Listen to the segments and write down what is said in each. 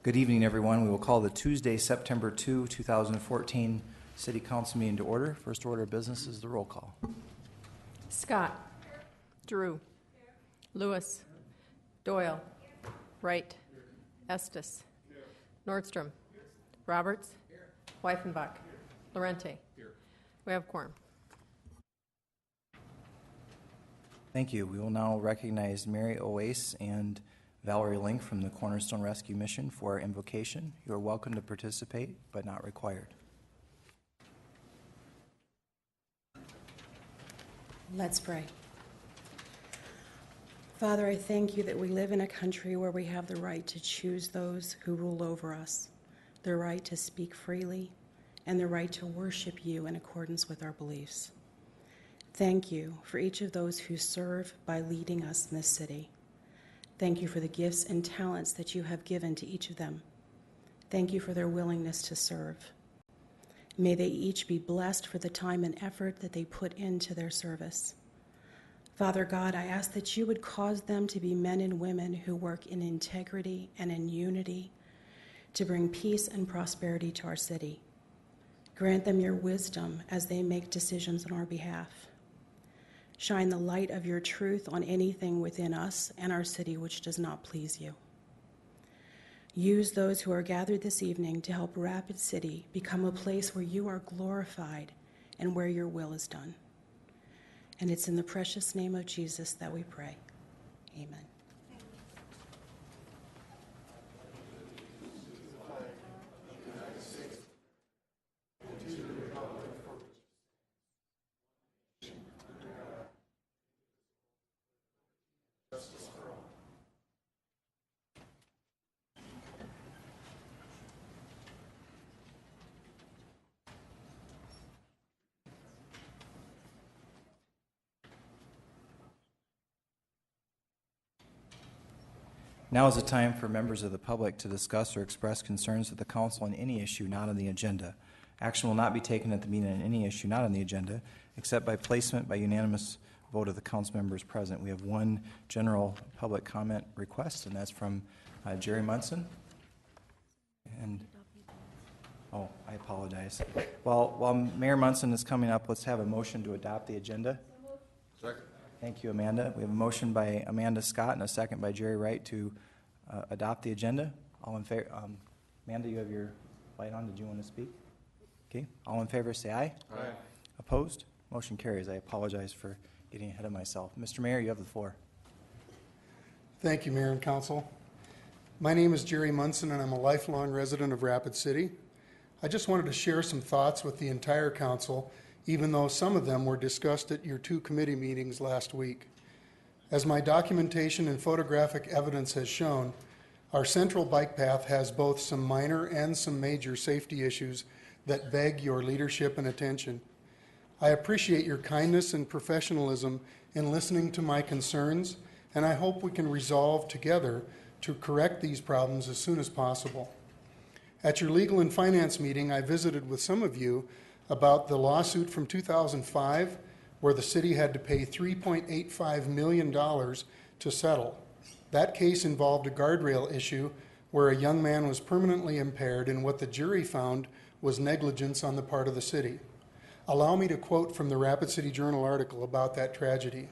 Good evening, everyone. We will call the Tuesday, September 2, 2014 City Council meeting to order. First order of business is the roll call. Scott. Drew. Lewis. Doyle. Wright. Estes. Nordstrom. Roberts. Weifenbach. Lorente. We have quorum. Thank you. We will now recognize Mary Oase and Valerie Link from the Cornerstone Rescue Mission for our invocation. You are welcome to participate, but not required. Let's pray. Father, I thank you that we live in a country where we have the right to choose those who rule over us, the right to speak freely, and the right to worship you in accordance with our beliefs. Thank you for each of those who serve by leading us in this city. Thank you for the gifts and talents that you have given to each of them. Thank you for their willingness to serve. May they each be blessed for the time and effort that they put into their service. Father God, I ask that you would cause them to be men and women who work in integrity and in unity to bring peace and prosperity to our city. Grant them your wisdom as they make decisions on our behalf. Shine the light of your truth on anything within us and our city which does not please you. Use those who are gathered this evening to help Rapid City become a place where you are glorified and where your will is done. And it's in the precious name of Jesus that we pray. Amen. Now is the time for members of the public to discuss or express concerns with the council on any issue not on the agenda. Action will not be taken at the meeting on any issue not on the agenda, except by placement by unanimous vote of the council members present. We have one general public comment request, and that's from Jerry Munson. And oh, I apologize. While Mayor Munson is coming up, let's have a motion to adopt the agenda. Second. Thank you, Amanda. We have a motion by Amanda Scott and a second by Jerry Wright to adopt the agenda. All in favor? Amanda, you have your light on. Did you want to speak? Okay. All in favor, say aye. Aye. Opposed? Motion carries. I apologize for getting ahead of myself. Mr. Mayor, you have the floor. Thank you, Mayor and Council. My name is Jerry Munson, and I'm a lifelong resident of Rapid City. I just wanted to share some thoughts with the entire council, even though some of them were discussed at your two committee meetings last week. As my documentation and photographic evidence has shown, our central bike path has both some minor and some major safety issues that beg your leadership and attention. I appreciate your kindness and professionalism in listening to my concerns, and I hope we can resolve together to correct these problems as soon as possible. At your Legal and Finance meeting, I visited with some of you about the lawsuit from 2005 where the city had to pay $3.85 million to settle. That case involved a guardrail issue where a young man was permanently impaired, and what the jury found was negligence on the part of the city. Allow me to quote from the Rapid City Journal article about that tragedy.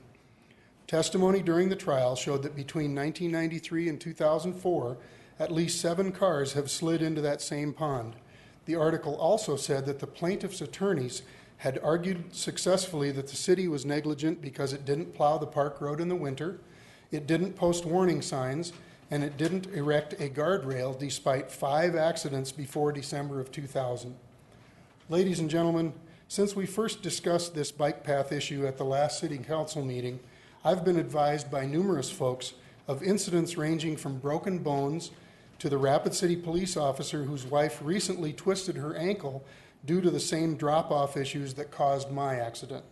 Testimony during the trial showed that between 1993 and 2004, at least 7 cars have slid into that same pond. The article also said that the plaintiff's attorneys had argued successfully that the city was negligent because it didn't plow the park road in the winter, it didn't post warning signs, and it didn't erect a guardrail despite 5 accidents before December of 2000. Ladies and gentlemen, since we first discussed this bike path issue at the last city council meeting, I've been advised by numerous folks of incidents ranging from broken bones to the Rapid City police officer whose wife recently twisted her ankle due to the same drop-off issues that caused my accident.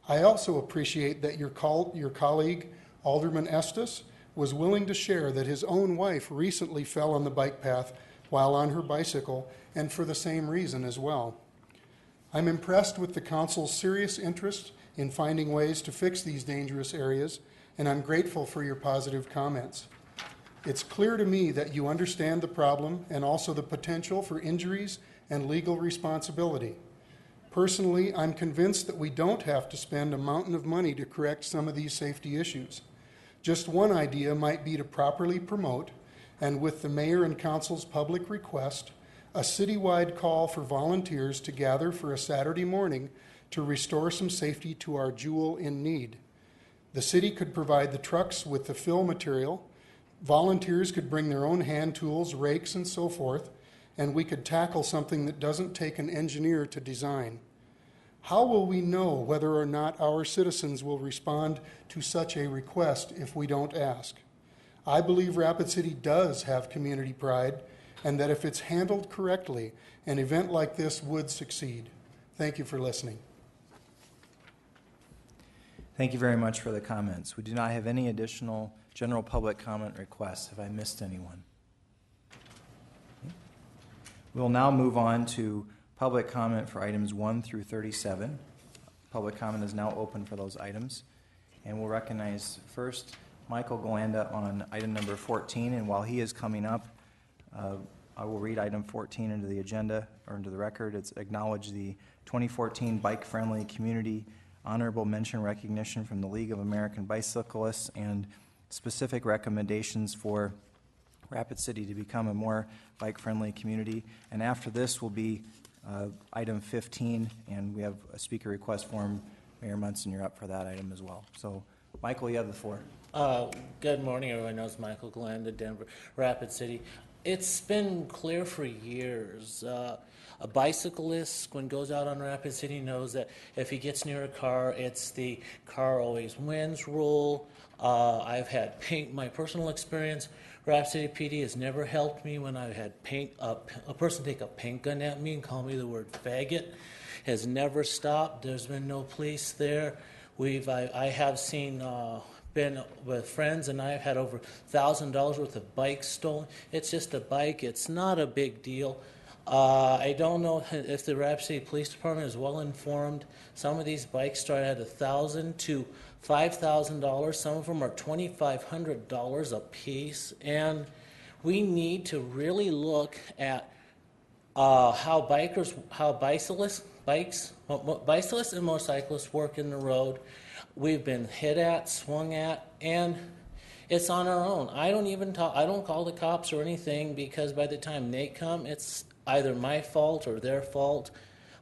I also appreciate that your colleague, Alderman Estes, was willing to share that his own wife recently fell on the bike path while on her bicycle, and for the same reason as well. I'm impressed with the council's serious interest in finding ways to fix these dangerous areas, and I'm grateful for your positive comments. It's clear to me that you understand the problem and also the potential for injuries and legal responsibility. Personally, I'm convinced that we don't have to spend a mountain of money to correct some of these safety issues. Just one idea might be to properly promote, and with the mayor and council's public request, a citywide call for volunteers to gather for a Saturday morning to restore some safety to our jewel in need. The city could provide the trucks with the fill material, volunteers could bring their own hand tools, rakes, and so forth, and we could tackle something that doesn't take an engineer to design. How will we know whether or not our citizens will respond to such a request if we don't ask? I believe Rapid City does have community pride, and that if it's handled correctly, an event like this would succeed. Thank you for listening. Thank you very much for the comments. We do not have any additional general public comment requests. Have I missed anyone? We will now move on to public comment for items 1 through 37. Public comment is now open for those items. And we'll recognize first Michael Galanda on item number 14. And while he is coming up, I will read item 14 into the agenda or into the record. It's acknowledge the 2014 Bike-Friendly Community Honorable Mention Recognition from the League of American Bicyclists and specific recommendations for Rapid City to become a more bike-friendly community. And after this will be item 15, and we have a speaker request form. Mayor Munson, you're up for that item as well. So, Michael, you have the floor. Good morning, everyone knows Michael Galanda, Denver, Rapid City. It's been clear for years. A bicyclist, when goes out on Rapid City, knows that if he gets near a car, it's the car always wins rule. I've had my personal experience, Rapid City PD has never helped me when I've had a person take a paint gun at me and call me the word faggot. Has never stopped. There's been no police there. I have seen been with friends, and I've had over $1,000 worth of bikes stolen. It's just a bike. It's not a big deal. I don't know if the Rapid City Police Department is well informed. Some of these bikes start at $1,000 to $5,000. Some of them are $2,500 a piece, and we need to really look at how bicyclists and motorcyclists work in the road. We've been hit at, swung at, and it's on our own. I don't call the cops or anything, because by the time they come, it's either my fault or their fault.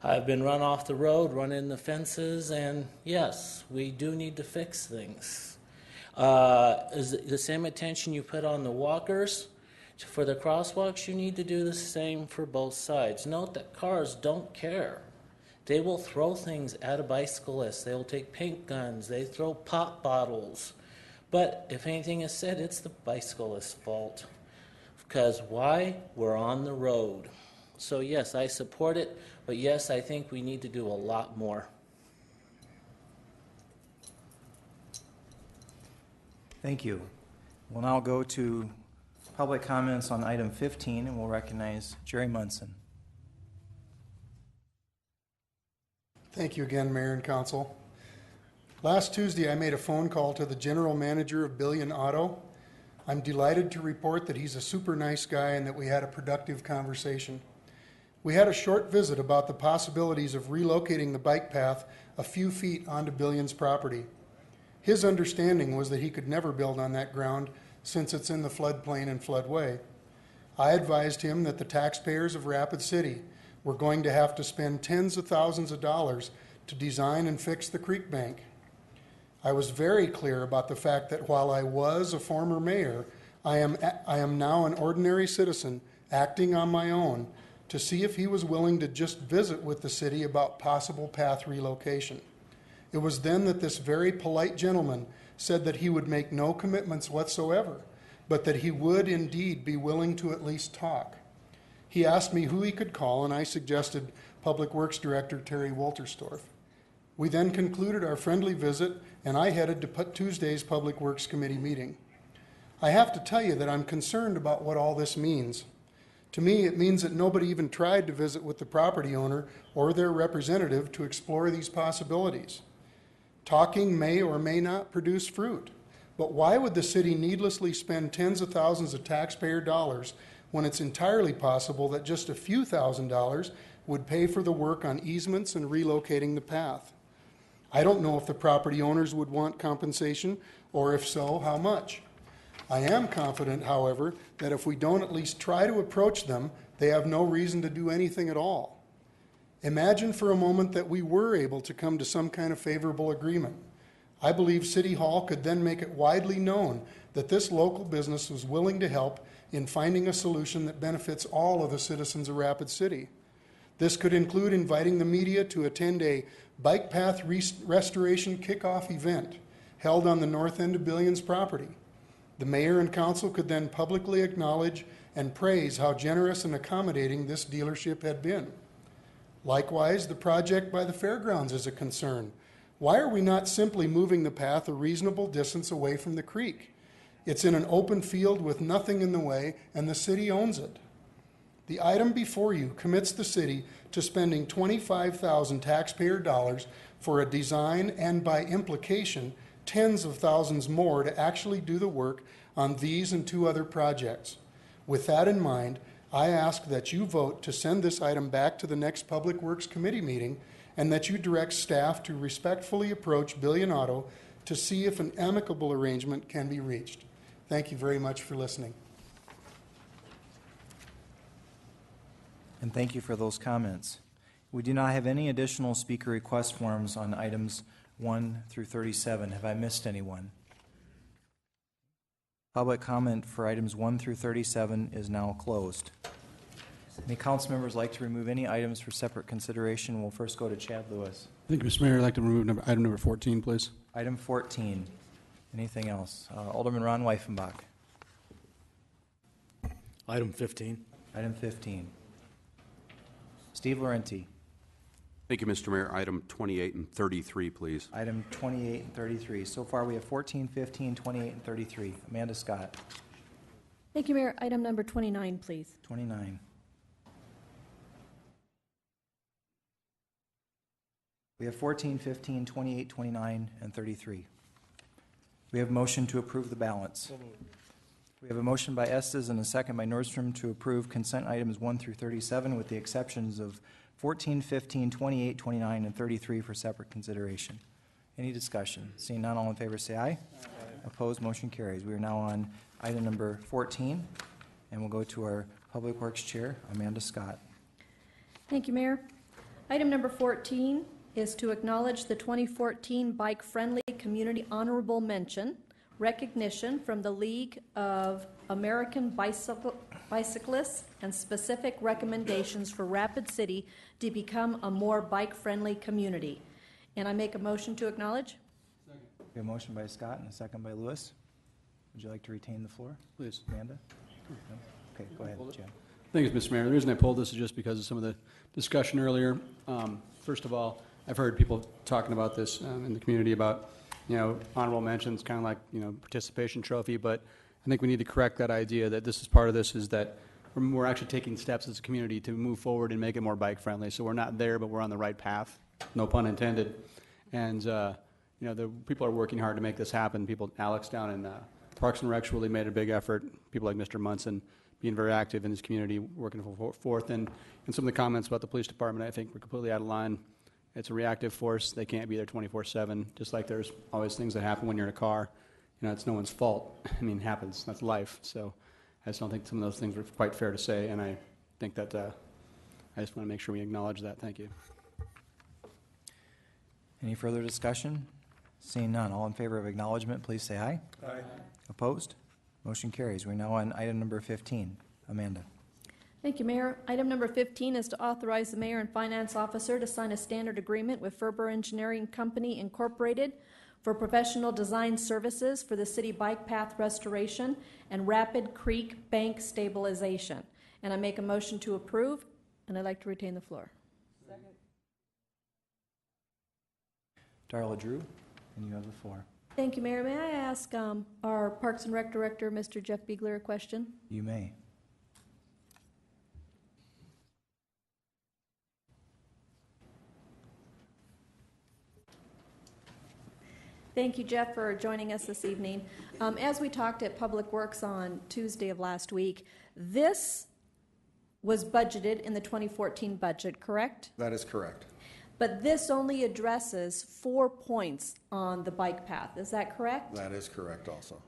I've been run off the road, run in the fences, and yes, we do need to fix things. The same attention you put on the walkers for the crosswalks, you need to do the same for both sides. Note that cars don't care. They will throw things at a bicyclist. They will take paint guns. They throw pop bottles. But if anything is said, it's the bicyclist's fault. Because why? We're on the road. So yes, I support it, but yes, I think we need to do a lot more. Thank you. We'll now go to public comments on item 15, and we'll recognize Jerry Munson. Thank you again, Mayor and Council. Last Tuesday, I made a phone call to the general manager of Billion Auto. I'm delighted to report that he's a super nice guy and that we had a productive conversation. We had a short visit about the possibilities of relocating the bike path a few feet onto Billion's property. His understanding was that he could never build on that ground since it's in the floodplain and floodway. I advised him that the taxpayers of Rapid City were going to have to spend tens of thousands of dollars to design and fix the creek bank. I was very clear about the fact that while I was a former mayor, I am now an ordinary citizen acting on my own to see if he was willing to just visit with the city about possible path relocation. It was then that this very polite gentleman said that he would make no commitments whatsoever, but that he would indeed be willing to at least talk. He asked me who he could call, and I suggested Public Works Director Terry Wolterstorff. We then concluded our friendly visit, and I headed to Tuesday's Public Works Committee meeting. I have to tell you that I'm concerned about what all this means. To me, it means that nobody even tried to visit with the property owner or their representative to explore these possibilities. Talking may or may not produce fruit, But why would the city needlessly spend tens of thousands of taxpayer dollars when it's entirely possible that just a few $1,000s would pay for the work on easements and relocating the path? I don't know if the property owners would want compensation, or if so, how much. I am confident, however, that if we don't at least try to approach them, they have no reason to do anything at all. Imagine for a moment that we were able to come to some kind of favorable agreement. I believe City Hall could then make it widely known that this local business was willing to help in finding a solution that benefits all of the citizens of Rapid City. This could include inviting the media to attend a bike path restoration kickoff event held on the north end of Billion's property. The mayor and council could then publicly acknowledge and praise how generous and accommodating this dealership had been. Likewise, the project by the fairgrounds is a concern. Why are we not simply moving the path a reasonable distance away from the creek? It's in an open field with nothing in the way, and the city owns it. The item before you commits the city to spending $25,000 taxpayer dollars for a design and, by implication, tens of thousands more to actually do the work on these and 2 other projects. With that in mind, I ask that you vote to send this item back to the next Public Works Committee meeting and that you direct staff to respectfully approach Billion Auto to see if an amicable arrangement can be reached. Thank you very much for listening. And thank you for those comments. We do not have any additional speaker request forms on items 1 through 37. Have I missed anyone? Public comment for items 1 through 37 is now closed. Any council members like to remove any items for separate consideration? We'll first go to Chad Lewis. Thank you, Mr. Mayor. I'd like to remove item number 14, please. Item 14. Anything else? Alderman Ron Weifenbach. Item 15. Item 15. Steve Laurenti. Thank you, Mr. Mayor. Item 28 and 33, please. Item 28 and 33. So far, we have 14, 15, 28, and 33. Amanda Scott. Thank you, Mayor. Item number 29, please. 29. We have 14, 15, 28, 29, and 33. We have a motion to approve the balance. We have a motion by Estes and a second by Nordstrom to approve consent items 1 through 37 with the exceptions of 14, 15, 28, 29, and 33 for separate consideration. Any discussion? Seeing none, all in favor say aye. Aye. Opposed, motion carries. We are now on item number 14, and we'll go to our Public Works Chair, Amanda Scott. Thank you, Mayor. Item number 14 is to acknowledge the 2014 Bike-Friendly Community Honorable Mention recognition from the League of American Bicyclists and specific recommendations for Rapid City to become a more bike-friendly community. And I make a motion to acknowledge. We have a motion by Scott and a second by Lewis. Would you like to retain the floor? Please. Amanda? No? Okay, go ahead, Chad. Thank you, Mr. Mayor. The reason I pulled this is just because of some of the discussion earlier. First of all, I've heard people talking about this in the community about, honorable mentions, kind of like, participation trophy, but I think we need to correct that idea that this is part of this is that we're actually taking steps as a community to move forward and make it more bike-friendly. So we're not there, but we're on the right path, no pun intended. And, the people are working hard to make this happen. Alex down in Parks and Recs really made a big effort. People like Mr. Munson being very active in this community, working forth. And some of the comments about the police department, I think, were completely out of line. It's a reactive force. They can't be there 24/7, just like there's always things that happen when you're in a car. It's no one's fault. It happens. That's life. So I just don't think some of those things were quite fair to say, and I think that I just want to make sure we acknowledge that. Thank you. Any further discussion? Seeing none, all in favor of acknowledgement, please say aye. Aye. Opposed? Motion carries. We're now on item number 15. Amanda. Thank you, Mayor. Item number 15 is to authorize the mayor and finance officer to sign a standard agreement with Ferber Engineering Company, Incorporated, for professional design services for the city bike path restoration and Rapid Creek bank stabilization. And I make a motion to approve, and I'd like to retain the floor. Second. Darla Drew, and you have the floor. Thank you, Mayor. May I ask our Parks and Rec Director, Mr. Jeff Biegler, a question? You may. Thank you, Jeff, for joining us this evening. As we talked at Public Works on Tuesday of last week, this was budgeted in the 2014 budget, correct? That is correct. But this only addresses 4 points on the bike path. Is that correct? That is correct also.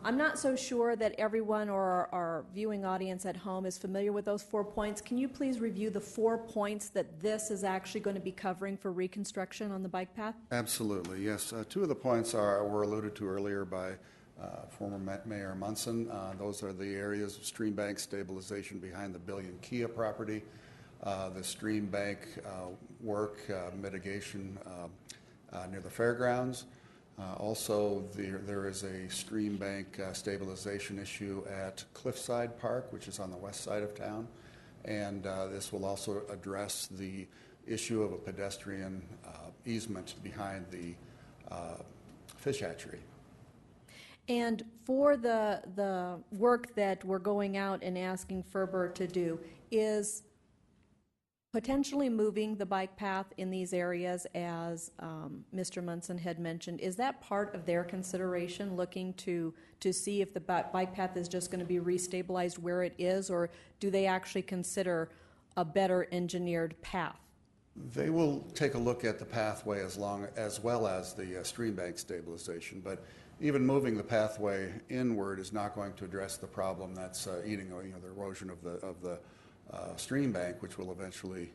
I'm not so sure that everyone or our viewing audience at home is familiar with those 4 points. Can you please review the 4 points that this is actually going to be covering for reconstruction on the bike path? Absolutely, yes. Two of the points were alluded to earlier by former Mayor Munson. Those are the areas of stream bank stabilization behind the Billion Kia property, the stream bank work mitigation near the fairgrounds. Also, there is a stream bank stabilization issue at Cliffside Park, which is on the west side of town. And this will also address the issue of a pedestrian easement behind the fish hatchery. And for the work that we're going out and asking FERBR to do, is potentially moving the bike path in these areas, as Mr. Munson had mentioned, is that part of their consideration, looking to see if the bike path is just going to be restabilized where it is, or do they actually consider a better engineered path? They will take a look at the pathway as well as the stream bank stabilization, but even moving the pathway inward is not going to address the problem that's eating the erosion of the stream bank, which will eventually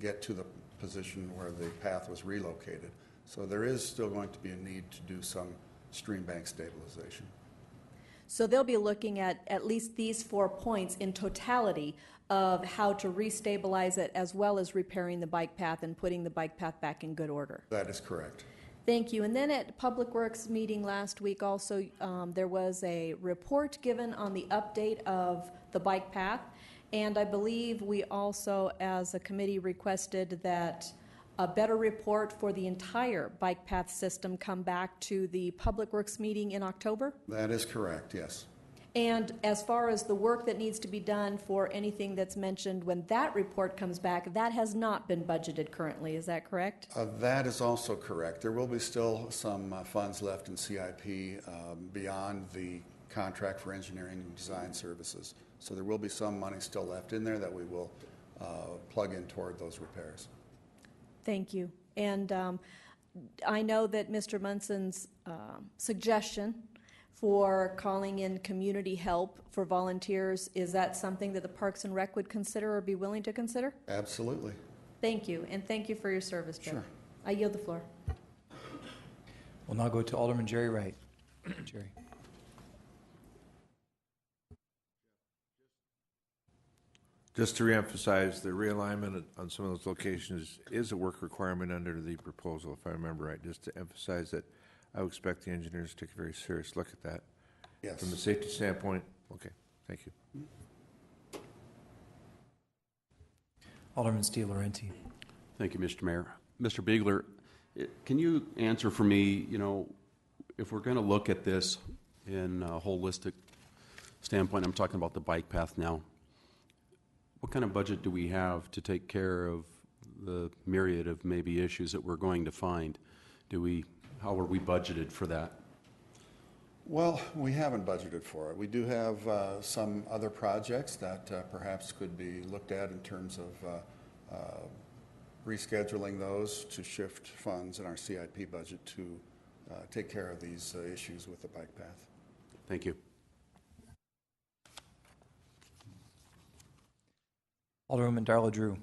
get to the position where the path was relocated. So there is still going to be a need to do some stream bank stabilization. So they'll be looking at least these 4 points in totality of how to restabilize it, as well as repairing the bike path and putting the bike path back in good order. That is correct. Thank you. And then at Public Works meeting last week also, there was a report given on the update of the bike path. And I believe we also, as a committee, requested that a better report for the entire bike path system come back to the Public Works meeting in October? That is correct, yes. And as far as the work that needs to be done for anything that's mentioned when that report comes back, that has not been budgeted currently, is that correct? That is also correct. There will be still some funds left in CIP beyond the contract for engineering and design services. So there will be some money still left in there that we will plug in toward those repairs. Thank you. And I know that Mr. Munson's suggestion for calling in community help for volunteers, is that something that the Parks and Rec would consider or be willing to consider? Absolutely. Thank you, and thank you for your service, Jeff. Sure. I yield the floor. We'll now go to Alderman Jerry Wright. Jerry. Just to reemphasize, the realignment on some of those locations is a work requirement under the proposal, if I remember right. Just to emphasize that I would expect the engineers to take a very serious look at that. Yes. From the safety standpoint, okay, thank you. Alderman Steve Laurenti. Thank you, Mr. Mayor. Mr. Biegler, can you answer for me, if we're going to look at this in a holistic standpoint, I'm talking about the bike path now, what kind of budget do we have to take care of the myriad of maybe issues that we're going to find? How are we budgeted for that? Well, we haven't budgeted for it. We do have some other projects that perhaps could be looked at in terms of rescheduling those to shift funds in our CIP budget to take care of these issues with the bike path. Thank you. Alderwoman Darla Drew.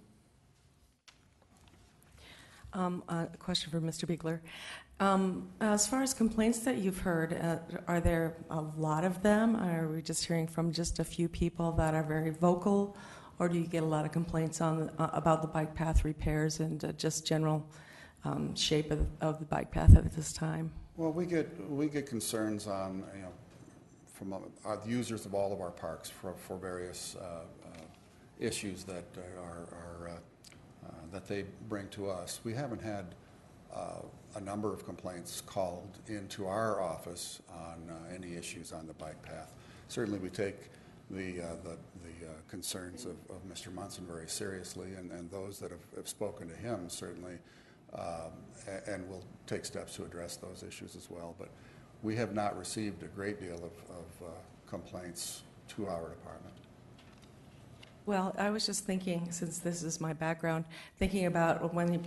A question for Mr. Biegler. As far as complaints that you've heard, are there a lot of them? Are we just hearing from just a few people that are very vocal, or do you get a lot of complaints about the bike path repairs and just general shape of the bike path at this time? Well, we get concerns on from our users of all of our parks for various issues that that they bring to us. We haven't had a number of complaints called into our office on any issues on the bike path. Certainly we take the concerns of Mr. Munson very seriously, and those that have spoken to him certainly and we'll take steps to address those issues as well. But we have not received a great deal of complaints to our department. Well, I was just thinking, since this is my background, thinking about when he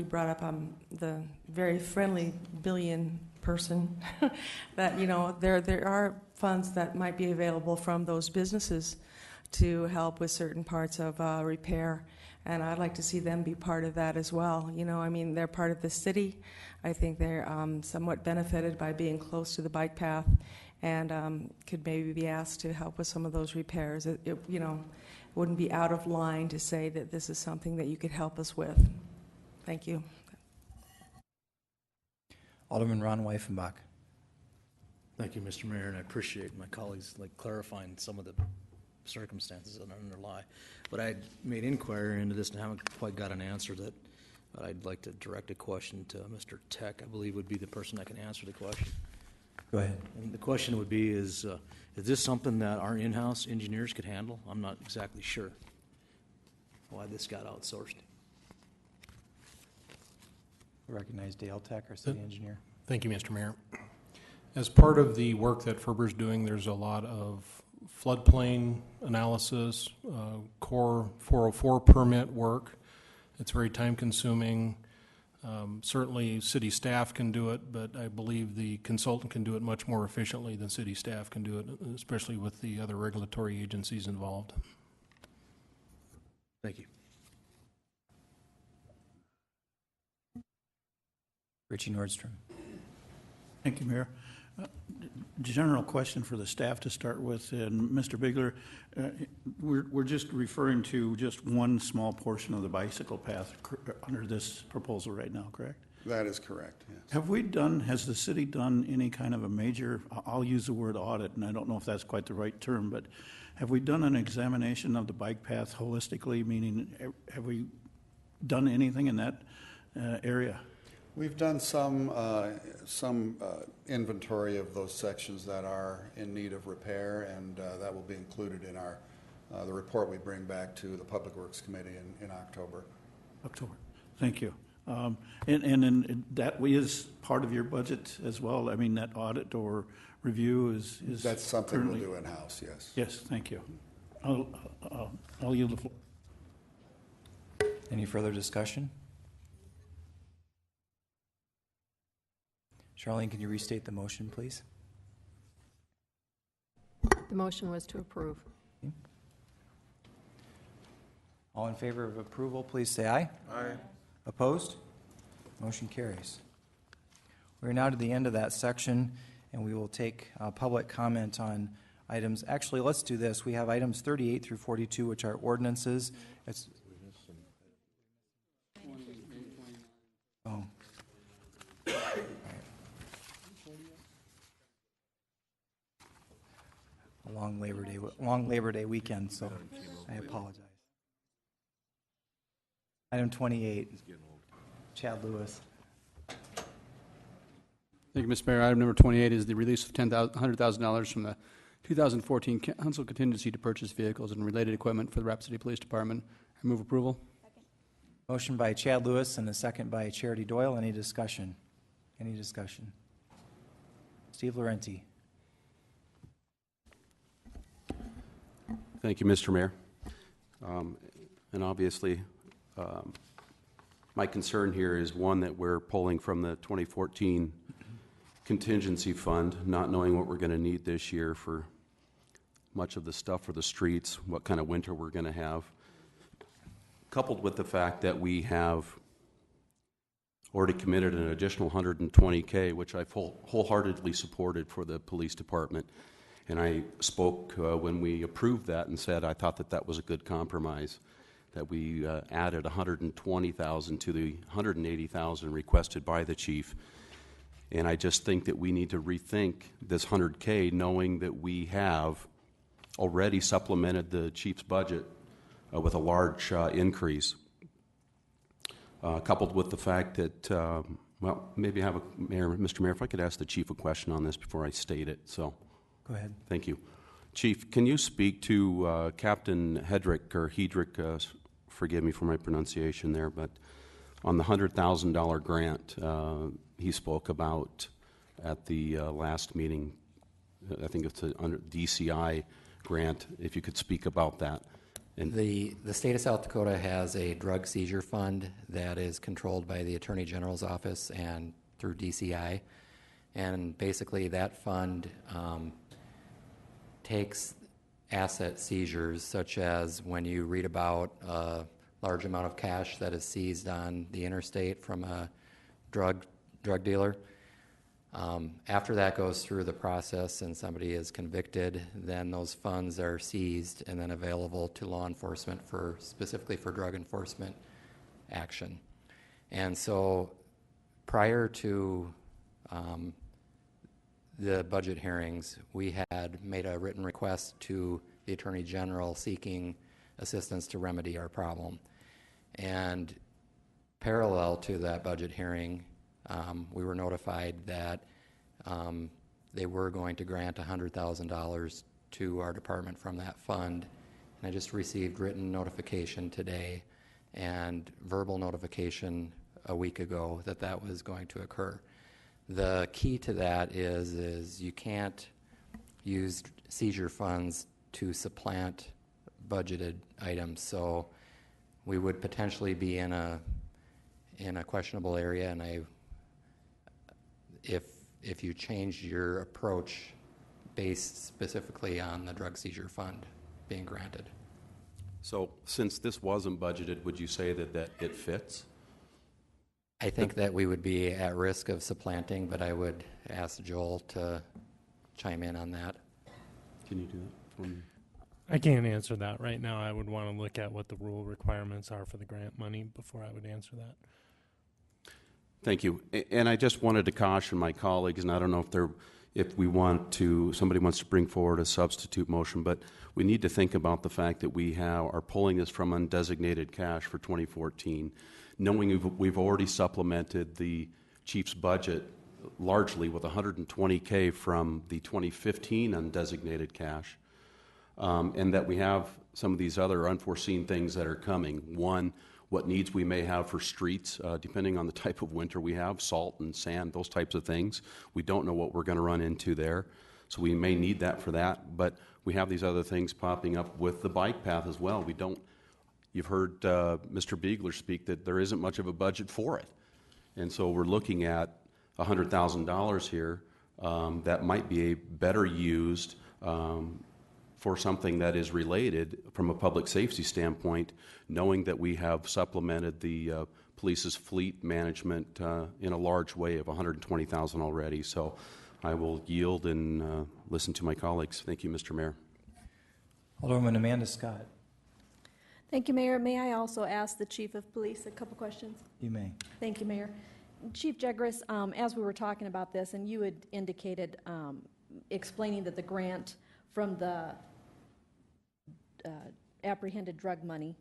brought up the very friendly billion person, that, you know, there are funds that might be available from those businesses to help with certain parts of repair, and I'd like to see them be part of that as well. You know, I mean, they're part of the city. I think they're somewhat benefited by being close to the bike path, and could maybe be asked to help with some of those repairs. You know, wouldn't be out of line to say that this is something that you could help us with. Thank you. Alderman Ron Weifenbach. Thank you, Mr. Mayor, and I appreciate my colleagues clarifying some of the circumstances that underlie. But I made inquiry into this and haven't quite got an answer that I'd like to direct a question to Mr. Tech. I believe would be the person that can answer the question. Go ahead. And the question would be is this something that our in-house engineers could handle? I'm not exactly sure why this got outsourced. Recognize Dale Tech, our city engineer. Thank you, Mr. Mayor. As part of the work that FERBR's doing, there's a lot of floodplain analysis, core 404 permit work. It's very time-consuming. Certainly, city staff can do it, but I believe the consultant can do it much more efficiently than city staff can do it, especially with the other regulatory agencies involved. Thank you. Richie Nordstrom. Thank you, Mayor. General question for the staff to start with, and Mr. Bigler, we're just referring to just one small portion of the bicycle path under this proposal right now, correct? That is correct, yes. Has the city done any kind of a major, I'll use the word audit, and I don't know if that's quite the right term, but have we done an examination of the bike path holistically, meaning have we done anything in that area? We've done some inventory of those sections that are in need of repair, and that will be included in our the report we bring back to the Public Works Committee in October. October. Thank you. And that is part of your budget as well? I mean, that audit or review is That's something we'll do in-house, yes. Yes, thank you. I'll yield the floor. Any further discussion? Charlene, can you restate the motion, please? The motion was to approve. Okay. All in favor of approval, please say aye. Aye. Opposed? Motion carries. We're now to the end of that section, and we will take public comment on items. Actually, let's do this. We have items 38 through 42, which are ordinances. Oh. A long Labor Day weekend, so I apologize. Item 28, Chad Lewis. Thank you, Mr. Mayor. Item number 28 is the release of $100,000 from the 2014 council contingency to purchase vehicles and related equipment for the Rapid City Police Department. I move approval. Motion by Chad Lewis and a second by Charity Doyle. Any discussion? Any discussion? Steve Laurenti. Thank you, Mr. Mayor. And obviously, my concern here is one that we're pulling from the 2014 contingency fund, not knowing what we're going to need this year for much of the stuff for the streets, what kind of winter we're going to have, coupled with the fact that we have already committed an additional $120K, which I've wholeheartedly supported for the police department. And I spoke when we approved that and said I thought that that was a good compromise, that we added $120,000 to the $180,000 requested by the chief. And I just think that we need to rethink this $100K, knowing that we have already supplemented the chief's budget with a large increase, coupled with the fact that, well, maybe I have Mr. Mayor, if I could ask the chief a question on this before I state it. So. Go ahead. Thank you. Chief, can you speak to Captain Hedrick, or Hedrick, forgive me for my pronunciation there, but on the $100,000 grant he spoke about at the last meeting. I think it's under DCI grant, if you could speak about that. And The state of South Dakota has a drug seizure fund that is controlled by the Attorney General's office and through DCI. And basically that fund takes asset seizures, such as when you read about a large amount of cash that is seized on the interstate from a drug dealer. After that goes through the process and somebody is convicted, then those funds are seized and then available to law enforcement specifically for drug enforcement action. And so prior to the budget hearings, we had made a written request to the Attorney General seeking assistance to remedy our problem. And parallel to that budget hearing, we were notified that they were going to grant $100,000 to our department from that fund. And I just received written notification today and verbal notification a week ago that that was going to occur. The key to that is you can't use seizure funds to supplant budgeted items. So we would potentially be in a questionable area, and if you changed your approach based specifically on the drug seizure fund being granted. so since this wasn't budgeted, would you say that it fits? I think that we would be at risk of supplanting, but I would ask Joel to chime in on that. Can you do that for me? I can't answer that right now. I would want to look at what the rule requirements are for the grant money before I would answer that. Thank you. And I just wanted to caution my colleagues, and I don't know if somebody wants to bring forward a substitute motion, but we need to think about the fact that we are pulling this from undesignated cash for 2014, knowing we've already supplemented the chief's budget largely with $120K from the 2015 undesignated cash, and that we have some of these other unforeseen things that are coming. One, what needs we may have for streets, depending on the type of winter we have, salt and sand, those types of things. We don't know what we're going to run into there, so we may need that for that. But we have these other things popping up with the bike path as well. You've heard Mr. Beegler speak that there isn't much of a budget for it. And so we're looking at $100,000 here that might be better used for something that is related from a public safety standpoint, knowing that we have supplemented the police's fleet management in a large way of $120,000 already. So I will yield and listen to my colleagues. Thank you, Mr. Mayor. Alderwoman Amanda Scott. Thank you, Mayor. May I also ask the Chief of Police a couple questions? You may. Thank you, Mayor. Chief Jegris, as we were talking about this, and you had indicated, explaining that the grant from the apprehended drug money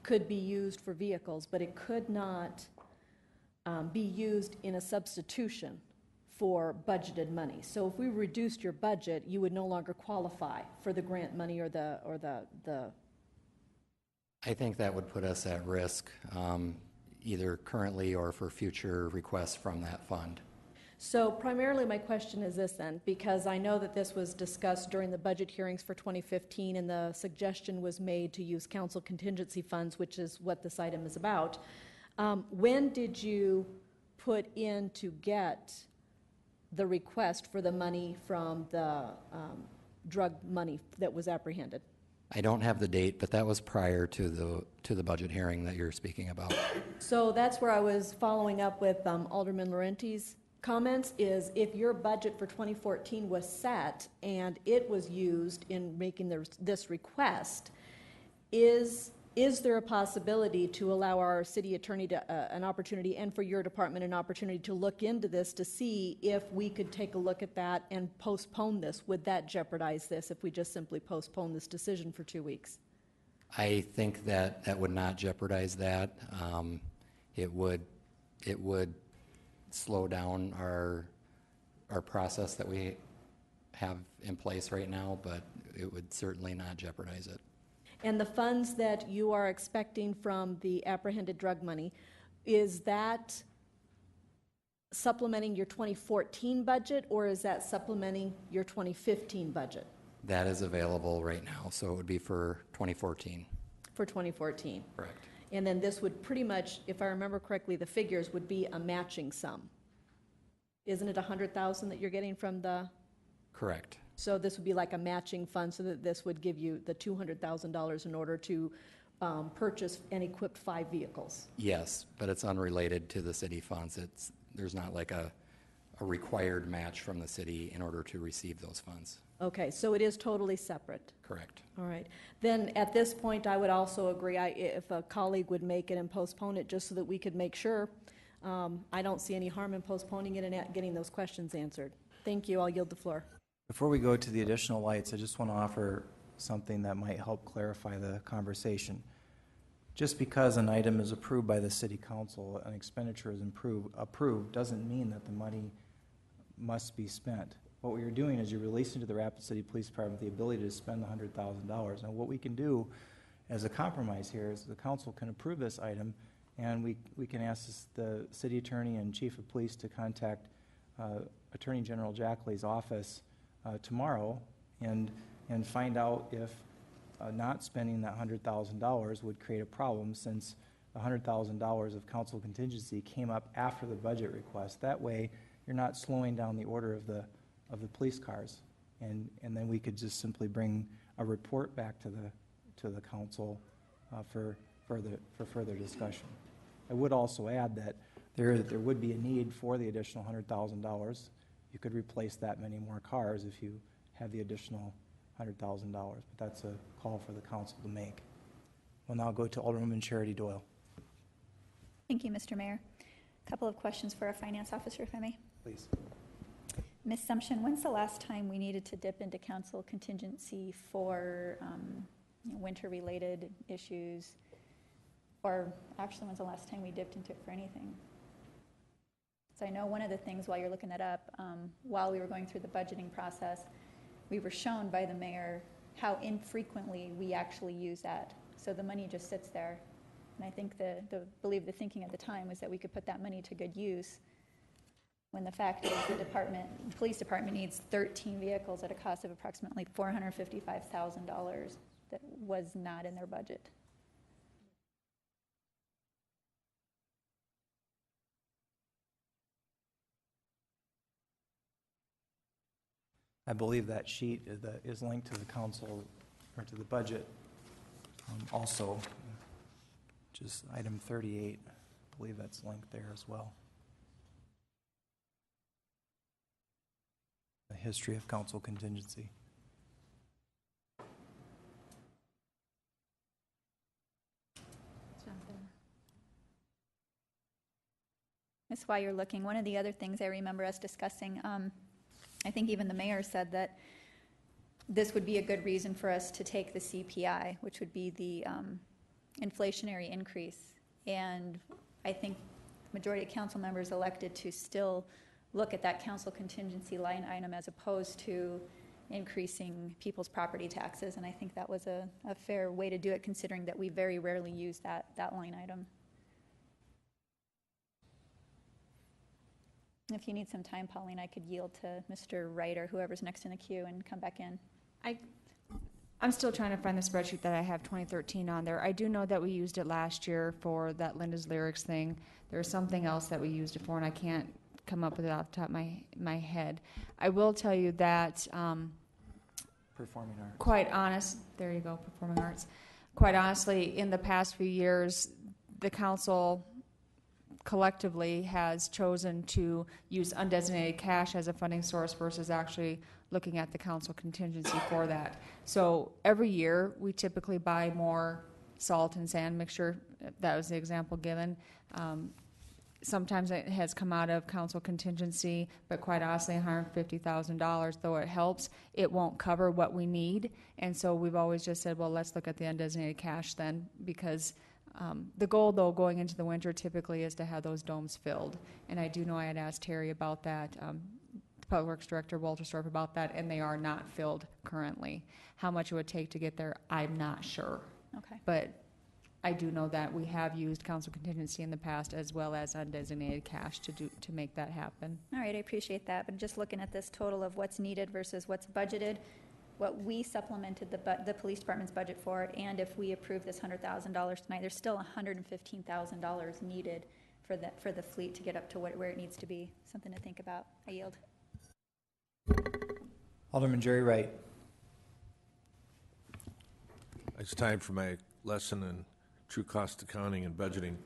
could be used for vehicles, but it could not be used in a substitution for budgeted money. So if we reduced your budget, you would no longer qualify for the grant money or the I think that would put us at risk, either currently or for future requests from that fund. So primarily my question is this then, because I know that this was discussed during the budget hearings for 2015 and the suggestion was made to use council contingency funds, which is what this item is about. When did you put in to get the request for the money from the drug money that was apprehended? I don't have the date, but that was prior to the budget hearing that you're speaking about. So that's where I was following up with Alderman Laurenti's comments, is if your budget for 2014 was set and it was used in making this request, is there a possibility to allow our city attorney an opportunity, and for your department an opportunity, to look into this to see if we could take a look at that and postpone this? Would that jeopardize this if we just simply postpone this decision for 2 weeks? I think that would not jeopardize that. It would slow down our process that we have in place right now, but it would certainly not jeopardize it. And the funds that you are expecting from the apprehended drug money, is that supplementing your 2014 budget, or is that supplementing your 2015 budget That is available right now, so it would be for 2014. for 2014? Correct. And then this would pretty much, if I remember correctly, the figures would be a matching sum. Isn't it 100,000 that you're getting from the, Correct. so this would be like a matching fund, so that this would give you the $200,000 in order to purchase and equip 5 vehicles? Yes, but it's unrelated to the city funds. There's not like a required match from the city in order to receive those funds. Okay, so it is totally separate. Correct. All right. Then at this point, I would also agree, if a colleague would make it and postpone it, just so that we could make sure. I don't see any harm in postponing it and getting those questions answered. Thank you. I'll yield the floor. Before we go to the additional lights, I just want to offer something that might help clarify the conversation. Just because an item is approved by the city council, an expenditure is approved, doesn't mean that the money must be spent. What you're doing is you're releasing to the Rapid City Police Department the ability to spend the $100,000. Now, what we can do as a compromise here is the council can approve this item, and we can ask the city attorney and chief of police to contact Attorney General Jackley's office tomorrow and find out if not spending that $100,000 would create a problem, since the $100,000 of council contingency came up after the budget request. That way, you're not slowing down the order of the police cars, and then we could just simply bring a report back to the council for further discussion. I would also add that there would be a need for the additional $100,000. You could replace that many more cars if you have the additional $100,000, but that's a call for the council to make. We'll now go to Alderwoman Charity Doyle. Thank you, Mr. Mayor. A couple of questions for our finance officer, if I may. Please. Ms. Sumption, when's the last time we needed to dip into council contingency for winter-related issues? Or actually, when's the last time we dipped into it for anything? So I know one of the things, while you're looking that up, while we were going through the budgeting process, we were shown by the mayor how infrequently we actually use that. So the money just sits there. And I think the thinking at the time was that we could put that money to good use, when the fact is the police department needs 13 vehicles at a cost of approximately $455,000 that was not in their budget. I believe that sheet is linked to the council, or to the budget also, which is item 38. I believe that's linked there as well. The history of council contingency. That's why you're looking. One of the other things I remember us discussing, I think even the mayor said that this would be a good reason for us to take the CPI, which would be the inflationary increase. And I think the majority of council members elected to still look at that council contingency line item as opposed to increasing people's property taxes. And I think that was a fair way to do it, considering that we very rarely use that line item. If you need some time, Pauline, I could yield to Mr. Wright or whoever's next in the queue and come back in. I'm still trying to find the spreadsheet that I have 2013 on there. I do know that we used it last year for that Linda's Lyrics thing. There's something else that we used it for, and I can't come up with it off the top of my head. I will tell you that Performing arts. quite honest, there you go, performing arts. Quite honestly, in the past few years, the council collectively has chosen to use undesignated cash as a funding source versus actually looking at the council contingency for that. So every year, we typically buy more salt and sand mixture. That was the example given. Sometimes it has come out of council contingency, but quite honestly, $150,000, though it helps, it won't cover what we need. And so we've always just said, well, let's look at the undesignated cash then, because the goal, though, going into the winter typically is to have those domes filled. And I do know I had asked Terry about that, the Public Works Director, Walterstorff, about that, and they are not filled currently. How much it would take to get there, I'm not sure. Okay. But I do know that we have used council contingency in the past as well as undesignated cash to make that happen. All right, I appreciate that, but just looking at this total of what's needed versus what's budgeted, what we supplemented the police department's budget for, and if we approve this $100,000 tonight, there's still $115,000 needed for the fleet to get up to where it needs to be. Something to think about. I yield. Alderman Jerry Wright. It's time for my lesson in true cost accounting and budgeting.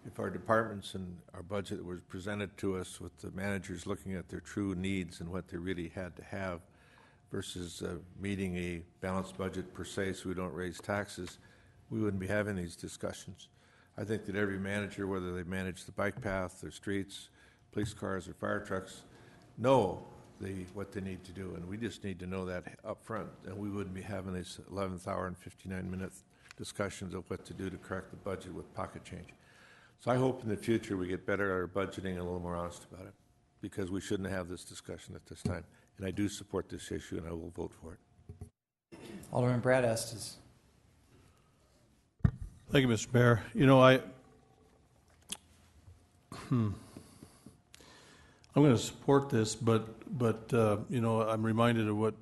If our departments and our budget was presented to us with the managers looking at their true needs and what they really had to have versus meeting a balanced budget per se so we don't raise taxes, we wouldn't be having these discussions. I think that every manager, whether they manage the bike path, their streets, police cars, or fire trucks, know what they need to do, and we just need to know that up front, and we wouldn't be having these 11th hour and 59-minute discussions of what to do to correct the budget with pocket change. So I hope in the future we get better at our budgeting and a little more honest about it, because we shouldn't have this discussion at this time. And I do support this issue, and I will vote for it. Alderman Brad Estes. Thank you, Mr. Mayor. You know, I'm going to support this, but you know, I'm reminded of what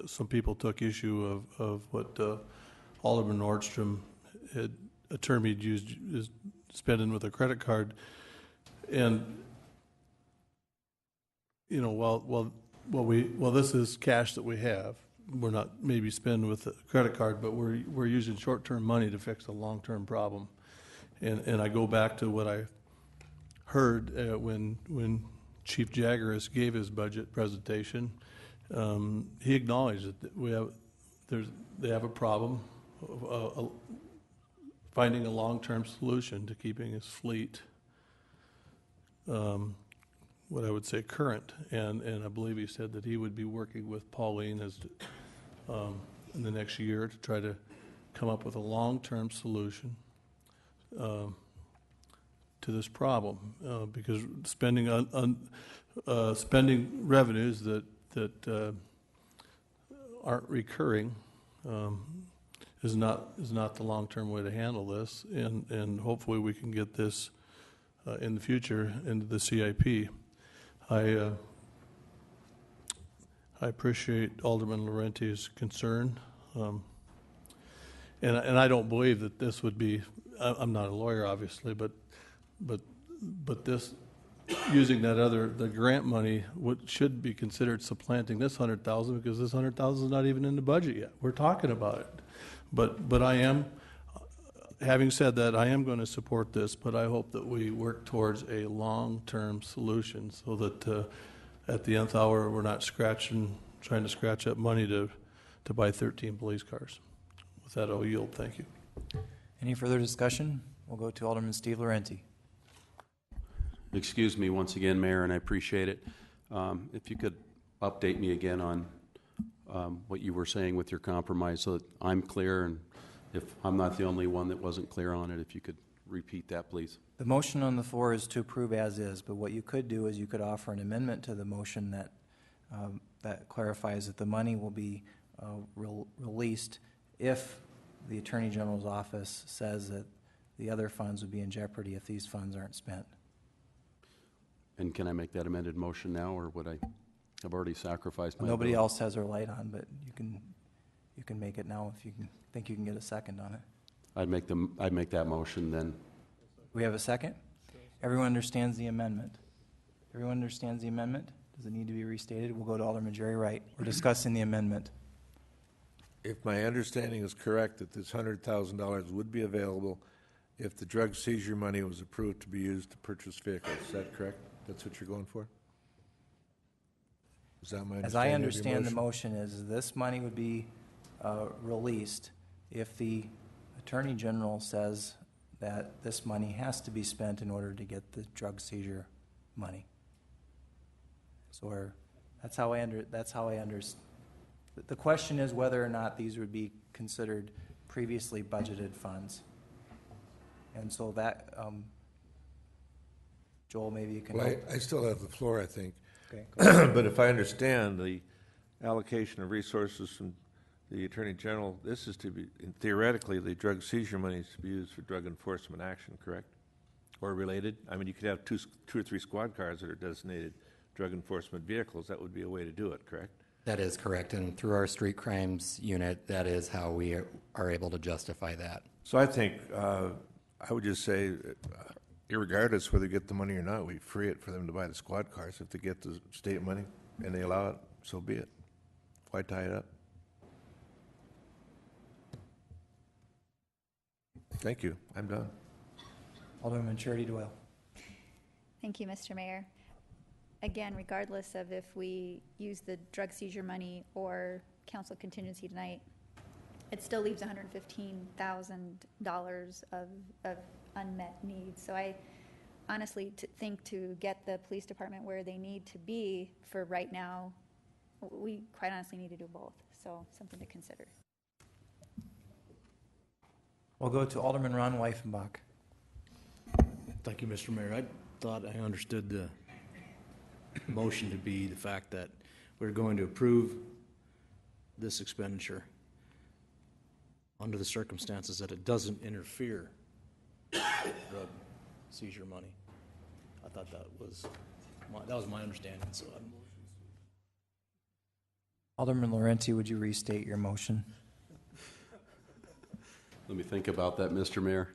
some people took issue of what Alderman Nordstrom had a term he'd used is spending with a credit card, and you know, while this is cash that we have, we're not maybe spending with a credit card, but we're using short-term money to fix a long-term problem, and I go back to what I heard when Chief Jaggeris gave his budget presentation. He acknowledged that they have a problem of finding a long-term solution to keeping his fleet, what I would say, current. And I believe he said that he would be working with Pauline in the next year to try to come up with a long-term solution to this problem, because spending spending revenues that aren't recurring is not the long-term way to handle this, and hopefully we can get this in the future into the CIP. I appreciate Alderman Laurenti's concern, and I don't believe that this would be. I'm not a lawyer, obviously, but this, using the grant money, should be considered supplanting this $100,000, because this $100,000 is not even in the budget yet. We're talking about it, but I am, having said that, I am going to support this, but I hope that we work towards a long-term solution so that at the nth hour we're not trying to scratch up money to buy 13 police cars. With that, I'll yield. Thank you. Any further discussion? We'll go to Alderman Steve Laurenti. Excuse me once again, Mayor, and I appreciate it. If you could update me again on what you were saying with your compromise so that I'm clear, and if I'm not the only one that wasn't clear on it, if you could repeat that, please. The motion on the floor is to approve as is, but what you could do is you could offer an amendment to the motion that clarifies that the money will be released if the Attorney General's office says that the other funds would be in jeopardy if these funds aren't spent. And can I make that amended motion now, or would I have already sacrificed my Nobody ability? else has their light on, but you can make it now if you think you can get a second on it. I'd make that motion then. We have a second? Everyone understands the amendment? Everyone understands the amendment? Does it need to be restated? We'll go to Alderman Jerry Wright. We're discussing the amendment. If my understanding is correct, that this $100,000 would be available if the drug seizure money was approved to be used to purchase vehicles. Is that correct? That's what you're going for? Is that my understanding? As I of your understand the motion? motion is this money would be released if the Attorney General says that this money has to be spent in order to get the drug seizure money. So that's how I understand. The question is whether or not these would be considered previously budgeted funds. And so that, Joel, maybe you can Well, help. I still have the floor, I think. Okay, go ahead. But if I understand, the allocation of resources from the Attorney General, this is to be, theoretically, the drug seizure money is to be used for drug enforcement action, correct? Or related? I mean, you could have two or three squad cars that are designated drug enforcement vehicles. That would be a way to do it, correct? That is correct, and through our street crimes unit, that is how we are able to justify that. So I think, I would just say, irregardless whether you get the money or not, we free it for them to buy the squad cars. If they get the state money and they allow it, so be it. Why tie it up? Thank you. I'm done. Alderman Charity Doyle. Thank you, Mr. Mayor. Again, regardless of if we use the drug seizure money or council contingency tonight, it still leaves $115,000 of unmet needs. So I honestly think to get the police department where they need to be for right now, we quite honestly need to do both. So something to consider. We'll go to Alderman Ron Weifenbach. Thank you, Mr. Mayor. I thought I understood the motion to be the fact that we're going to approve this expenditure under the circumstances that it doesn't interfere with drug seizure money. I thought that was my understanding. So Alderman Laurenti, would you restate your motion? Let me think about that, Mr. Mayor.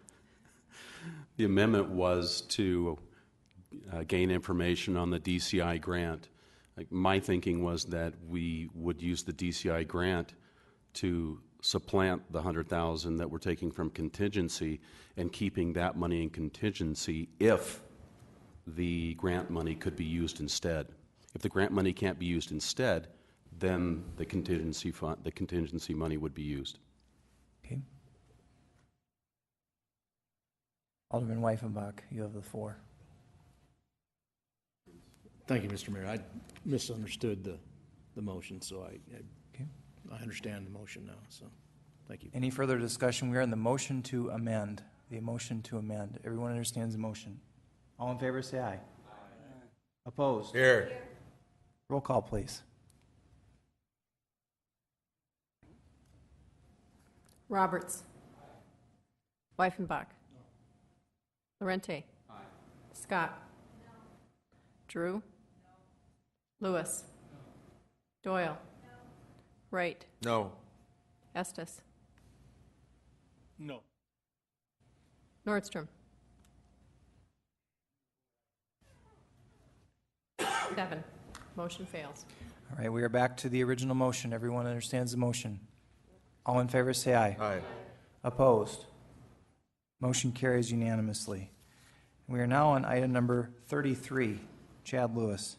The amendment was to gain information on the DCI grant. My thinking was that we would use the DCI grant to supplant the $100,000 that we're taking from contingency and keeping that money in contingency if the grant money could be used instead. If the grant money can't be used instead, then the contingency money would be used. Okay. Alderman Weifenbach, you have the floor. thank you, Mr. Mayor. I misunderstood the motion, so I understand the motion now. So thank you. Any further discussion? We are in the motion to amend. The motion to amend. Everyone understands the motion. All in favor, say aye. Aye. Opposed? Here. Roll call, please. Roberts. Weifenbach. Lorente. Scott. Drew. Lewis. Doyle. Wright. No. Estes. No. Nordstrom. 7. Motion fails. All right, we are back to the original motion. Everyone understands the motion. All in favor, say aye. Aye. Opposed? Motion carries unanimously. We are now on item number 33. Chad Lewis.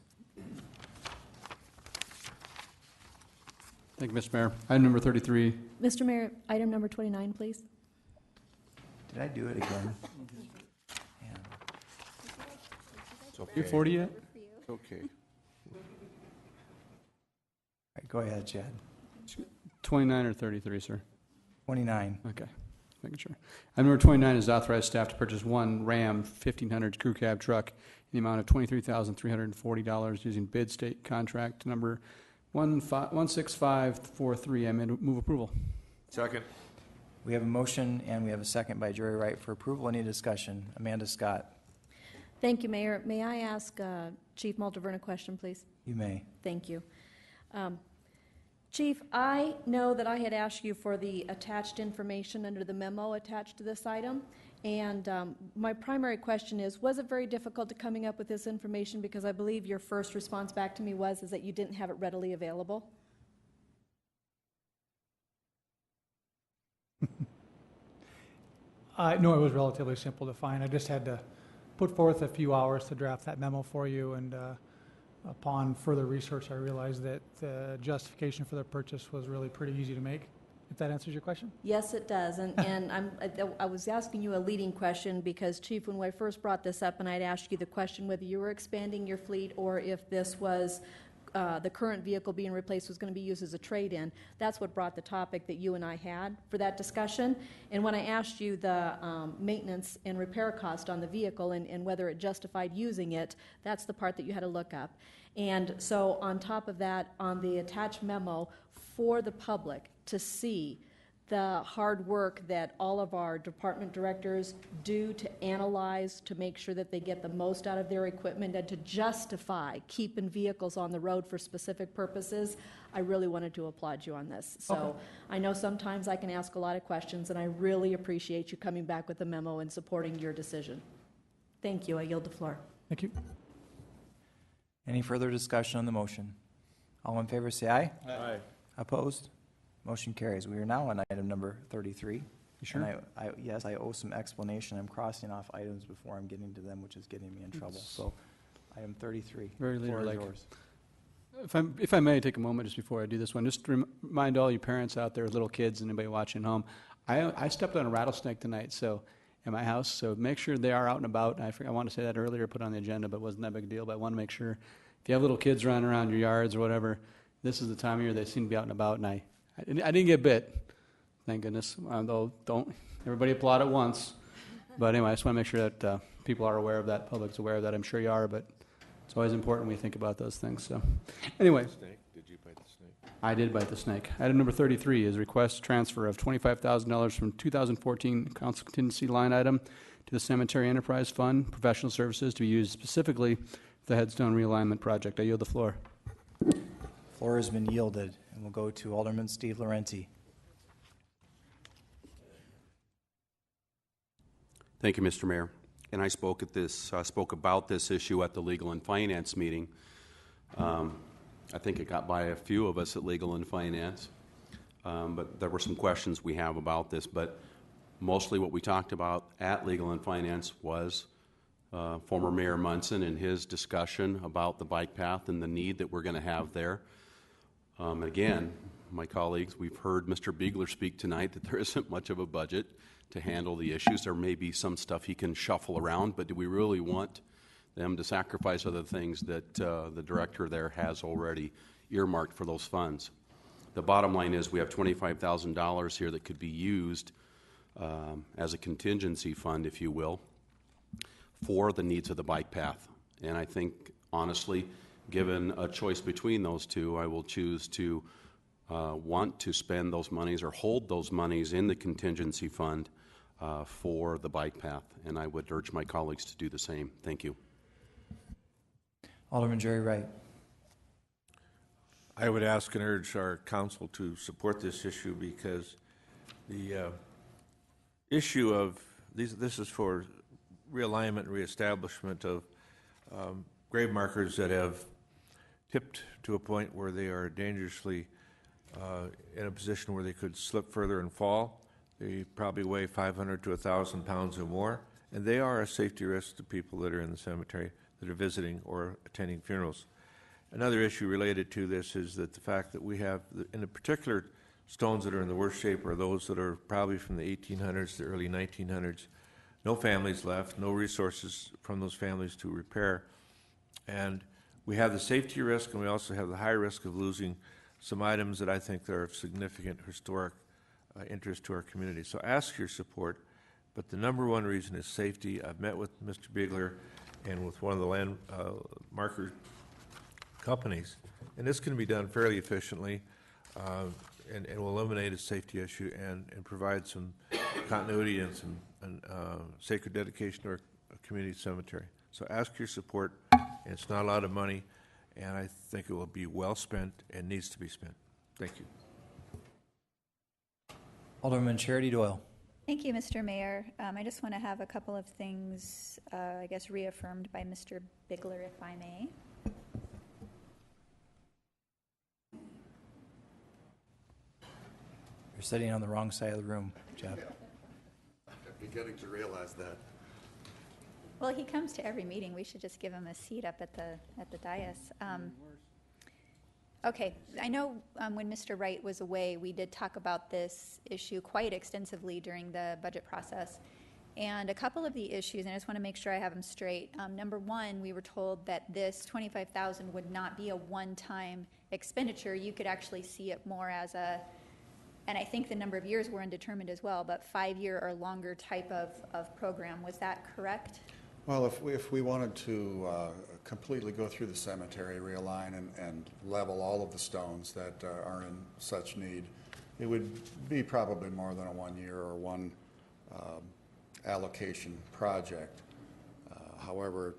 Thank you, Mr. Mayor. Item number 33. Mr. Mayor, item number 29, please. Did I do it again? It's okay. You're 40 yet? It's okay. All right, go ahead, Chad. 29 or 33, sir? 29. Okay, making sure. Item number 29 is authorize staff to purchase one Ram 1500 crew cab truck in the amount of $23,340 using bid state contract number 16543. I move approval. Second. We have a motion and we have a second by Jerry Wright for approval. Any discussion? Amanda Scott. Thank you, Mayor. May I ask Chief Multiverne a question, please? You may. Thank you. Chief, I know that I had asked you for the attached information under the memo attached to this item, and my primary question is, was it very difficult to coming up with this information? Because I believe your first response back to me was that you didn't have it readily available. No, it was relatively simple to find. I just had to put forth a few hours to draft that memo for you, and upon further research, I realized that the justification for the purchase was really pretty easy to make, if that answers your question. Yes, it does, and I was asking you a leading question because, Chief, when I first brought this up and I'd asked you the question whether you were expanding your fleet or if this was the current vehicle being replaced was going to be used as a trade-in, that's what brought the topic that you and I had for that discussion. And when I asked you the maintenance and repair cost on the vehicle and whether it justified using it, that's the part that you had to look up. And so on top of that, on the attached memo for the public, to see the hard work that all of our department directors do to analyze, to make sure that they get the most out of their equipment and to justify keeping vehicles on the road for specific purposes. I really wanted to applaud you on this. So I know sometimes I can ask a lot of questions, and I really appreciate you coming back with a memo and supporting your decision. Thank you. I yield the floor. Thank you. Any further discussion on the motion? All in favor say aye. Aye. Opposed? Motion carries. We are now on item number 33. You sure? And yes, I owe some explanation. I'm crossing off items before I'm getting to them, which is getting me in trouble. So item 33. Very Floor is leader-like. yours. If I may take a moment just before I do this one, just to remind all you parents out there, little kids, and anybody watching home, I stepped on a rattlesnake tonight, so in my house. So make sure they are out and about. I wanted to say that earlier, put it on the agenda, but it wasn't that big a deal. But I want to make sure if you have little kids running around your yards or whatever, this is the time of year they seem to be out and about. And I didn't get bit, thank goodness. Though don't everybody applaud at once. But anyway, I just want to make sure that people are aware of that, public's aware of that. I'm sure you are, but it's always important when you think about those things. So anyway. Snake? Did you bite the snake? I did bite the snake. Item number 33 is request transfer of $25,000 from 2014 council contingency line item to the Cemetery Enterprise Fund, professional services to be used specifically for the headstone realignment project. I yield the floor. Floor has been yielded, and we'll go to Alderman Steve Laurenti. Thank you, Mr. Mayor. And I spoke about this issue at the Legal and Finance meeting. I think it got by a few of us at Legal and Finance, but there were some questions we have about this. But mostly what we talked about at Legal and Finance was former Mayor Munson and his discussion about the bike path and the need that we're going to have there. Again, my colleagues, we've heard Mr. Biegler speak tonight that there isn't much of a budget to handle the issues. There may be some stuff he can shuffle around, but do we really want them to sacrifice other things that the director there has already earmarked for those funds? The bottom line is we have $25,000 here that could be used as a contingency fund, if you will, for the needs of the bike path. And I think, honestly, given a choice between those two, I will choose to want to spend those monies or hold those monies in the contingency fund for the bike path. And I would urge my colleagues to do the same. Thank you. Alderman Jerry Wright. I would ask and urge our council to support this issue because the issue of this is for realignment and reestablishment of grave markers that have tipped to a point where they are dangerously in a position where they could slip further and fall. They probably weigh 500 to 1,000 pounds or more, and they are a safety risk to people that are in the cemetery that are visiting or attending funerals. Another issue related to this is that the fact that we have, in the particular stones that are in the worst shape are those that are probably from the 1800s to early 1900s. No families left, no resources from those families to repair. And we have the safety risk, and we also have the high risk of losing some items that I think are of significant historic interest to our community. So ask your support, but the number one reason is safety. I've met with Mr. Biegler and with one of the land marker companies, and this can be done fairly efficiently and will eliminate a safety issue and provide some continuity and some sacred dedication to our community cemetery. So ask your support, and it's not a lot of money, and I think it will be well spent and needs to be spent. Thank you. Alderman Charity Doyle. Thank you, Mr. Mayor. I just want to have a couple of things, I guess, reaffirmed by Mr. Biegler, if I may. You're sitting on the wrong side of the room, Jeff. I'm beginning to realize that. Well, he comes to every meeting. We should just give him a seat up at the dais. Okay, I know when Mr. Wright was away, we did talk about this issue quite extensively during the budget process. And a couple of the issues, and I just want to make sure I have them straight. Number one, we were told that this $25,000 would not be a one-time expenditure. You could actually see it more as a, and I think the number of years were undetermined as well, but 5-year or longer type of program. Was that correct? Well, if we wanted to completely go through the cemetery, realign and level all of the stones that are in such need, it would be probably more than a 1 year or one allocation project. However,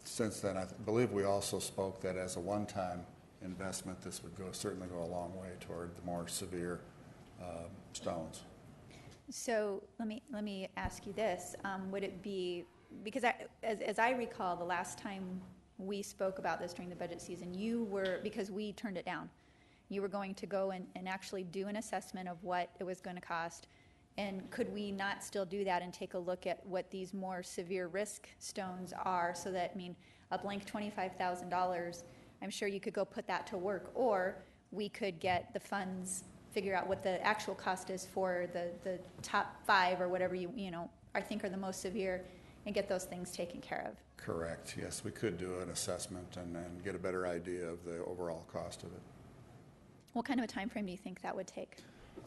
since then, I believe we also spoke that as a one-time investment, this would certainly go a long way toward the more severe stones. So let me ask you this: would it be, because as I recall, the last time we spoke about this during the budget season, you were, because we turned it down, you were going to go and actually do an assessment of what it was going to cost. And could we not still do that and take a look at what these more severe risk stones are, so that, I mean, a blank $25,000, I'm sure you could go put that to work, or we could get the funds, figure out what the actual cost is for the top 5 or whatever you know, I think are the most severe, and get those things taken care of. Correct. Yes, we could do an assessment and get a better idea of the overall cost of it. What kind of a time frame do you think that would take?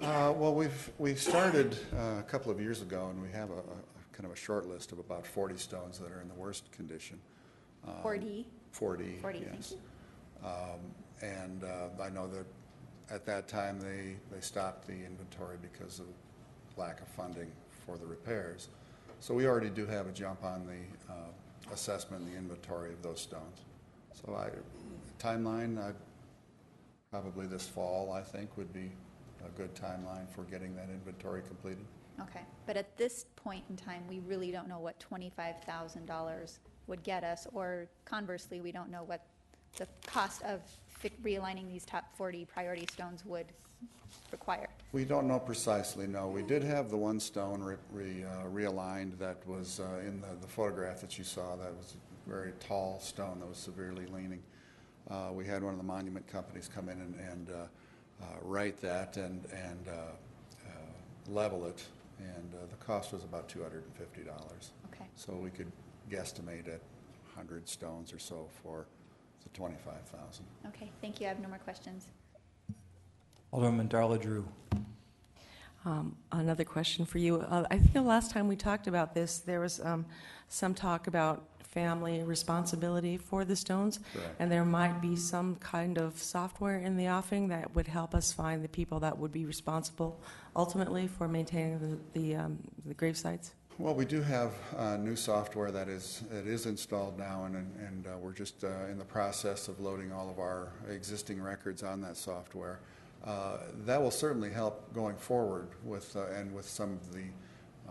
Well, we started a couple of years ago, and we have a kind of a short list of about 40 stones that are in the worst condition. 4D? 4D, 4D, yes. thank you. And I know that at that time they stopped the inventory because of lack of funding for the repairs. So we already do have a jump on the assessment and the inventory of those stones. So timeline, probably this fall, I think, would be a good timeline for getting that inventory completed. Okay, but at this point in time, we really don't know what $25,000 would get us, or conversely, we don't know what the cost of realigning these top 40 priority stones would require. We don't know precisely, no. We did have the one stone realigned that was in the photograph that you saw. That was a very tall stone that was severely leaning. We had one of the monument companies come in and write that and level it, and the cost was about $250. Okay. So we could guesstimate at 100 stones or so for the $25,000. Okay, thank you. I have no more questions. Alderwoman Darla Drew. Another question for you. I think the last time we talked about this, there was some talk about family responsibility for the stones. Correct. And there might be some kind of software in the offing that would help us find the people that would be responsible ultimately for maintaining the grave sites. Well, we do have new software that is installed now, and we're just in the process of loading all of our existing records on that software. That will certainly help going forward with and with some of the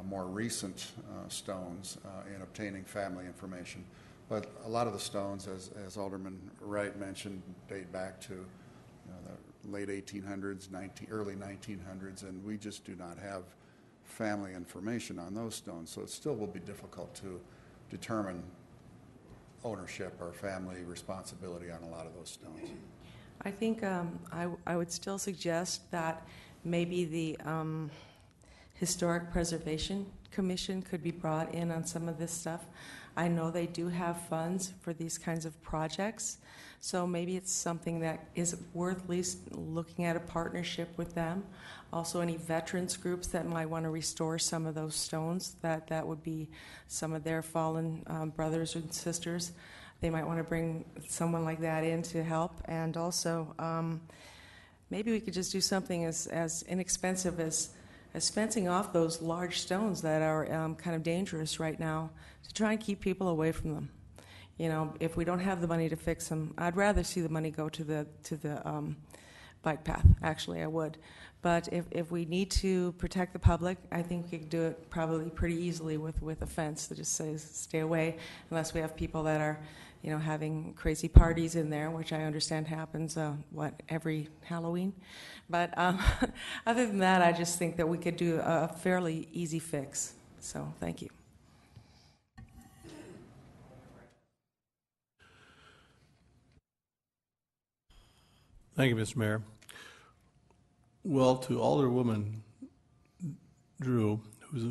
more recent stones in obtaining family information. But a lot of the stones, as Alderman Wright mentioned, date back to the late 1800s, early 1900s, and we just do not have family information on those stones. So it still will be difficult to determine ownership or family responsibility on a lot of those stones. I think I would still suggest that maybe the Historic Preservation Commission could be brought in on some of this stuff. I know they do have funds for these kinds of projects, so maybe it's something that is worth at least looking at a partnership with them. Also, any veterans groups that might want to restore some of those stones, that would be some of their fallen brothers and sisters. They might want to bring someone like that in to help. And also, maybe we could just do something as inexpensive as fencing off those large stones that are kind of dangerous right now, to try and keep people away from them. You know, if we don't have the money to fix them, I'd rather see the money go to the bike path. Actually, I would. But if we need to protect the public, I think we could do it probably pretty easily with a fence that just says stay away, unless we have people that are, you know, having crazy parties in there, which I understand happens, every Halloween. But other than that, I just think that we could do a fairly easy fix. So thank you. Thank you, Mr. Mayor. Well, to Alderwoman Drew,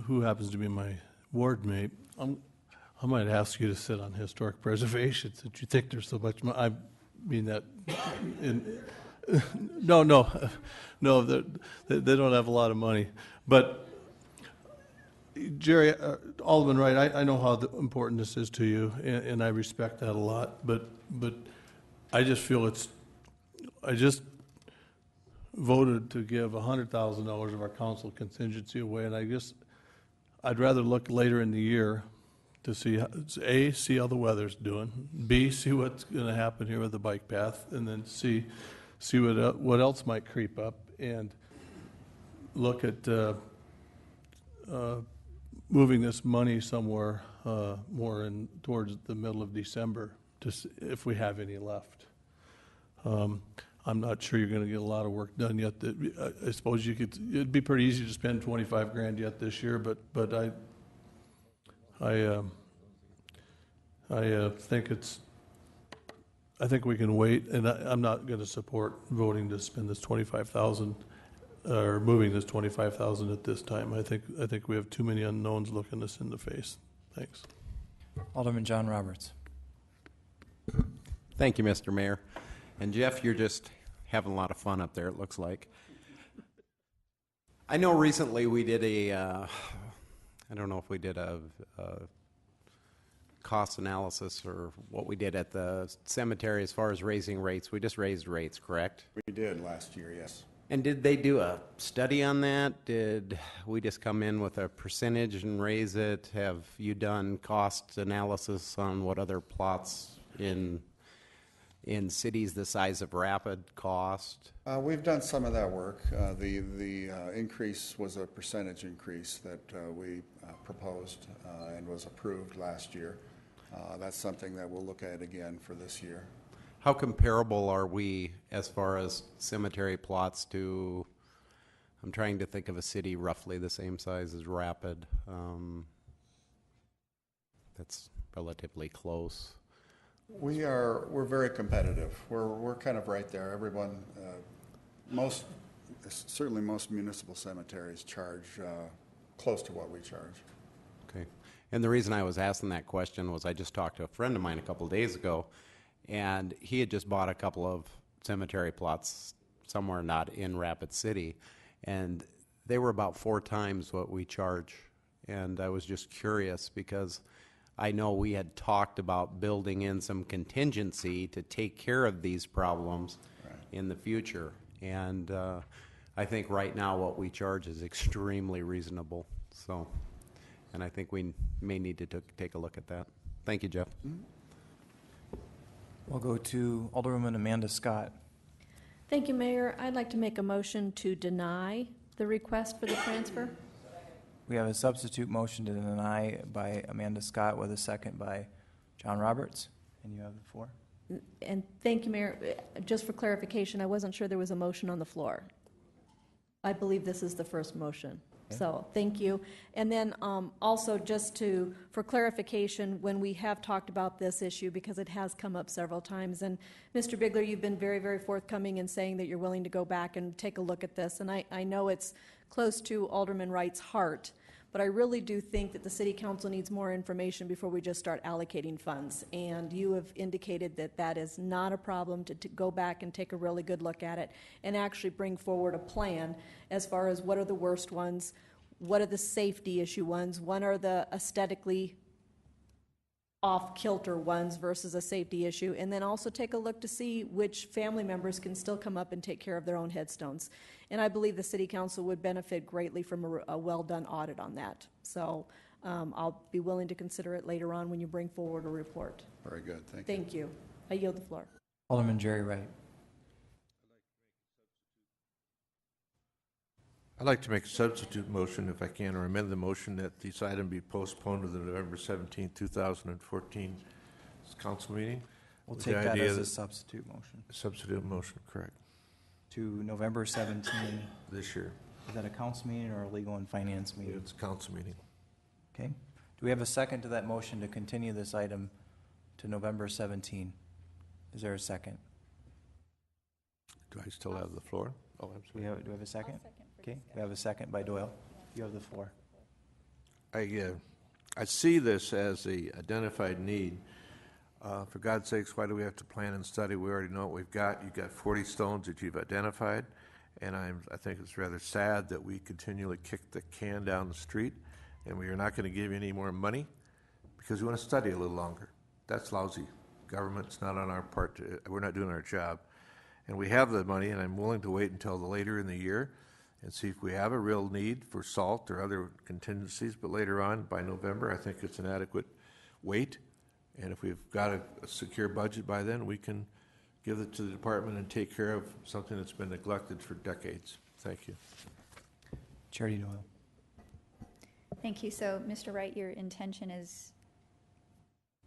who happens to be my ward mate, I might ask you to sit on historic preservation since you think there's so much money. I mean that. No, they don't have a lot of money. But Jerry, Alderman Wright, I know how important this is to you, and I respect that a lot. But I just feel voted to give $100,000 of our council contingency away, and I'd rather look later in the year to see, A, see how the weather's doing, B, see what's going to happen here with the bike path, and then see what else might creep up, and look at moving this money somewhere more in towards the middle of December, if we have any left. I'm not sure you're going to get a lot of work done yet. I suppose it'd be pretty easy to spend 25 grand yet this year, but I think we can wait, and I'm not going to support voting to spend this 25,000 or moving this 25,000 at this time. I think we have too many unknowns looking us in the face. Thanks. Alderman John Roberts. Thank you, Mr. Mayor. And Jeff, you're just having a lot of fun up there, it looks like. I know recently we did I don't know if we did a cost analysis or what we did at the cemetery as far as raising rates. We just raised rates, correct? We did last year, yes. And did they do a study on that? Did we just come in with a percentage and raise it? Have you done cost analysis on what other plots in cities the size of Rapid cost? We've done some of that work. The increase was a percentage increase that we proposed and was approved last year. That's something that we'll look at again for this year. How comparable are we as far as cemetery plots to, I'm trying to think of a city roughly the same size as Rapid. That's relatively close. We're very competitive. We're kind of right there. Everyone, certainly most municipal cemeteries charge close to what we charge. Okay. And the reason I was asking that question was I just talked to a friend of mine a couple of days ago, and he had just bought a couple of cemetery plots somewhere not in Rapid City, and they were about 4 times what we charge. And I was just curious because I know we had talked about building in some contingency to take care of these problems in the future. And I think right now what we charge is extremely reasonable. So, and I think we may need to take a look at that. Thank you, Jeff. Mm-hmm. We'll go to Alderwoman Amanda Scott. Thank you, Mayor. I'd like to make a motion to deny the request for the transfer. We have a substitute motion to deny by Amanda Scott with a second by John Roberts. And you have the floor. And thank you, Mayor. Just for clarification, I wasn't sure there was a motion on the floor. I believe this is the first motion. So thank you. And then also just for clarification, when we have talked about this issue, because it has come up several times, and Mr. Bigler, you've been very, very forthcoming in saying that you're willing to go back and take a look at this. And I know it's close to Alderman Wright's heart, but I really do think that the City Council needs more information before we just start allocating funds. And you have indicated that that is not a problem to go back and take a really good look at it and actually bring forward a plan as far as what are the worst ones, what are the safety issue ones, what are the aesthetically off-kilter ones versus a safety issue, and then also take a look to see which family members can still come up and take care of their own headstones. And I believe the City Council would benefit greatly from a well-done audit on that. So I'll be willing to consider it later on when you bring forward a report. Very good. Thank you. Thank you. I yield the floor. Alderman Jerry Wright. I'd like to make a substitute motion, if I can, or amend the motion that this item be postponed to the November 17, 2014 council meeting. We'll take that as a substitute motion. Substitute motion, correct. To November 17. This year. Is that a council meeting or a legal and finance meeting? It's a council meeting. Okay. Do we have a second to that motion to continue this item to November 17? Is there a second? Do I still have the floor? Oh, I'm sorry. Do we have a second? Okay, we have a second by Doyle. You have the floor. I see this as a identified need. For God's sakes, why do we have to plan and study? We already know what we've got. You've got 40 stones that you've identified, and I think it's rather sad that we continually kick the can down the street, and we are not going to give you any more money because we want to study a little longer. That's lousy. Government's not on our part. We're not doing our job. and we have the money, and I'm willing to wait until later in the year and see if we have a real need for salt or other contingencies, but later on, by November, I think it's an adequate wait. And if we've got a secure budget by then, we can give it to the department and take care of something that's been neglected for decades. Thank you. Charity Doyle. Thank you. So, Mr. Wright, your intention is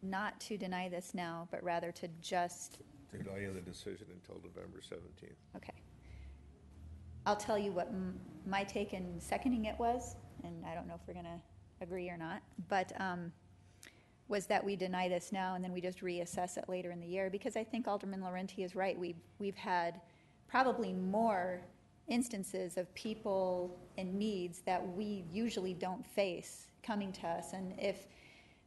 not to deny this now, but rather to just... Deny the decision until November 17th. Okay. I'll tell you what my take in seconding it was, and I don't know if we're going to agree or not, but was that we deny this now and then we just reassess it later in the year, because I think Alderman Laurenti is right. We've had probably more instances of people and needs that we usually don't face coming to us, and if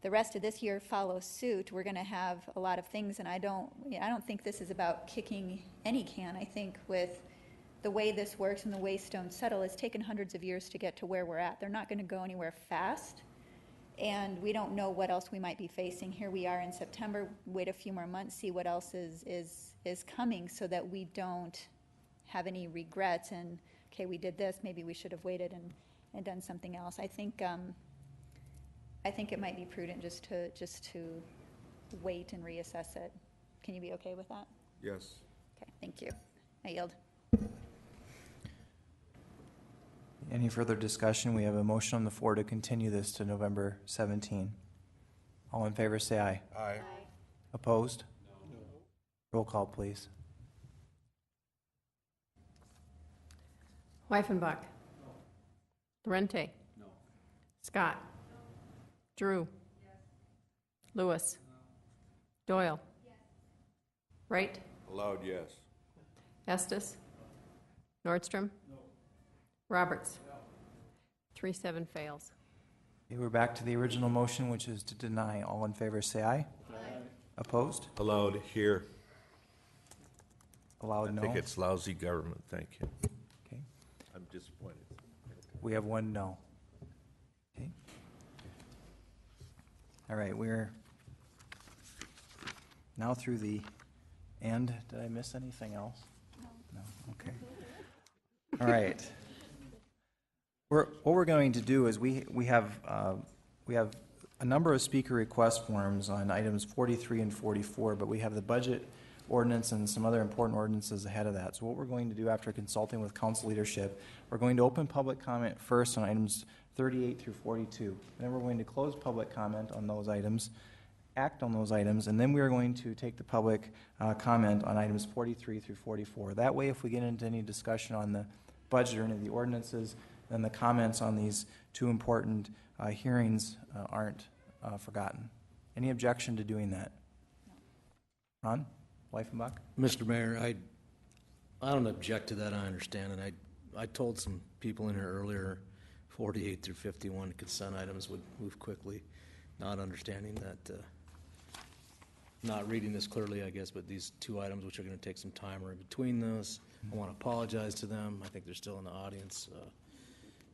the rest of this year follows suit, we're going to have a lot of things, and I don't think this is about kicking any can. I think with the way this works and the way stones settle, it's taken hundreds of years to get to where we're at. They're not going to go anywhere fast, and we don't know what else we might be facing. Here we are in September, wait a few more months, see what else is coming, so that we don't have any regrets and, okay, we did this, maybe we should have waited and done something else. I think it might be prudent just to wait and reassess it. Can you be okay with that? Yes. Okay, thank you. I yield. Any further discussion? We have a motion on the floor to continue this to November 17. All in favor, say aye. Aye. Opposed? No. Roll call, please. Wyffenbach. Lorente. No. Scott. Drew. Lewis. Doyle. Wright. Allowed, yes. Estes. Nordstrom. Roberts. 3-7 fails. Okay, we're back to the original motion, which is to deny. All in favor, say aye. Aye. Opposed? Allowed here. Allowed, no. I think it's lousy government. Thank you. Okay. I'm disappointed. We have one no. Okay. All right, we're now through the end. Did I miss anything else? No. Okay. All right. What we're going to do is we have a number of speaker request forms on items 43 and 44, but we have the budget ordinance and some other important ordinances ahead of that. So what we're going to do after consulting with council leadership, we're going to open public comment first on items 38 through 42. And then we're going to close public comment on those items, act on those items, and then we are going to take the public comment on items 43 through 44. That way, if we get into any discussion on the budget or any of the ordinances, then the comments on these two important hearings aren't forgotten. Any objection to doing that? Ron Wyffenbach? Mr. Mayor, I don't object to that. I understand, and I told some people in here earlier, 48 through 51 consent items would move quickly, not understanding that, not reading this clearly, I guess, but these two items, which are going to take some time, are in between those. I want to apologize to them. I think they're still in the audience.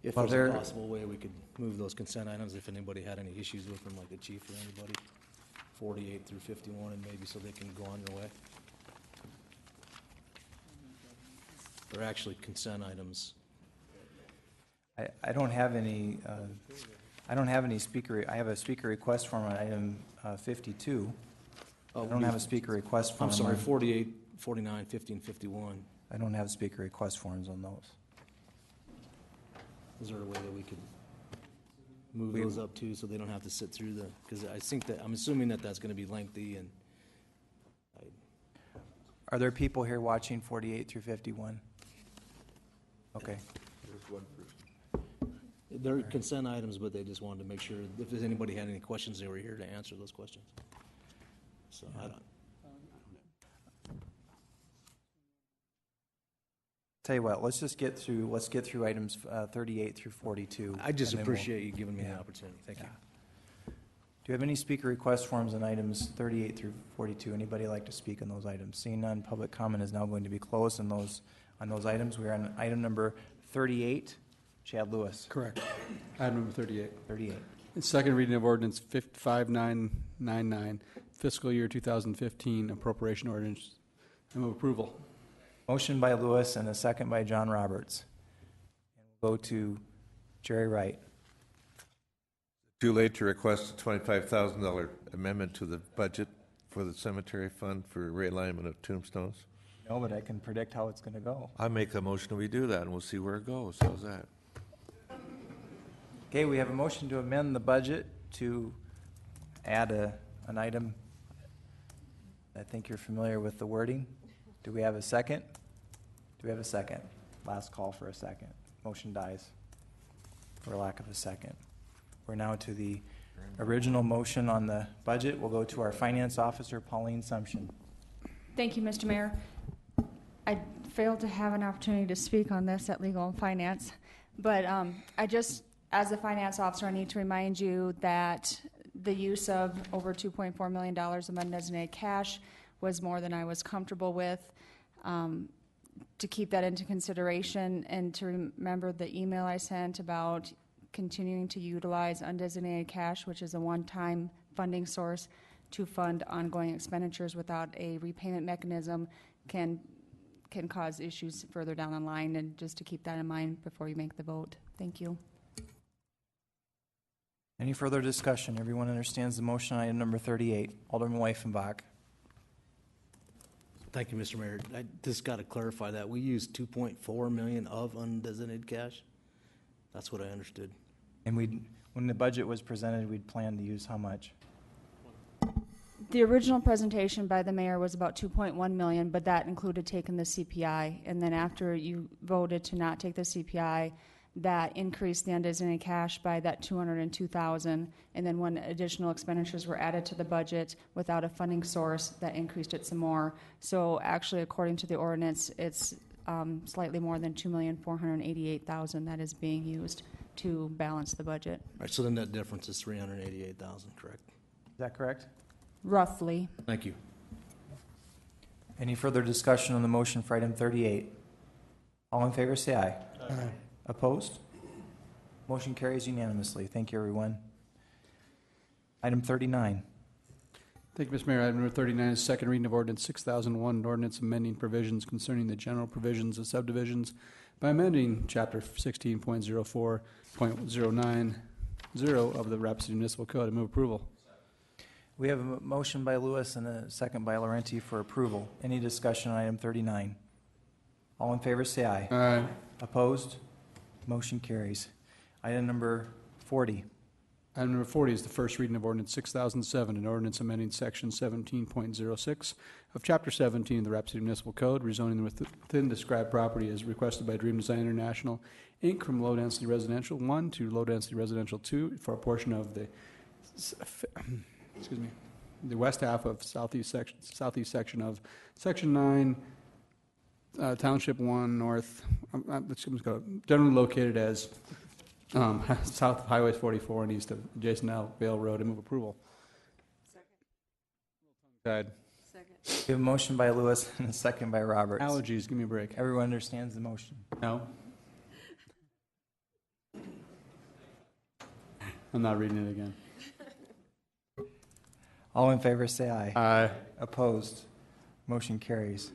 If Well, there's a possible way we could move those consent items, if anybody had any issues with them, like the chief or anybody, 48 through 51, and maybe so they can go on their way. They're actually consent items. I don't have any. I don't have any speaker. I have a speaker request form on item 52. I don't have a speaker request form. I'm sorry, on- 48, 49, 50, and 51. I don't have speaker request forms on those. Is there a way that we could move those up too, so they don't have to sit through the, because I think that, I'm assuming that that's going to be lengthy, and Are there people here watching 48 through 51? Okay. There's one person. they're consent items, but they just wanted to make sure, if there's anybody had any questions, they were here to answer those questions. So I don't. Tell you what, let's get through items 38 through 42. I just and then we'll- appreciate you giving me the Yeah. opportunity. Thank you. Do you have any speaker request forms on items 38 through 42? Anybody like to speak on those items? Seeing none, public comment is now going to be closed on those items. We are on item number 38. Chad Lewis. Correct. Item number 38. 38. Second reading of ordinance 5999, fiscal year 2015 appropriation ordinance. I move approval. Motion by Lewis and a second by John Roberts. And we'll go to Jerry Wright. Too late to request a $25,000 amendment to the budget for the cemetery fund for realignment of tombstones? No, but I can predict how it's going to go. I make a motion we do that, and we'll see where it goes. How's that? Okay, we have a motion to amend the budget to add an item. I think you're familiar with the wording. Do we have a second? Do we have a second? Last call for a second. Motion dies for lack of a second. We're now to the original motion on the budget. We'll go to our finance officer, Pauline Sumption. Thank you, Mr. Mayor. I failed to have an opportunity to speak on this at Legal and Finance, but I just, as a finance officer, I need to remind you that the use of over $2.4 million of undesignated cash was more than I was comfortable with. To keep that into consideration and to remember the email I sent about continuing to utilize undesignated cash, which is a one-time funding source to fund ongoing expenditures without a repayment mechanism, can cause issues further down the line, and just to keep that in mind before you make the vote. Thank you. Any further discussion? Everyone understands the motion on item number 38. Alderman Weifenbach. Thank you, Mr. Mayor. I just got to clarify that. We used $2.4 million of undesignated cash. That's what I understood. And when the budget was presented, we'd planned to use how much? The original presentation by the mayor was about $2.1 million, but that included taking the CPI. And then after you voted to not take the CPI, that increased the undesignated cash by that $202,000. And then when additional expenditures were added to the budget without a funding source, that increased it some more. So actually, according to the ordinance, it's slightly more than $2,488,000 that is being used to balance the budget. All right, so the net difference is $388,000, correct? Is that correct? Roughly. Thank you. Any further discussion on the motion for item 38? All in favor, say aye. Aye. Opposed? Motion carries unanimously. Thank you, everyone. Item 39. Thank you, Mr. Mayor. Item number 39 is second reading of ordinance 6001, an ordinance amending provisions concerning the general provisions of subdivisions by amending chapter 16.04.090 of the Rapid City Municipal Code. I move approval. We have a motion by Lewis and a second by Laurenti for approval. Any discussion on item 39? All in favor, say aye. Aye. Opposed? Motion carries. Item number 40. Item number 40 is the first reading of ordinance 6007, an ordinance amending section 17.06 of chapter 17 of the Rapid City Municipal Code, rezoning within described property as requested by Dream Design International, Inc. from low density residential 1 to low density residential 2 for a portion of the the west half of southeast section of section 9, township 1 north, generally located as south of Highway 44 and east of adjacent Vale Road. I move approval. Second. We have a motion by Lewis and a second by Roberts. Allergies, give me a break. Everyone understands the motion? No. I'm not reading it again. All in favor, say aye. Aye. Opposed? Motion carries.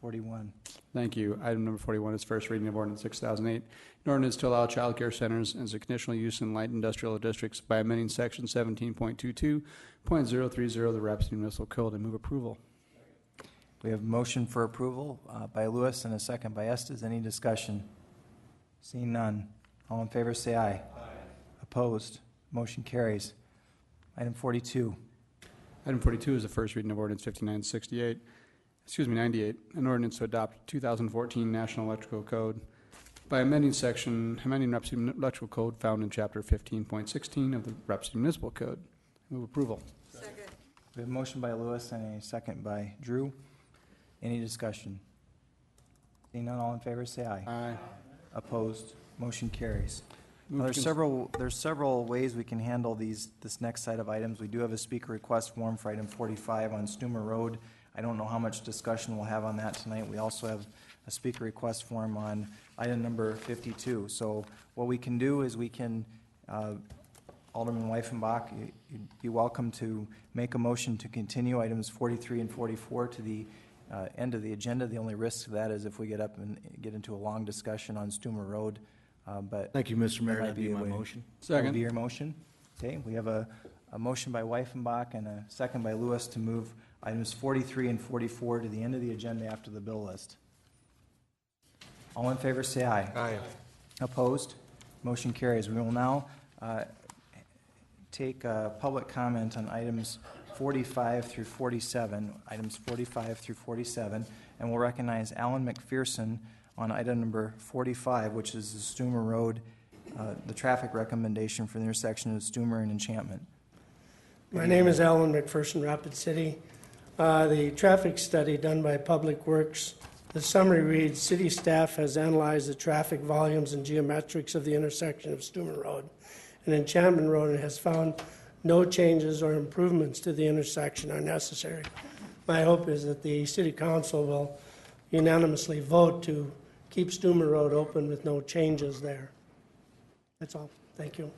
41. Thank you. Item number 41 is first reading of ordinance 6008, an ordinance to allow child care centers as a conditional use in light industrial districts by amending section 17.22.030 of the Rapid City Municipal Code. I move approval. We have a motion for approval by Lewis and a second by Estes. Any discussion? Seeing none. All in favor, say aye. Aye. Opposed? Motion carries. Item 42. Item 42 is the first reading of ordinance 98, an ordinance to adopt 2014 National Electrical Code by amending Rapid City Electrical Code found in chapter 15.16 of the Rapid City Municipal Code. Move approval. Second. We have a motion by Lewis and a second by Drew. Any discussion? Seeing none, all in favor, say aye. Aye. Opposed? Motion carries. Well, there's several ways we can handle this next set of items. We do have a speaker request form for item 45 on Stoomer Road. I don't know how much discussion we'll have on that tonight. We also have a speaker request form on item number 52. So what we can do is we can, Alderman Weifenbach, you'd be welcome to make a motion to continue items 43 and 44 to the end of the agenda. The only risk to that is if we get up and get into a long discussion on Stoomer Road, but. Thank you, Mr. Mayor. that might That'd be a my way- motion. That would Second. be your motion. Okay, we have a motion by Weifenbach and a second by Lewis to move items 43 and 44 to the end of the agenda after the bill list. All in favor, say aye. Aye. Opposed? Motion carries. We will now take public comment on items 45 through 47, and we'll recognize Alan McPherson on item number 45, which is the Stoomer Road, the traffic recommendation for the intersection of Stoomer and Enchantment. My name is Alan McPherson, Rapid City. The traffic study done by Public Works, the summary reads, city staff has analyzed the traffic volumes and geometrics of the intersection of Stoomer Road and Enchantment Road and has found no changes or improvements to the intersection are necessary. My hope is that the City Council will unanimously vote to keep Stoomer Road open with no changes there. That's all. Thank you.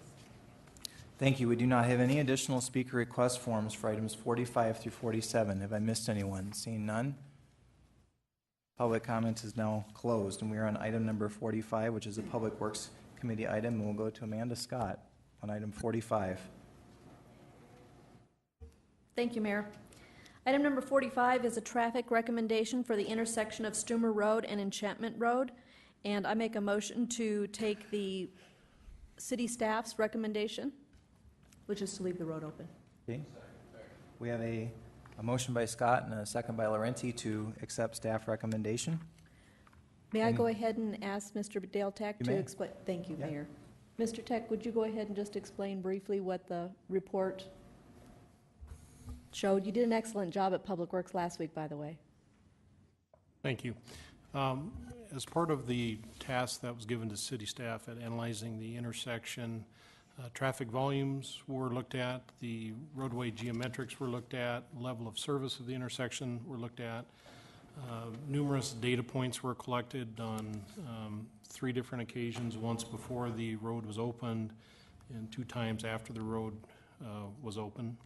Thank you. We do not have any additional speaker request forms for items 45 through 47. Have I missed anyone? Seeing none? Public comment is now closed, and we are on item number 45, which is a Public Works Committee item, and we'll go to Amanda Scott on item 45. Thank you, Mayor. Item number 45 is a traffic recommendation for the intersection of Stoomer Road and Enchantment Road, and I make a motion to take the city staff's recommendation, which is to leave the road open. Okay. We have a motion by Scott and a second by Laurenti to accept staff recommendation. May I go ahead and ask Mr. Dale Tech You to may. explain? Thank you, Yeah. Mayor. Mr. Tech, would you go ahead and just explain briefly what the report showed? You did an excellent job at Public Works last week, by the way. Thank you. As part of the task that was given to city staff at analyzing the intersection, traffic volumes were looked at, the roadway geometrics were looked at, level of service of the intersection were looked at. Numerous data points were collected on 3 different occasions, once before the road was opened and 2 times after the road was open.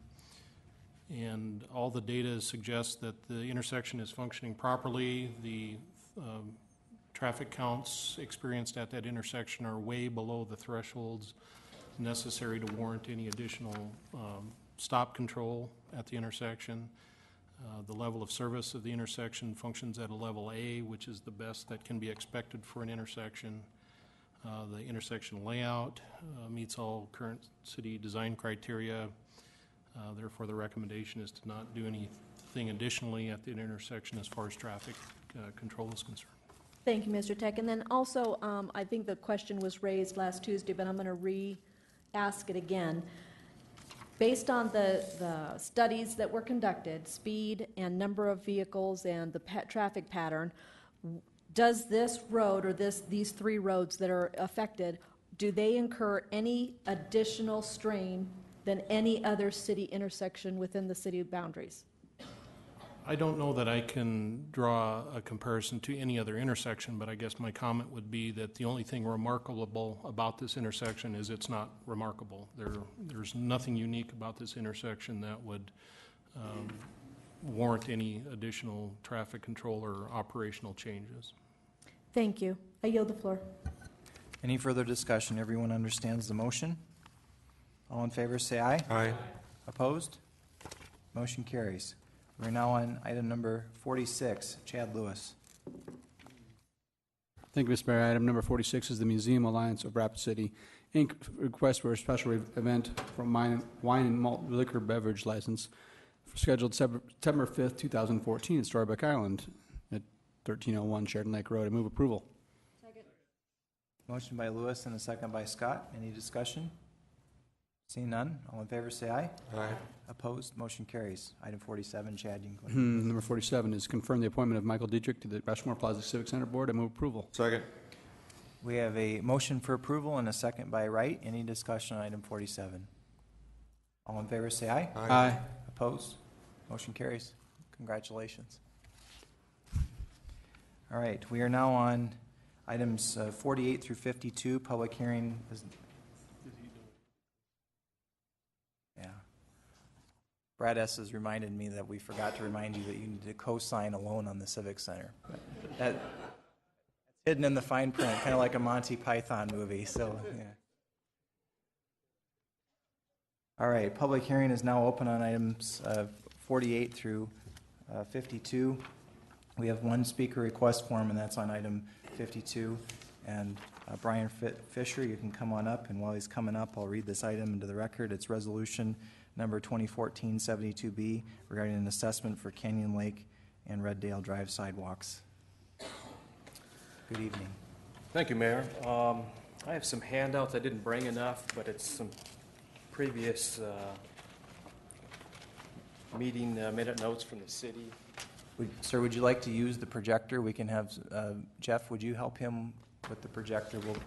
And all the data suggests that the intersection is functioning properly. The traffic counts experienced at that intersection are way below the thresholds necessary to warrant any additional stop control at the intersection. The level of service of the intersection functions at a level A, which is the best that can be expected for an intersection. The intersection layout meets all current city design criteria. Therefore, the recommendation is to not do anything additionally at the intersection as far as traffic control is concerned. Thank you, Mr. Tech. And then also, I think the question was raised last Tuesday, but I'm going to re-ask it again. Based on the studies that were conducted, speed and number of vehicles and the traffic pattern, does this road or these 3 roads that are affected, do they incur any additional strain than any other city intersection within the city boundaries? I don't know that I can draw a comparison to any other intersection, but I guess my comment would be that the only thing remarkable about this intersection is it's not remarkable. There's nothing unique about this intersection that would warrant any additional traffic control or operational changes. Thank you. I yield the floor. Any further discussion? Everyone understands the motion? All in favor, say aye. Aye. Opposed? Motion carries. We're now on item number 46. Chad Lewis. Thank you, Mr. Mayor. Item number 46 is the Museum Alliance of Rapid City, Inc. request for a special event for wine and malt liquor beverage license scheduled September 5th, 2014 at Storybook Island at 1301 Sheridan Lake Road. I move approval. Second. Motion by Lewis and a second by Scott. Any discussion? Seeing none, all in favor say aye. Aye. Opposed, motion carries. Item 47, Chad, you can go ahead. Number 47 is confirm the appointment of Michael Dietrich to the Rushmore Plaza Civic Center Board. I move approval. Second. We have a motion for approval and a second by Wright. Any discussion on item 47? All in favor say aye. Aye. Opposed, motion carries. Congratulations. All right, we are now on items 48 through 52, public hearing. Brad S. has reminded me that we forgot to remind you that you need to co-sign a loan on the Civic Center. That's hidden in the fine print, kind of like a Monty Python movie, so, yeah. All right, public hearing is now open on items 48 through 52. We have one speaker request form, and that's on item 52. And Brian Fisher, you can come on up, and while he's coming up, I'll read this item into the record. It's resolution number 2014-72B regarding an assessment for Canyon Lake and Red Dale Drive sidewalks. Good evening. Thank you, Mayor. I have some handouts. I didn't bring enough, but it's some previous meeting minute notes from the city. Sir, would you like to use the projector? We can have, Jeff, would you help him with the projector? We'll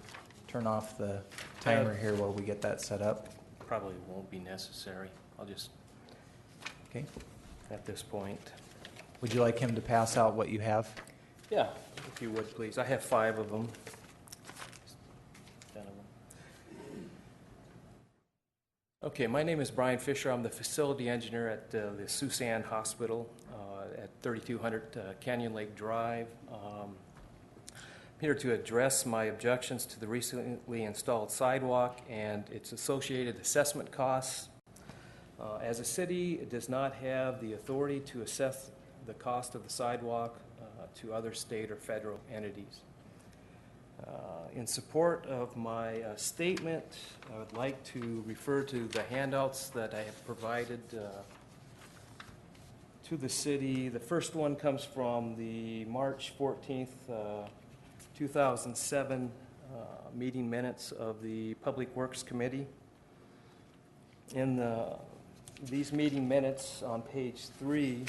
turn off the timer here while we get that set up. Probably won't be necessary. I'll just, okay, at this point. Would you like him to pass out what you have? Yeah, if you would, please. I have 5 of them. Okay, my name is Brian Fisher. I'm the facility engineer at the Susan Hospital at 3200 Canyon Lake Drive. I'm here to address my objections to the recently installed sidewalk and its associated assessment costs. As a city, it does not have the authority to assess the cost of the sidewalk to other state or federal entities. In support of my statement, I would like to refer to the handouts that I have provided to the city. The first one comes from the March 14th, 2007 meeting minutes of the Public Works Committee. In these meeting minutes on page 3,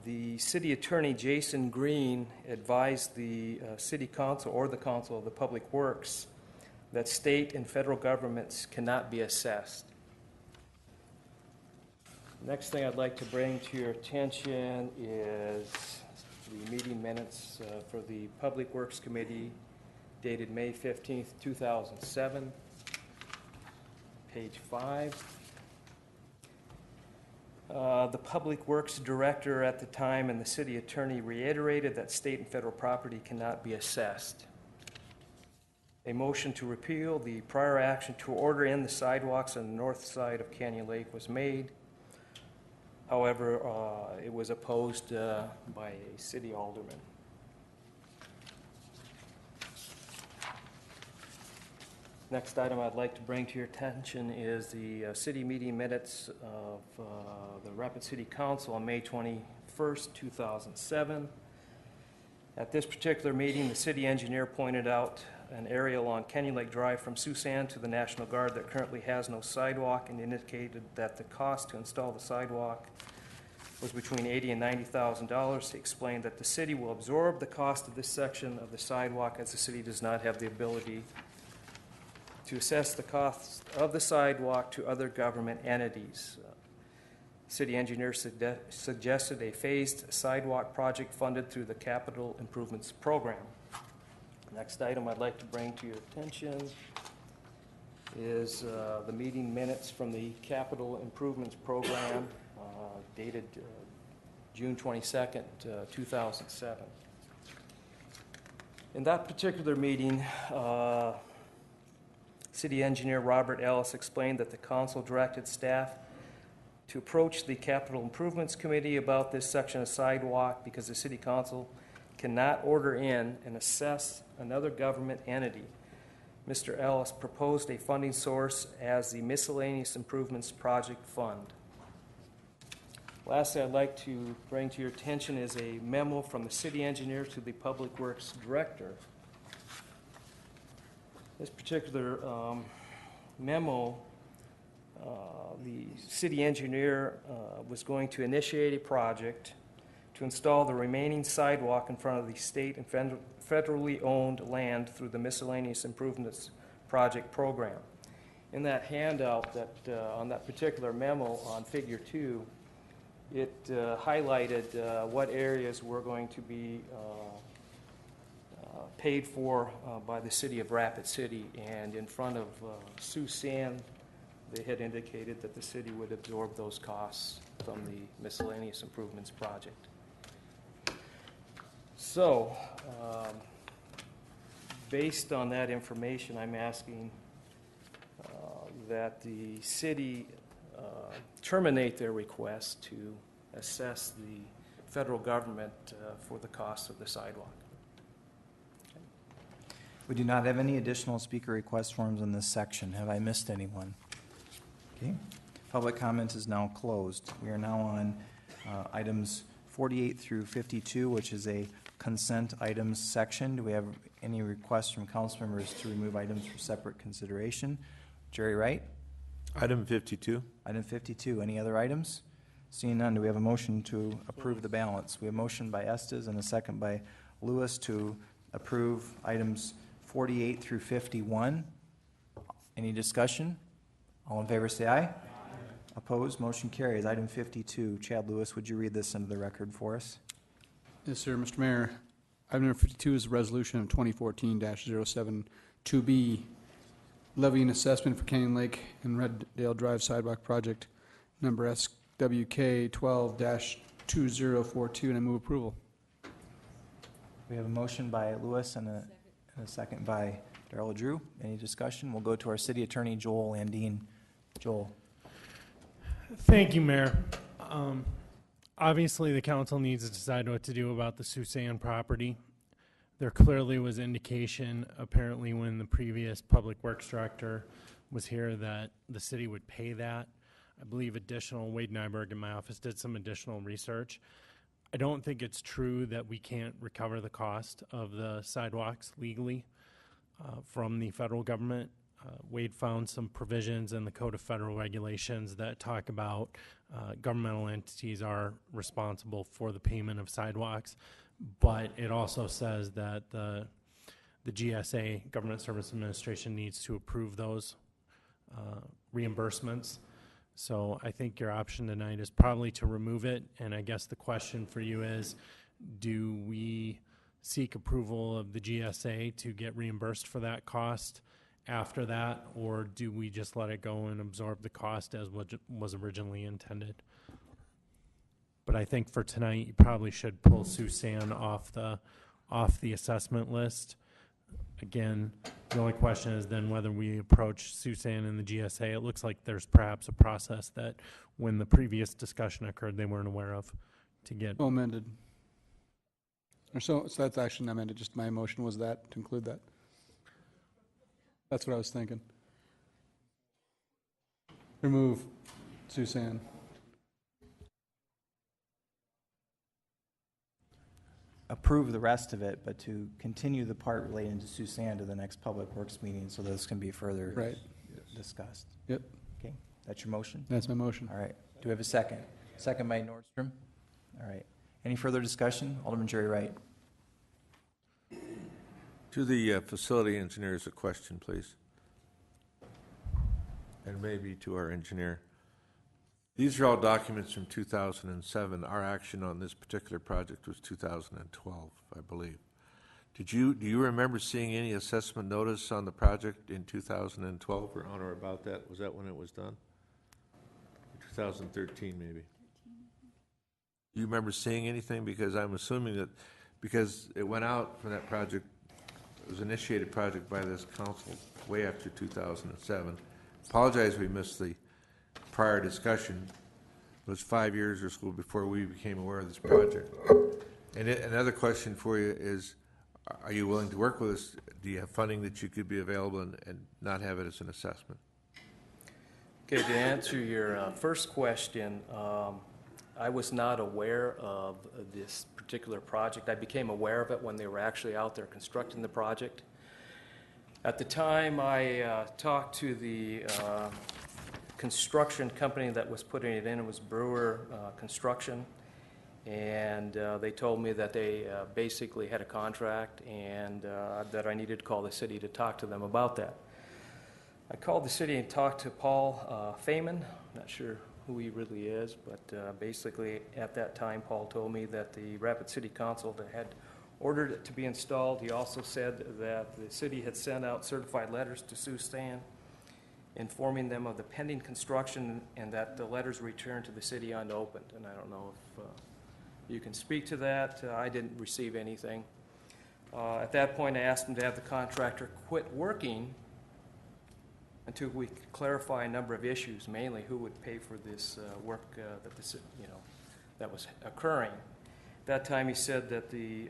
the city attorney, Jason Green, advised the city council or the council of the Public Works that state and federal governments cannot be assessed. Next thing I'd like to bring to your attention is the meeting minutes for the Public Works Committee dated May 15th, 2007, page 5. The Public Works Director at the time and the City Attorney reiterated that state and federal property cannot be assessed. A motion to repeal the prior action to order in the sidewalks on the north side of Canyon Lake was made. However, it was opposed by a city alderman. Next item I'd like to bring to your attention is the city meeting minutes of the Rapid City Council on May 21st, 2007. At this particular meeting, the city engineer pointed out an area along Canyon Lake Drive from Susan to the National Guard that currently has no sidewalk and indicated that the cost to install the sidewalk was between $80,000 and $90,000. He explained that the city will absorb the cost of this section of the sidewalk as the city does not have the ability to assess the cost of the sidewalk to other government entities. City engineer suggested a phased sidewalk project funded through the Capital Improvements Program. Next item I'd like to bring to your attention is the meeting minutes from the Capital Improvements Program dated June 22nd, 2007. In that particular meeting, City Engineer Robert Ellis explained that the council directed staff to approach the Capital Improvements Committee about this section of sidewalk because the City Council cannot order in and assess another government entity. Mr. Ellis proposed a funding source as the Miscellaneous Improvements Project Fund. Lastly, I'd like to bring to your attention is a memo from the City Engineer to the Public Works Director. This particular memo, the city engineer was going to initiate a project to install the remaining sidewalk in front of the state and federally owned land through the Miscellaneous Improvements Project Program. In that handout, on that particular memo on Figure 2, it highlighted what areas were going to be paid for by the city of Rapid City, and in front of Susan they had indicated that the city would absorb those costs from the miscellaneous improvements project. So, based on that information, I'm asking that the city terminate their request to assess the federal government for the cost of the sidewalk. We do not have any additional speaker request forms in this section. Have I missed anyone? Okay. Public comment is now closed. We are now on items 48 through 52, which is a consent items section. Do we have any requests from council members to remove items for separate consideration? Jerry Wright? Item 52. Item 52. Any other items? Seeing none, do we have a motion to approve the balance? We have a motion by Estes and a second by Lewis to approve items 48 through 51. Any discussion? All in favor say aye. Opposed? Motion carries. Item 52. Chad Lewis, would you read this into the record for us? Yes, sir, Mr. Mayor. Item number 52 is a resolution of 2014-072B, levying assessment for Canyon Lake and Reddale Drive sidewalk project number SWK 12-2042, and I move approval. We have a motion by Lewis and a second by Darrell Drew. Any discussion? We'll go to our city attorney, Joel Landine. Joel. Thank you, Mayor. Obviously, the council needs to decide what to do about the Susan property. There clearly was indication, apparently, when the previous public works director was here, that the city would pay that. I believe Wade Nyberg in my office did some additional research. I don't think it's true that we can't recover the cost of the sidewalks legally from the federal government. Wade found some provisions in the Code of Federal Regulations that talk about governmental entities are responsible for the payment of sidewalks, but it also says that the GSA, Government Service Administration, needs to approve those reimbursements. So I think your option tonight is probably to remove it, and I guess the question for you is, do we seek approval of the GSA to get reimbursed for that cost after that, or do we just let it go and absorb the cost as what was originally intended? But I think for tonight, you probably should pull Susan off the assessment list. Again, the only question is then whether we approach Susan and the GSA. It looks like there's perhaps a process that when the previous discussion occurred, they weren't aware of to get. So amended. So that's actually not amended, just my motion was that, to include that. That's what I was thinking. Remove Susan. Approve the rest of it, but to continue the part relating to Susan to the next Public Works meeting so this can be further discussed. Yep. Okay, that's your motion? That's my motion. All right. Do we have a second? Second by Nordstrom. All right. Any further discussion? Alderman Jerry Wright. To the facility engineers, a question, please. And maybe to our engineer. These are all documents from 2007. Our action on this particular project was 2012, I believe. Do you remember seeing any assessment notice on the project in 2012 or on or about that? Was that when it was done? 2013, maybe. Do you remember seeing anything? Because I'm assuming that because it went out from that project, it was initiated project by this council way after 2007. Apologize we missed the prior discussion. It was 5 years or so before we became aware of this project. And another question for you is, are you willing to work with us? Do you have funding that you could be available and not have it as an assessment? Okay, to answer your first question, I was not aware of this particular project. I became aware of it when they were actually out there constructing the project. At the time, I talked to the construction company that was putting it in. It was Brewer Construction, and they told me that they basically had a contract and that I needed to call the city to talk to them about that. I called the city and talked to Paul Feynman. Not sure who he really is, but basically at that time Paul told me that the Rapid City Council had ordered it to be installed. He also said that the city had sent out certified letters to Susan informing them of the pending construction and that the letters returned to the city unopened. And I don't know if you can speak to that. I didn't receive anything. At that point, I asked them to have the contractor quit working until we could clarify a number of issues, mainly who would pay for this work that was occurring. At that time, he said that the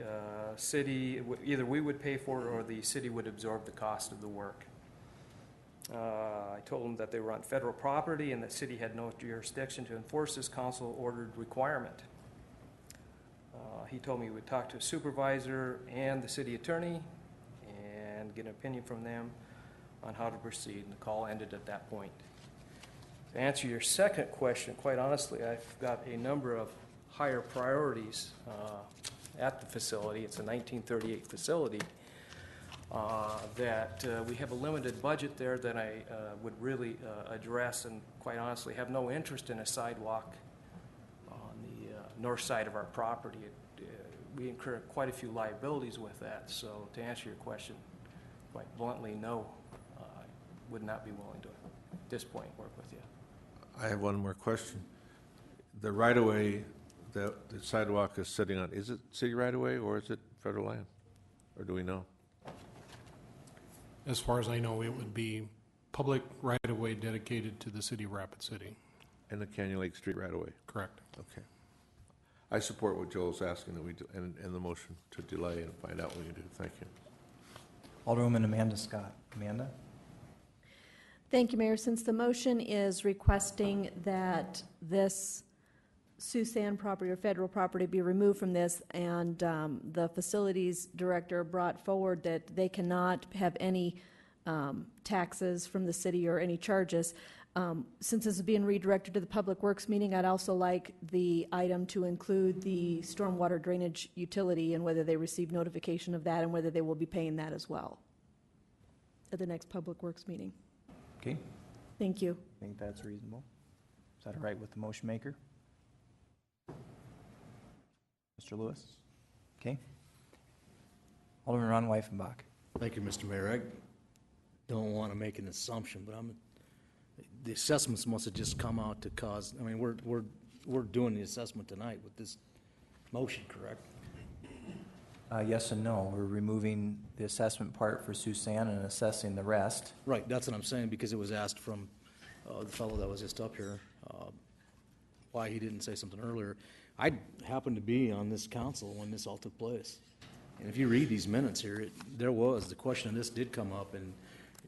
city, either we would pay for it or the city would absorb the cost of the work. I told him that they were on federal property and the city had no jurisdiction to enforce this council-ordered requirement. He told me he would talk to a supervisor and the city attorney and get an opinion from them on how to proceed, and the call ended at that point. To answer your second question, quite honestly, I've got a number of higher priorities at the facility. It's a 1938 facility that we have a limited budget there that I would really address, and quite honestly have no interest in a sidewalk on the north side of our property. We incur quite a few liabilities with that. So to answer your question, quite bluntly, no, I would not be willing to, at this point, work with you. I have one more question. The right-of-way that the sidewalk is sitting on, is it city right-of-way or is it federal land? Or do we know? As far as I know, it would be public right-of-way dedicated to the city of Rapid City. And the Canyon Lake Street right-of-way? Correct. Okay. I support what Joel's asking that we do, and the motion to delay and find out what we can do. Thank you. Alderwoman Amanda Scott. Amanda? Thank you, Mayor. Since the motion is requesting that this Susan property or federal property be removed from this, and the facilities director brought forward that they cannot have any taxes from the city or any charges, since this is being redirected to the Public Works meeting, I'd also like the item to include the stormwater drainage utility and whether they receive notification of that and whether they will be paying that as well at the next Public Works meeting. Okay. Thank you. I think that's reasonable. Is that all right with the motion maker? Mr. Lewis? Okay. Alderman Ron Weifenbach. Thank you, Mr. Mayor. I don't want to make an assumption, but the assessments must have just come out to cause, I mean, we're doing the assessment tonight with this motion, correct? Yes and no. We're removing the assessment part for Susan and assessing the rest. Right, that's what I'm saying, because it was asked from the fellow that was just up here, why he didn't say something earlier. I happened to be on this council when this all took place. And if you read these minutes here, the question of this did come up, and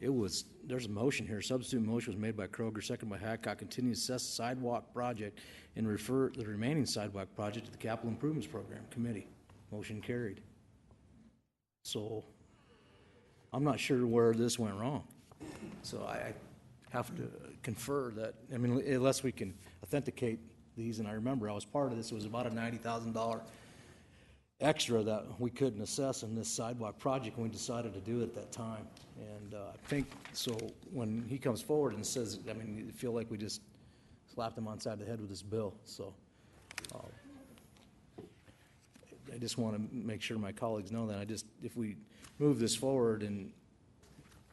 there's a motion here, substitute motion was made by Kroger, second by Hadcock, continue to assess the sidewalk project and refer the remaining sidewalk project to the Capital Improvements Program Committee. Motion carried. So I'm not sure where this went wrong. So I have to confer that, I mean, unless we can authenticate these, and I remember I was part of this, it was about a $90,000 extra that we couldn't assess in this sidewalk project, and we decided to do it at that time. And I think, so when he comes forward and says, I mean, you feel like we just slapped him on side of the head with this bill. So I just want to make sure my colleagues know that. If we move this forward and,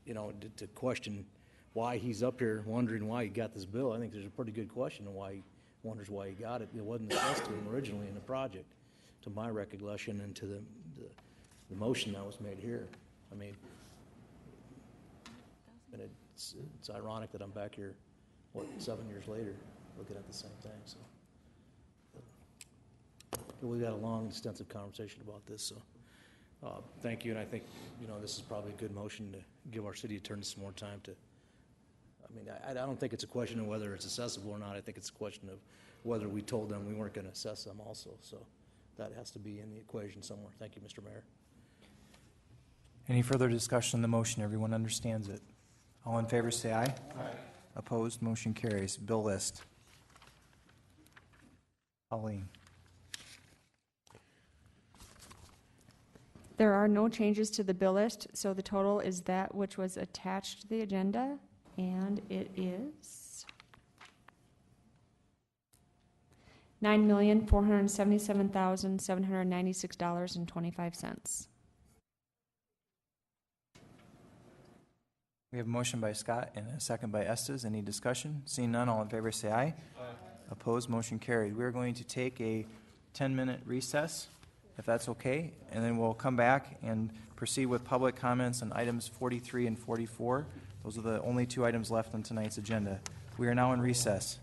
to question why he's up here wondering why he got this bill, I think there's a pretty good question of why he wonders why he got it. It wasn't assessed to him originally in the project, to my recollection, and to the motion that was made here. I mean, and it's ironic that I'm back here, 7 years later, looking at the same thing. So we had a long, extensive conversation about this. So thank you, and I think this is probably a good motion to give our city attorney some more time to. I mean, I don't think it's a question of whether it's accessible or not. I think it's a question of whether we told them we weren't going to assess them also. So that has to be in the equation somewhere. Thank you, Mr. Mayor. Any further discussion on the motion? Everyone understands it. All in favor say aye. Aye. Opposed? Motion carries. Bill list. Pauline. There are no changes to the bill list, so the total is that which was attached to the agenda, and it is $9,477,796.25. We have a motion by Scott and a second by Estes. Any discussion? Seeing none, all in favor say aye. Opposed, motion carried. We are going to take a 10-minute recess, if that's okay, and then we'll come back and proceed with public comments on items 43 and 44. Those are the only two items left on tonight's agenda. We are now in recess.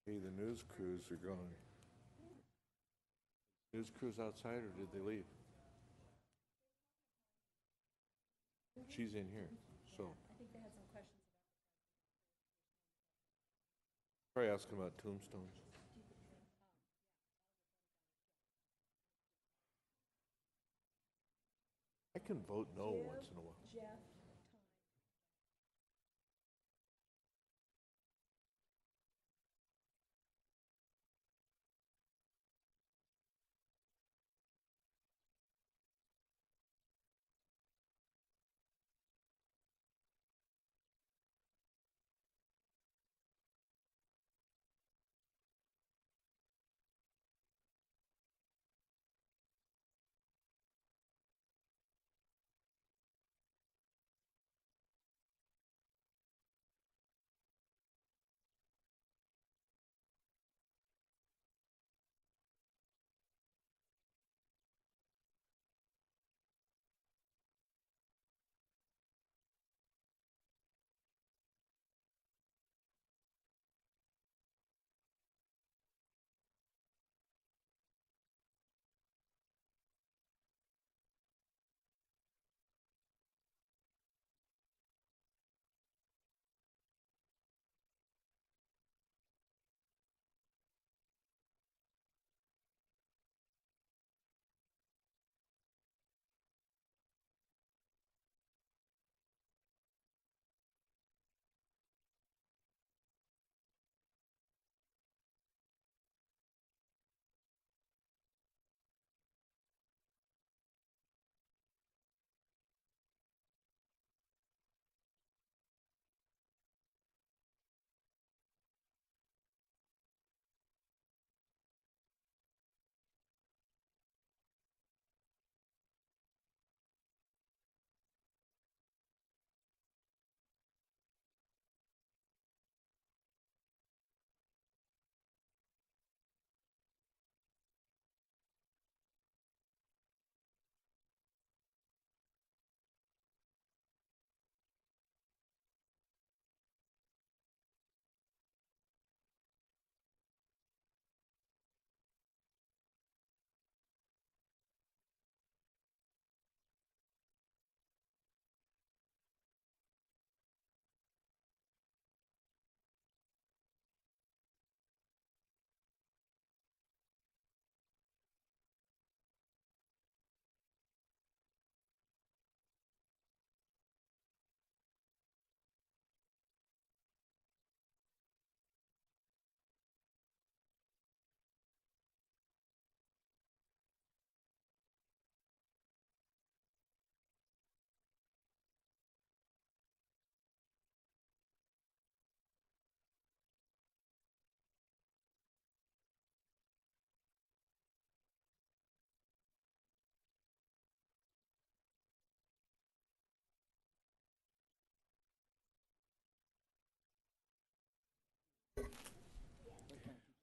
Hey, the news crews are going. News crews outside, or did they leave? She's in here, so. I think they had some questions. Probably asking about tombstones. I can vote no once in a while. Jeff,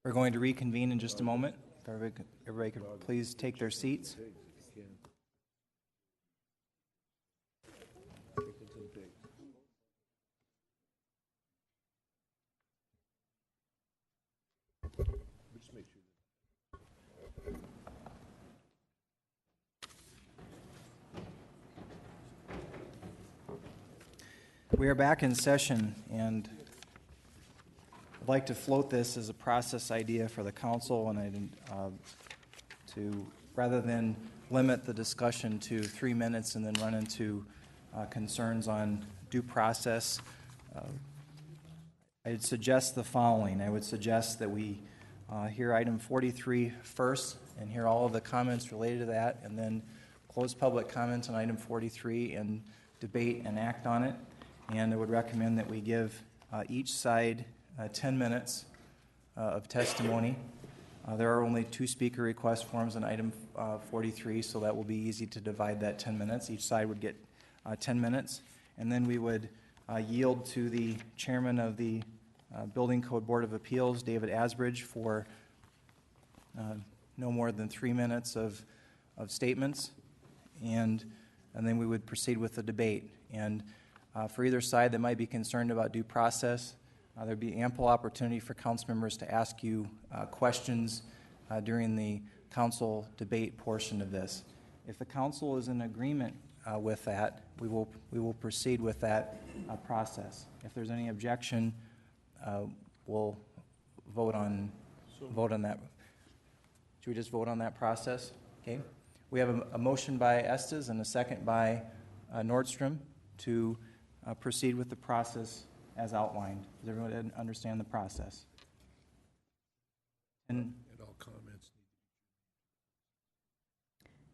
We're going to reconvene in just a moment. If everybody could please take their seats. We are back in session, and I'd like to float this as a process idea for the council, and rather than limit the discussion to 3 minutes and then run into concerns on due process, I'd suggest the following. I would suggest that we hear item 43 first and hear all of the comments related to that, and then close public comments on item 43 and debate and act on it. And I would recommend that we give each side 10 minutes of testimony. There are only 2 speaker request forms on item 43, so that will be easy to divide that 10 minutes. Each side would get 10 minutes. And then we would yield to the chairman of the Building Code Board of Appeals, David Asbridge, for no more than 3 minutes of statements. And then we would proceed with the debate. And for either side that might be concerned about due process, there'd be ample opportunity for council members to ask you questions during the council debate portion of this. If the council is in agreement with that, we will proceed with that process. If there's any objection, we'll vote on that. Should we just vote on that process? Okay. We have a motion by Estes and a second by Nordstrom to proceed with the process as outlined. Does everyone understand the process? And all comments.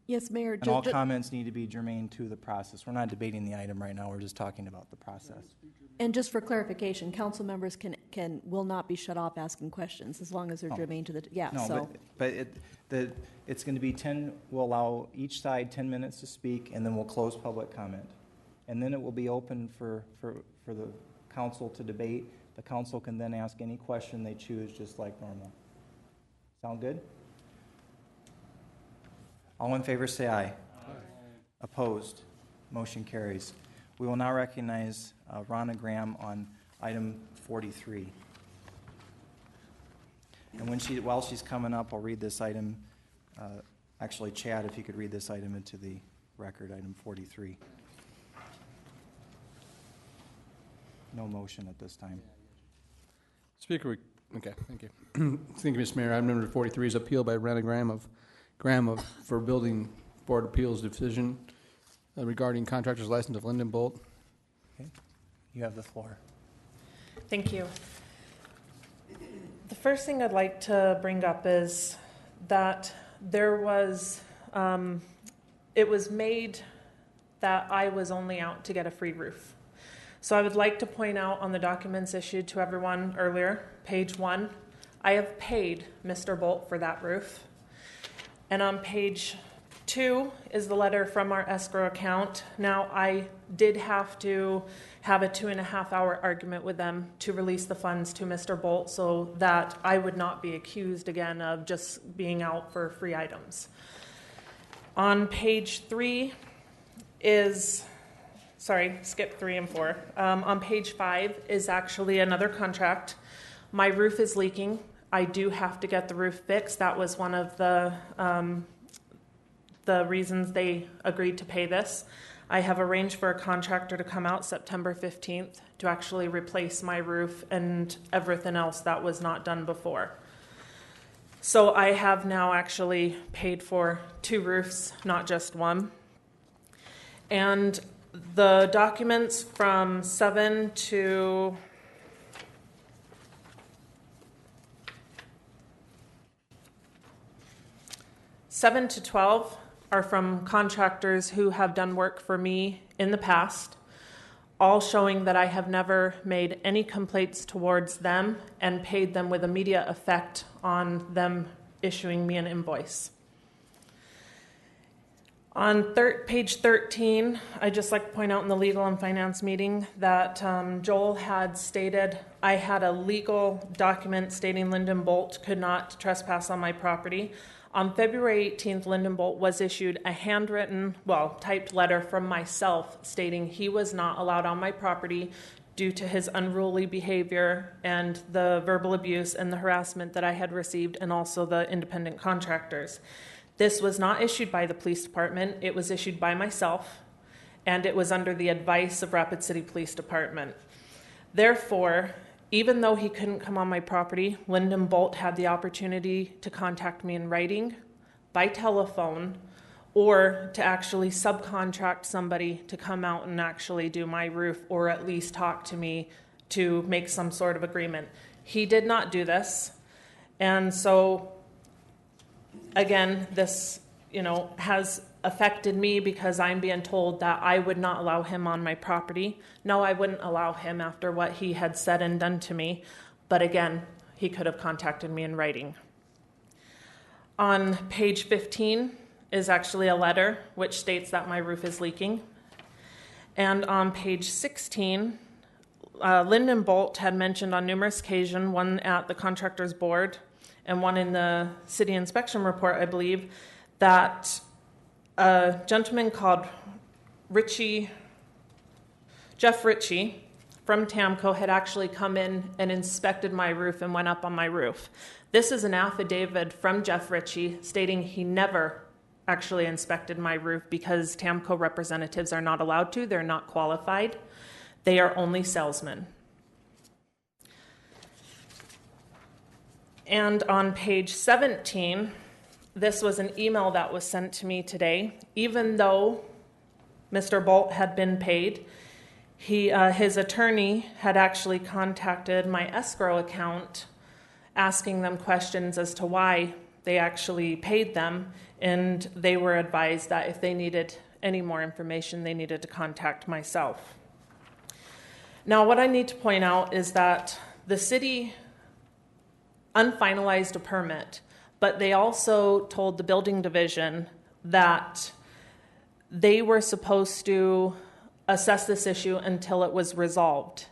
Yes, Mayor. And all comments need to be germane to the process. We're not debating the item right now. We're just talking about the process. And just for clarification, council members will not be shut off asking questions as long as they're germane to the, No, so. but it's going to be 10, we'll allow each side 10 minutes to speak, and then we'll close public comment. And then it will be open for the council to debate. The council can then ask any question they choose, just like normal. Sound good? All in favor say aye. Aye. Opposed? Motion carries. We will now recognize Ronna Graham on item 43. And while she's coming up, I'll read this item. Actually, Chad, if you could read this item into the record, item 43. No motion at this time. Speaker, okay, thank you. Thank you, Mr. Mayor. Item number 43 is appeal by Ronna Graham for Building Board Appeals decision regarding contractor's license of Linden Bolt. Okay, you have the floor. Thank you. The first thing I'd like to bring up is that there was, it was made that I was only out to get a free roof. So I would like to point out on the documents issued to everyone earlier, page 1, I have paid Mr. Bolt for that roof. And on page 2 is the letter from our escrow account. Now, I did have to have a 2.5-hour argument with them to release the funds to Mr. Bolt so that I would not be accused again of just being out for free items. On page 3 is... Sorry, skip 3 and 4. On page 5 is actually another contract. My roof is leaking. I do have to get the roof fixed. That was one of the reasons they agreed to pay this. I have arranged for a contractor to come out September 15th to actually replace my roof and everything else that was not done before. So I have now actually paid for 2 roofs, not just one. And the documents from 7 to 12 are from contractors who have done work for me in the past, all showing that I have never made any complaints towards them and paid them with immediate effect on them issuing me an invoice. On page 13, I'd just like to point out in the Legal and Finance meeting that Joel had stated I had a legal document stating Lyndon Bolt could not trespass on my property. On February 18th, Lyndon Bolt was issued a handwritten, typed letter from myself stating he was not allowed on my property due to his unruly behavior and the verbal abuse and the harassment that I had received, and also the independent contractors. This was not issued by the police department. It was issued by myself, and it was under the advice of Rapid City Police Department. Therefore, even though he couldn't come on my property, Lyndon Bolt had the opportunity to contact me in writing, by telephone, or to actually subcontract somebody to come out and actually do my roof, or at least talk to me to make some sort of agreement. He did not do this. And so, again, this, has affected me because I'm being told that I would not allow him on my property. No, I wouldn't allow him after what he had said and done to me. But again, he could have contacted me in writing. On page 15 is actually a letter which states that my roof is leaking. And on page 16, Lyndon Bolt had mentioned on numerous occasions, one at the contractor's board and one in the city inspection report, I believe, that a gentleman called Jeff Ritchie from TAMCO had actually come in and inspected my roof and went up on my roof. This is an affidavit from Jeff Ritchie stating he never actually inspected my roof because TAMCO representatives are not allowed to. They're not qualified. They are only salesmen. And on page 17, this was an email that was sent to me today. Even though Mr. Bolt had been paid, his attorney had actually contacted my escrow account asking them questions as to why they actually paid them, and they were advised that if they needed any more information, they needed to contact myself. Now, what I need to point out is that the city unfinalized a permit, but they also told the building division that they were supposed to assess this issue until it was resolved.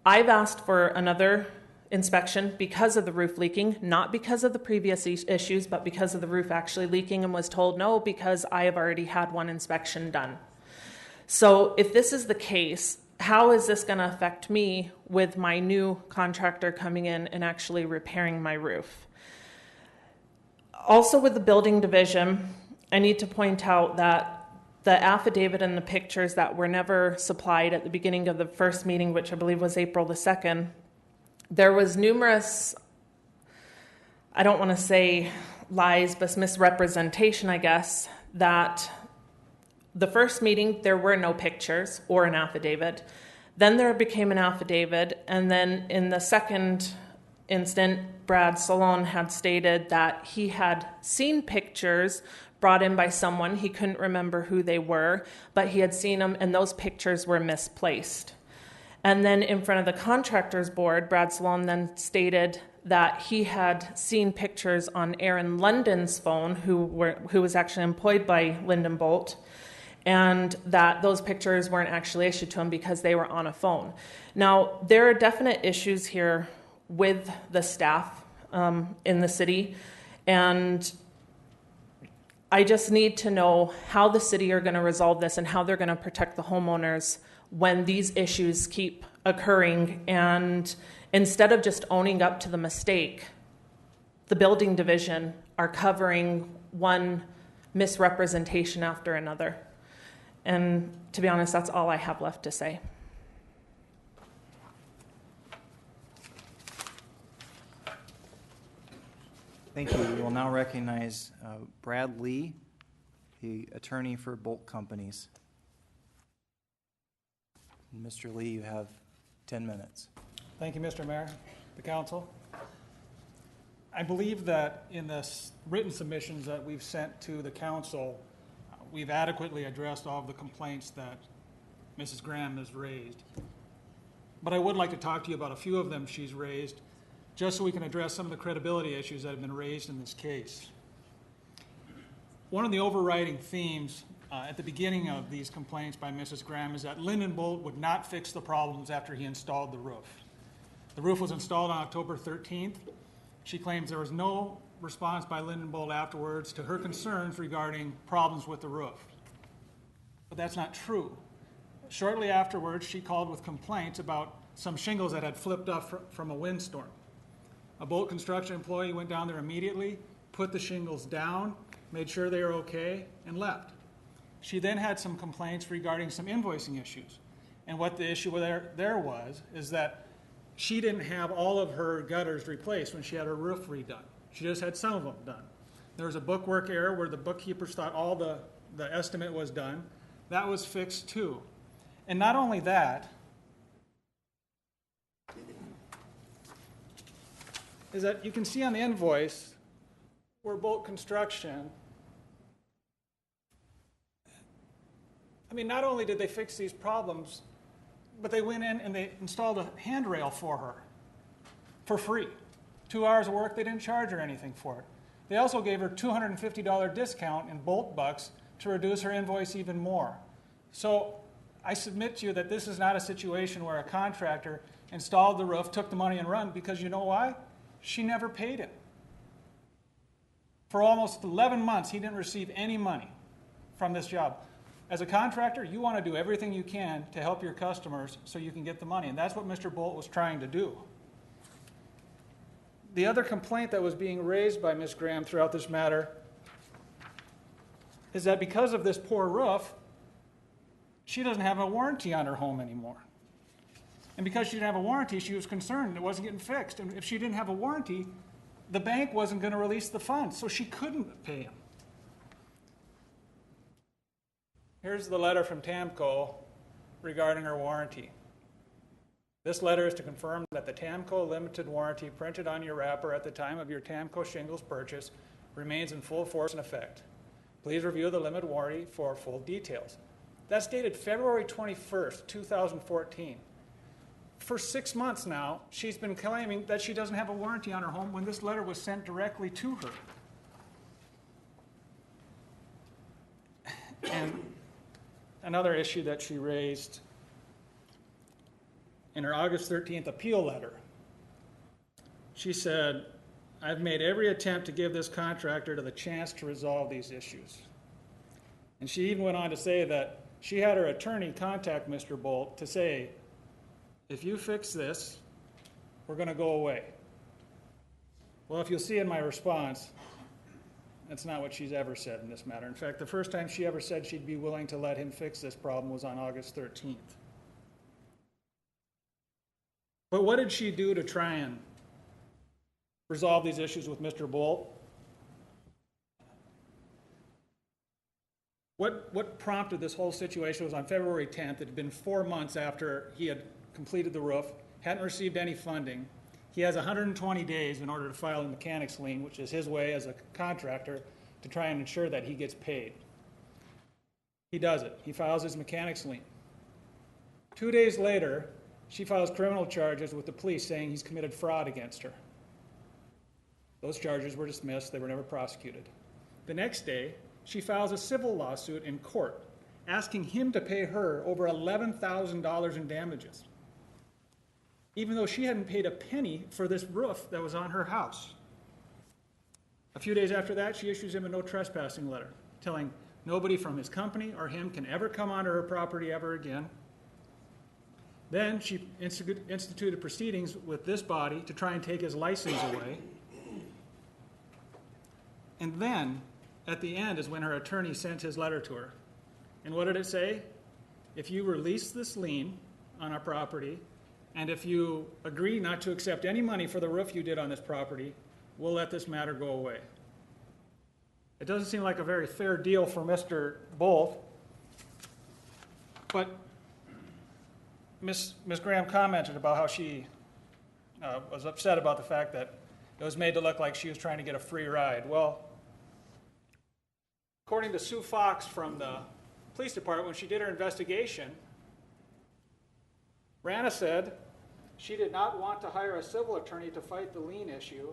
I've asked for another inspection because of the roof leaking, not because of the previous issues, but because of the roof actually leaking, and was told no because I have already had one inspection done. So if this is the case, how is this going to affect me with my new contractor coming in and actually repairing my roof? Also with the building division, I need to point out that the affidavit and the pictures that were never supplied at the beginning of the first meeting, which I believe was April the 2nd, there was numerous, I don't want to say lies, but misrepresentation, I guess, that the first meeting, there were no pictures or an affidavit. Then there became an affidavit, and then in the second instant, Brad Salone had stated that he had seen pictures brought in by someone. He couldn't remember who they were, but he had seen them, and those pictures were misplaced. And then in front of the contractor's board, Brad Salone then stated that he had seen pictures on Aaron London's phone, who was actually employed by Lyndon Bolt, and that those pictures weren't actually issued to him because they were on a phone. Now, there are definite issues here with the staff in the city, and I just need to know how the city are going to resolve this and how they're going to protect the homeowners when these issues keep occurring. And instead of just owning up to the mistake, the building division are covering one misrepresentation after another. And to be honest, that's all I have left to say. Thank you. We will now recognize Brad Lee, the attorney for Bolt Companies. Mr. Lee, you have 10 minutes. Thank you, Mr. Mayor, the council. I believe that in the written submissions that we've sent to the council, we've adequately addressed all of the complaints that Mrs. Graham has raised. But I would like to talk to you about a few of them she's raised, just so we can address some of the credibility issues that have been raised in this case. one of the overriding themes at the beginning of these complaints by Mrs. Graham is that Lindenbolt would not fix the problems after he installed the roof. The roof was installed on October 13th. She claims there was no response by Lindenbolt afterwards to her concerns regarding problems with the roof. But that's not true. Shortly afterwards, she called with complaints about some shingles that had flipped off from a windstorm. A Bolt Construction employee went down there immediately, put the shingles down, made sure they were okay, and left. She then had some complaints regarding some invoicing issues. And what the issue there was is that she didn't have all of her gutters replaced when she had her roof redone. She just had some of them done. There was a bookwork error where the bookkeepers thought all the estimate was done. That was fixed too. And not only that, is that you can see on the invoice where Bolt Construction, I mean, not only did they fix these problems, but they went in and they installed a handrail for her for free. 2 hours of work, they didn't charge her anything for it. They also gave her $250 discount in Bolt bucks to reduce her invoice even more. So I submit to you that this is not a situation where a contractor installed the roof, took the money and run, because you know why? She never paid him. For almost 11 months, he didn't receive any money from this job. As a contractor, you want to do everything you can to help your customers so you can get the money, and that's what Mr. Bolt was trying to do. The other complaint that was being raised by Ms. Graham throughout this matter is that because of this poor roof, she doesn't have a warranty on her home anymore. And because she didn't have a warranty, she was concerned it wasn't getting fixed. And if she didn't have a warranty, the bank wasn't going to release the funds, so she couldn't pay him. Here's the letter from TAMCO regarding her warranty. This letter is to confirm that the TAMCO limited warranty printed on your wrapper at the time of your TAMCO shingles purchase remains in full force and effect. Please review the limited warranty for full details. That's dated February 21st, 2014. For 6 months now, she's been claiming that she doesn't have a warranty on her home when this letter was sent directly to her. And another issue that she raised in her August 13th appeal letter, she said, I've made every attempt to give this contractor the chance to resolve these issues. And she even went on to say that she had her attorney contact Mr. Bolt to say, if you fix this, we're going to go away. Well, if you'll see in my response, that's not what she's ever said in this matter. In fact, the first time she ever said she'd be willing to let him fix this problem was on August 13th. But what did she do to try and resolve these issues with Mr. Bolt? What prompted this whole situation was on February 10th. It had been 4 months after he had completed the roof, hadn't received any funding. He has 120 days in order to file a mechanics lien, which is his way as a contractor to try and ensure that he gets paid. He does it. He files his mechanics lien. 2 days later, she files criminal charges with the police saying he's committed fraud against her. Those charges were dismissed. They were never prosecuted. The next day, she files a civil lawsuit in court asking him to pay her over $11,000 in damages, even though she hadn't paid a penny for this roof that was on her house. A few days after that, she issues him a no trespassing letter, telling nobody from his company or him can ever come onto her property ever again. Then she instituted proceedings with this body to try and take his license away. And then, at the end, is when her attorney sent his letter to her. And what did it say? If you release this lien on our property, and if you agree not to accept any money for the roof you did on this property, we'll let this matter go away. It doesn't seem like a very fair deal for Mr. Bolt, but Ms. Graham commented about how she was upset about the fact that it was made to look like she was trying to get a free ride. Well, according to Sue Fox from the police department, when she did her investigation, Rana said she did not want to hire a civil attorney to fight the lien issue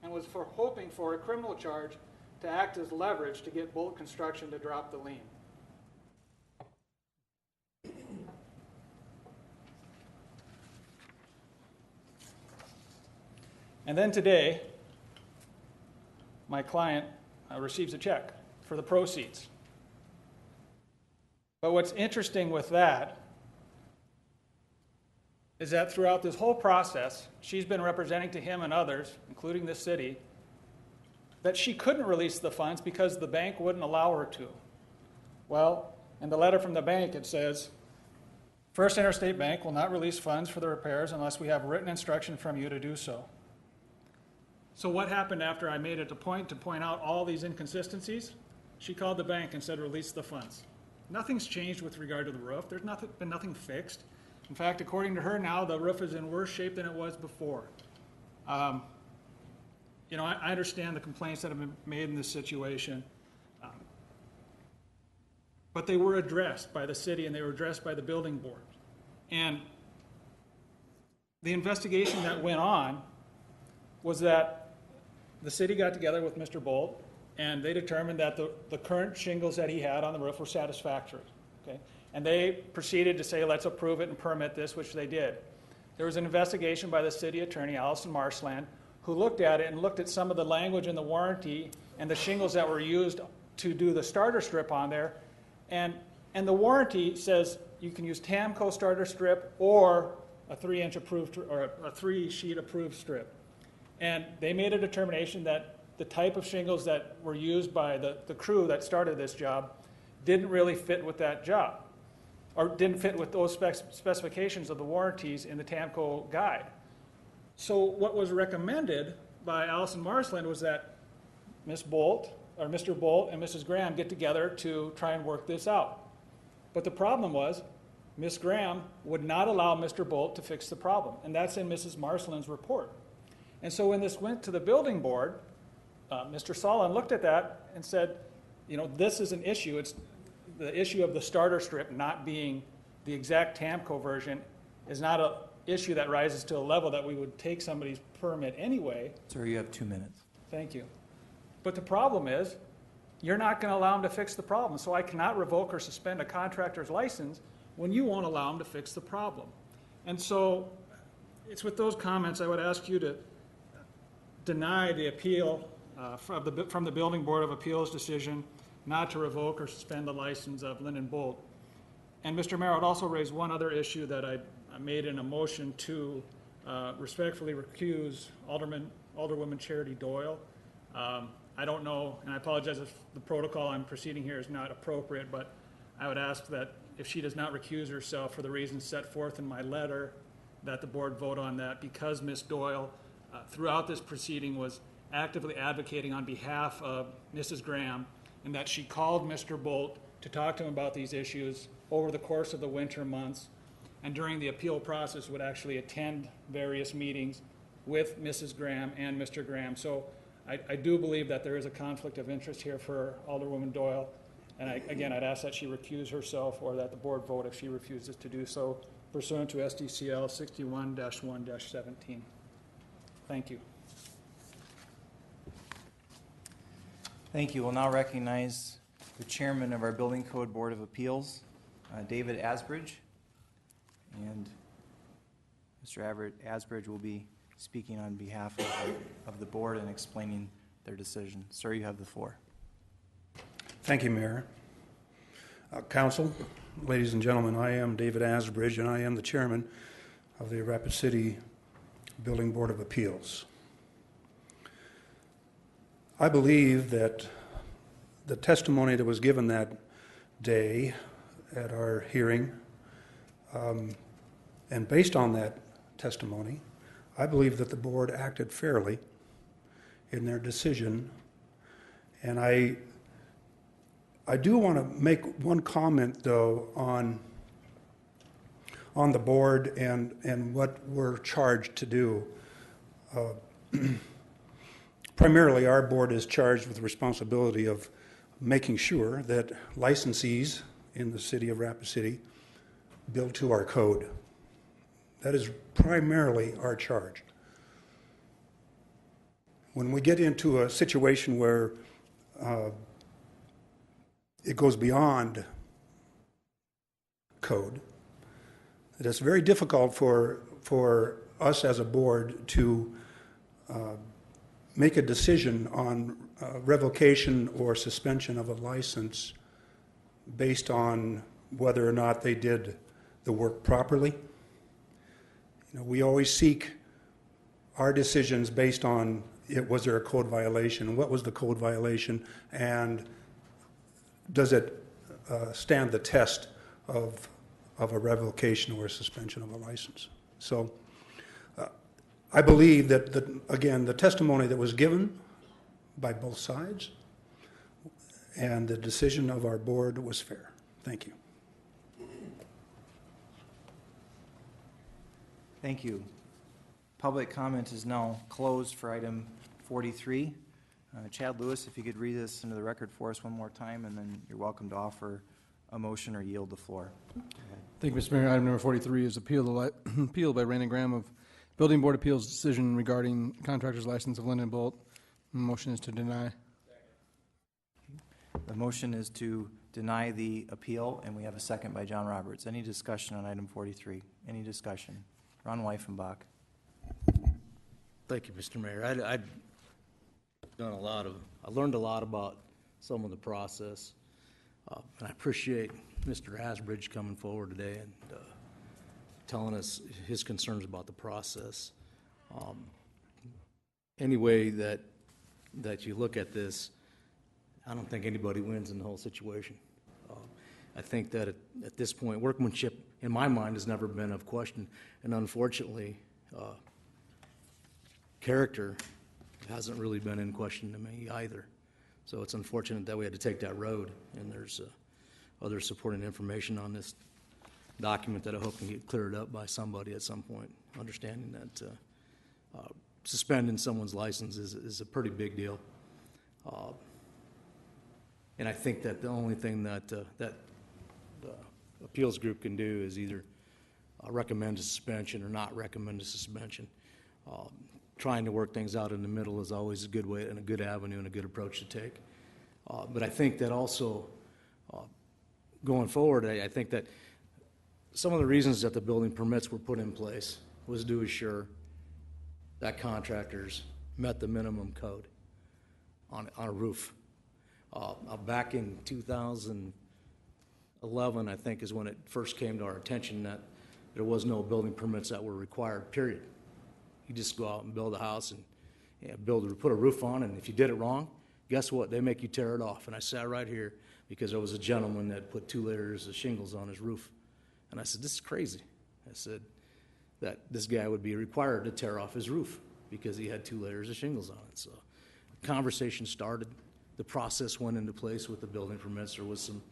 and was hoping for a criminal charge to act as leverage to get Bolt Construction to drop the lien. And then today, my client receives a check for the proceeds. But what's interesting with that is that throughout this whole process, she's been representing to him and others, including the city, that she couldn't release the funds because the bank wouldn't allow her to. Well, in the letter from the bank, it says, First Interstate Bank will not release funds for the repairs unless we have written instruction from you to do so. So what happened after I made it a point to point out all these inconsistencies? She called the bank and said, release the funds. Nothing's changed with regard to the roof. There's been nothing fixed. In fact, according to her now, the roof is in worse shape than it was before. I understand the complaints that have been made in this situation, but they were addressed by the city and they were addressed by the building board. And the investigation that went on was that the city got together with Mr. Bolt and they determined that the current shingles that he had on the roof were satisfactory. Okay? And they proceeded to say, let's approve it and permit this, which they did. There was an investigation by the city attorney, Allison Marshland, who looked at it and looked at some of the language in the warranty and the shingles that were used to do the starter strip on there. And the warranty says you can use Tamco starter strip or a 3-inch approved or a 3-sheet approved strip. And they made a determination that the type of shingles that were used by the crew that started this job didn't really fit with that job, or didn't fit with those specifications of the warranties in the Tamco guide. So what was recommended by Allison Marshland was that Mr. Bolt and Mrs. Graham get together to try and work this out. But the problem was Ms. Graham would not allow Mr. Bolt to fix the problem, and that's in Mrs. Marshland's report. And so when this went to the building board, Mr. Solon looked at that and said, this is an issue. It's the issue of the starter strip not being the exact Tamco version is not an issue that rises to a level that we would take somebody's permit anyway. Sir, you have 2 minutes. Thank you. But the problem is, you're not going to allow him to fix the problem. So I cannot revoke or suspend a contractor's license when you won't allow him to fix the problem. And so it's with those comments I would ask you to deny the appeal from the Building Board of Appeals decision not to revoke or suspend the license of Lyndon Bolt. And Mr. Mayor, I'd also raise one other issue that I made in a motion to respectfully recuse Alderwoman Charity Doyle. I don't know, and I apologize if the protocol I'm proceeding here is not appropriate, but I would ask that if she does not recuse herself for the reasons set forth in my letter, that the board vote on that, because Ms. Doyle throughout this proceeding was actively advocating on behalf of Mrs. Graham, and that she called Mr. Bolt to talk to him about these issues over the course of the winter months, and during the appeal process would actually attend various meetings with Mrs. Graham and Mr. Graham. So I do believe that there is a conflict of interest here for Alderwoman Doyle, and I'd ask that she recuse herself or that the board vote if she refuses to do so pursuant to SDCL 61-1-17. Thank you. Thank you. We'll now recognize the chairman of our Building Code Board of Appeals, David Asbridge. And Mr. Asbridge will be speaking on behalf of the board and explaining their decision. Sir, you have the floor. Thank you, Mayor. Council, ladies and gentlemen, I am David Asbridge, and I am the chairman of the Rapid City Building Board of Appeals. I believe that the testimony that was given that day at our hearing, and based on that testimony, I believe that the board acted fairly in their decision. And I do want to make one comment, though, on the board and what we're charged to do. Primarily, our board is charged with the responsibility of making sure that licensees in the city of Rapid City build to our code. That is primarily our charge. When we get into a situation where it goes beyond code. It is very difficult for us as a board to make a decision on revocation or suspension of a license based on whether or not they did the work properly. You know, we always seek our decisions based on was there a code violation, what was the code violation, and does it stand the test of a revocation or a suspension of a license. So I believe that, again, the testimony that was given by both sides and the decision of our board was fair. Thank you. Thank you. Public comment is now closed for item 43. Chad Lewis, if you could read this into the record for us one more time, and then you're welcome to offer a motion or yield the floor. Thank you, Mr. Mayor. Item number 43 is appeal by Raina Graham of Building Board Appeals decision regarding contractor's license of Linden Bolt. Motion is to deny. The motion is to deny the appeal, and we have a second by John Roberts. Any discussion on item 43? Any discussion? Ron Weifenbach. Thank you, Mr. Mayor. I learned a lot about some of the process, and I appreciate Mr. Asbridge coming forward today and telling us his concerns about the process. Any way that you look at this, I don't think anybody wins in the whole situation. I think that at this point, workmanship, in my mind, has never been of question, and unfortunately, character hasn't really been in question to me either. So it's unfortunate that we had to take that road, and there's other supporting information on this document that I hope can get cleared up by somebody at some point, understanding that suspending someone's license is a pretty big deal. And I think that the only thing that the appeals group can do is either recommend a suspension or not recommend a suspension. Trying to work things out in the middle is always a good way and a good avenue and a good approach to take. But I think that also going forward, I think that some of the reasons that the building permits were put in place was to assure that contractors met the minimum code on a roof. Back in 2011, I think, is when it first came to our attention that there was no building permits that were required, period. You just go out and build a house and put a roof on, and if you did it wrong, guess what? They make you tear it off. And I sat right here because there was a gentleman that put 2 layers of shingles on his roof. And I said, this is crazy. I said that this guy would be required to tear off his roof because he had 2 layers of shingles on it. So the conversation started. The process went into place with the building permits. There was some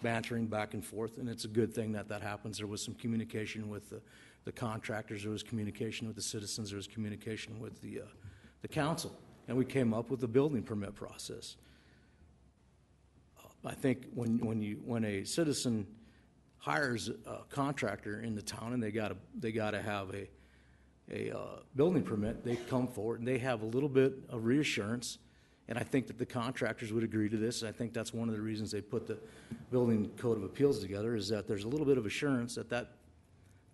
bantering back and forth, and it's a good thing that happens. There was some communication with the contractors. There was communication with the citizens. There was communication with the council, and we came up with the building permit process. I think when a citizen hires a contractor in the town and they got to have a building permit, they come forward and they have a little bit of reassurance. And I think that the contractors would agree to this. I think that's one of the reasons they put the Building Code of Appeals together, is that there's a little bit of assurance that that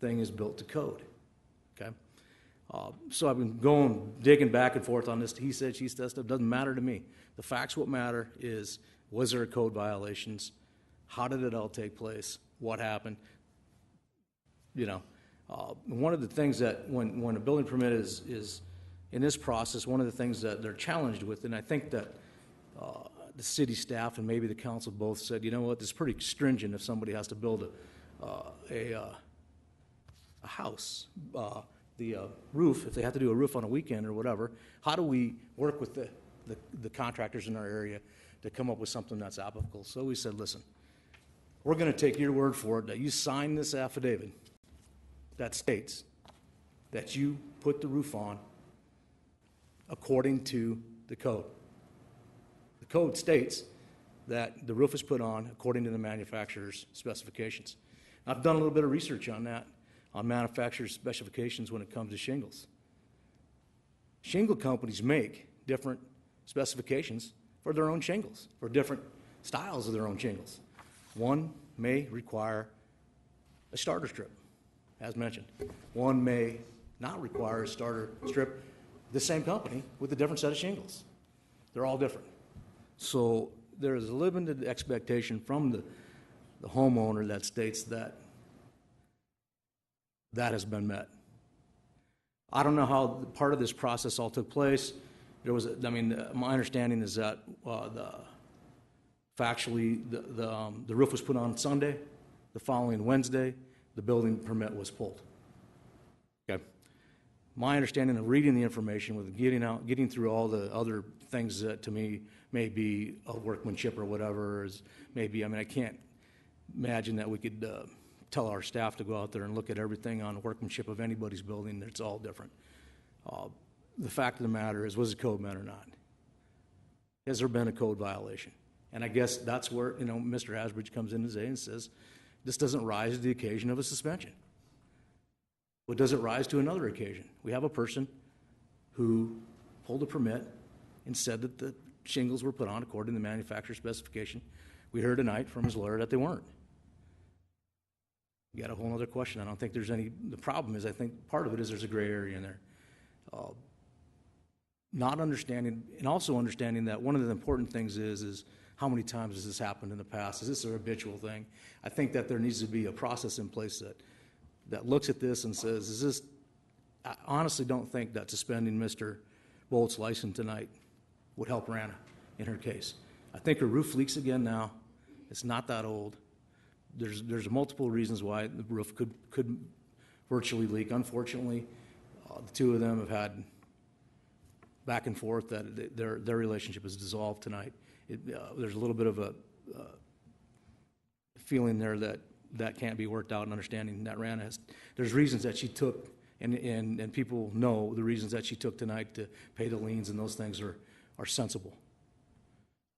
thing is built to code. Okay? So I've been digging back and forth on this he said, she said stuff. Doesn't matter to me. The facts what matter is, was there code violations? How did it all take place? What happened? You know, one of the things that when a building permit is in this process, one of the things that they're challenged with, and I think that the city staff and maybe the council both said, you know what, this is pretty stringent if somebody has to build a house, the roof, if they have to do a roof on a weekend or whatever. How do we work with the contractors in our area to come up with something that's applicable? So we said, listen, we're going to take your word for it that you sign this affidavit that states that you put the roof on according to the code. The code states that the roof is put on according to the manufacturer's specifications. I've done a little bit of research on that, on manufacturer's specifications when it comes to shingles. Shingle companies make different specifications for their own shingles, for different styles of their own shingles. One may require a starter strip, as mentioned. One may not require a starter strip, the same company with a different set of shingles. They're all different. So there is a limited expectation from the homeowner that states that that has been met. I don't know how part of this process all took place. There was, my understanding is that the roof was put on Sunday. The following Wednesday, the building permit was pulled. Okay. My understanding of reading the information, with getting through all the other things that to me may be a workmanship or whatever, I can't imagine that we could tell our staff to go out there and look at everything on workmanship of anybody's building. It's all different. The fact of the matter is, was the code met or not? Has there been a code violation? And I guess that's where, Mr. Hasbridge comes in today and says, this doesn't rise to the occasion of a suspension. But does it rise to another occasion? We have a person who pulled a permit and said that the shingles were put on according to the manufacturer's specification. We heard tonight from his lawyer that they weren't. You got a whole other question. I don't think there's any, the problem is, I think part of it is there's a gray area in there. Not understanding, and also understanding that one of the important things is how many times has this happened in the past? Is this a habitual thing? I think that there needs to be a process in place that looks at this and says, is this, I honestly don't think that suspending Mr. Bolt's license tonight would help Rana in her case. I think her roof leaks again now. It's not that old. There's multiple reasons why the roof could virtually leak. Unfortunately, the two of them have had back and forth that their relationship is dissolved tonight. There's a little bit of a feeling there that can't be worked out, and understanding that Rana has, there's reasons that she took, and people know the reasons that she took tonight to pay the liens, and those things are sensible.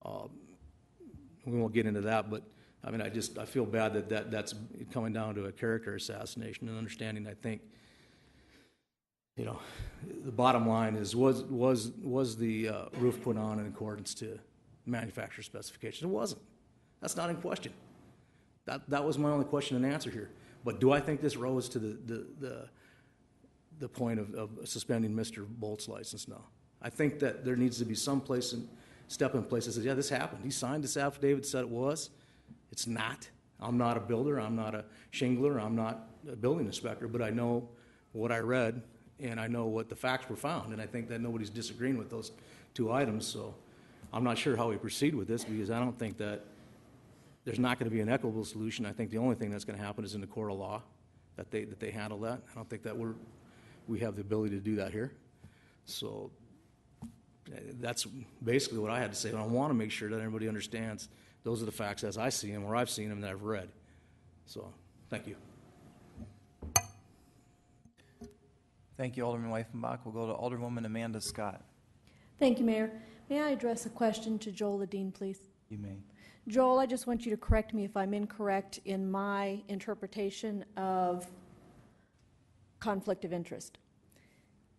We won't get into that, but I feel bad that's coming down to a character assassination, and understanding, I think, the bottom line is, was the roof put on in accordance to manufacturer specifications? It wasn't. That's not in question. That was my only question and answer here. But do I think this rose to the point of suspending Mr. Bolt's license? No. I think that there needs to be some step in place that says, yeah, this happened. He signed this affidavit, said it was. It's not. I'm not a builder. I'm not a shingler. I'm not a building inspector, but I know what I read, and I know what the facts were found, and I think that nobody's disagreeing with those two items. So I'm not sure how we proceed with this, because I don't think that there's not going to be an equitable solution. I think the only thing that's going to happen is in the court of law, that they handle that. I don't think that we have the ability to do that here. So that's basically what I had to say. And I want to make sure that everybody understands those are the facts as I see them, or I've seen them, that I've read. So thank you. Thank you, Alderman Weifenbach. We'll go to Alderwoman Amanda Scott. Thank you, Mayor. May I address a question to Joel Ledeen, please? You may. Joel, I just want you to correct me if I'm incorrect in my interpretation of conflict of interest,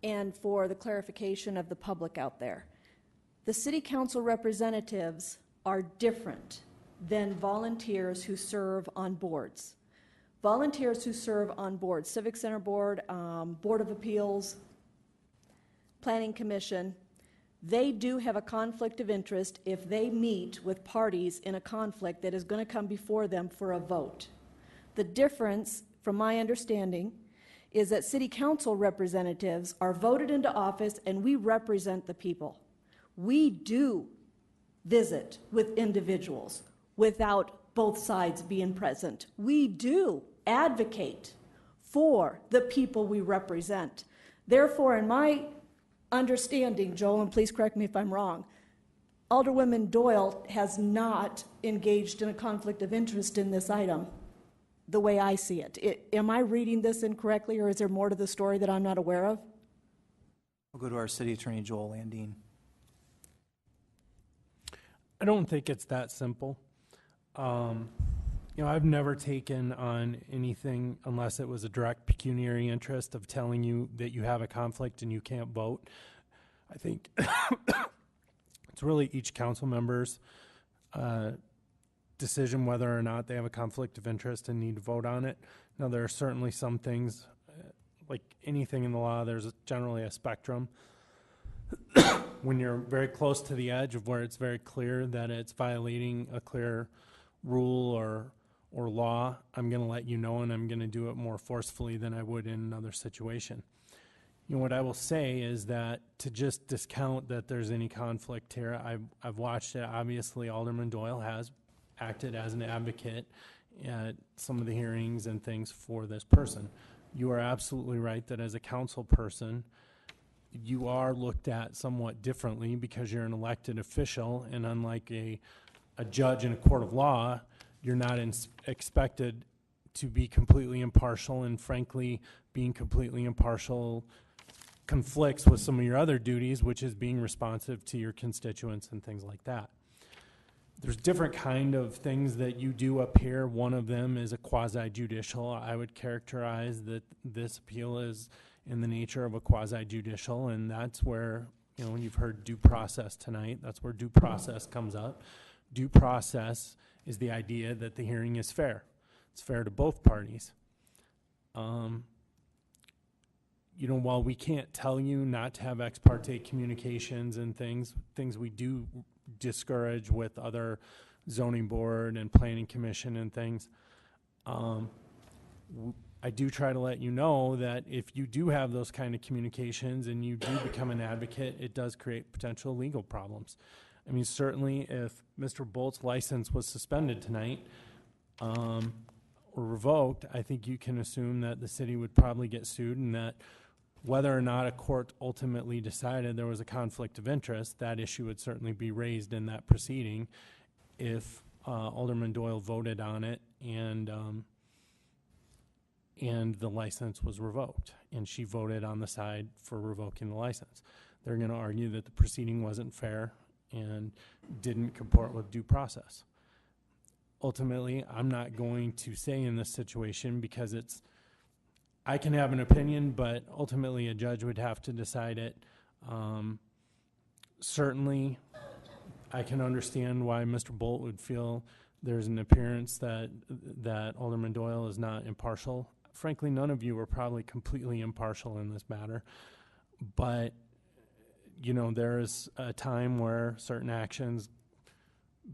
and for the clarification of the public out there. The city council representatives are different than volunteers who serve on boards. Volunteers who serve on boards, Civic Center Board, Board of Appeals, Planning Commission, they do have a conflict of interest if they meet with parties in a conflict that is going to come before them for a vote. The difference, from my understanding, is that city council representatives are voted into office and we represent the people. We do visit with individuals without both sides being present. We do advocate for the people we represent. Therefore, in my understanding, Joel, and please correct me if I'm wrong, Alderwoman Doyle has not engaged in a conflict of interest in this item the way I see it. Am I reading this incorrectly, or is there more to the story that I'm not aware of? We'll go to our City Attorney, Joel Landine. I don't think it's that simple. I've never taken on anything unless it was a direct pecuniary interest of telling you that you have a conflict and you can't vote. I think It's really each council member's decision whether or not they have a conflict of interest and need to vote on it. Now, there are certainly some things, like anything in the law, there's generally a spectrum. When you're very close to the edge of where it's very clear that it's violating a clear rule or law, I'm going to let you know, and I'm going to do it more forcefully than I would in another situation. You know, what I will say is that to just discount that there's any conflict here, I've watched it. Obviously, Alderman Doyle has acted as an advocate at some of the hearings and things for this person. You are absolutely right that as a council person, you are looked at somewhat differently because you're an elected official, and unlike a judge in a court of law, you're not expected to be completely impartial, and frankly, being completely impartial conflicts with some of your other duties, which is being responsive to your constituents and things like that. There's different kind of things that you do up here. One of them is a quasi-judicial. I would characterize that this appeal is in the nature of a quasi-judicial, and that's where, you know, when you've heard due process tonight, that's where due process comes up. Due process is the idea that the hearing is fair. It's fair to both parties. You know, while we can't tell you not to have ex parte communications and things we do discourage with other zoning board and planning commission and things, I do try to let you know that if you do have those kind of communications and you do become an advocate, it does create potential legal problems. I mean, certainly if Mr. Bolt's license was suspended tonight or revoked, I think you can assume that the city would probably get sued, and that whether or not a court ultimately decided there was a conflict of interest, that issue would certainly be raised in that proceeding if Alderman Doyle voted on it and the license was revoked, and she voted on the side for revoking the license. They're going to argue that the proceeding wasn't fair and didn't comport with due process. Ultimately, I'm not going to say in this situation, because I can have an opinion, but ultimately a judge would have to decide it. Certainly, I can understand why Mr. Bolt would feel there's an appearance that Alderman Doyle is not impartial. Frankly, none of you are probably completely impartial in this matter, but you know, there is a time where certain actions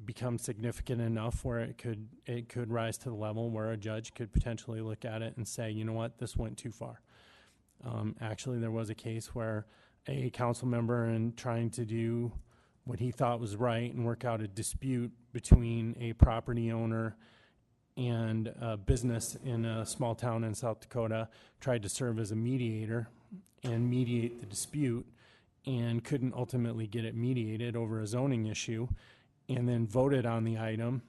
become significant enough where it could rise to the level where a judge could potentially look at it and say, you know what, this went too far. Actually, there was a case where a council member, in trying to do what he thought was right and work out a dispute between a property owner and a business in a small town in South Dakota, tried to serve as a mediator and mediate the dispute, and couldn't ultimately get it mediated over a zoning issue, and then voted on the item,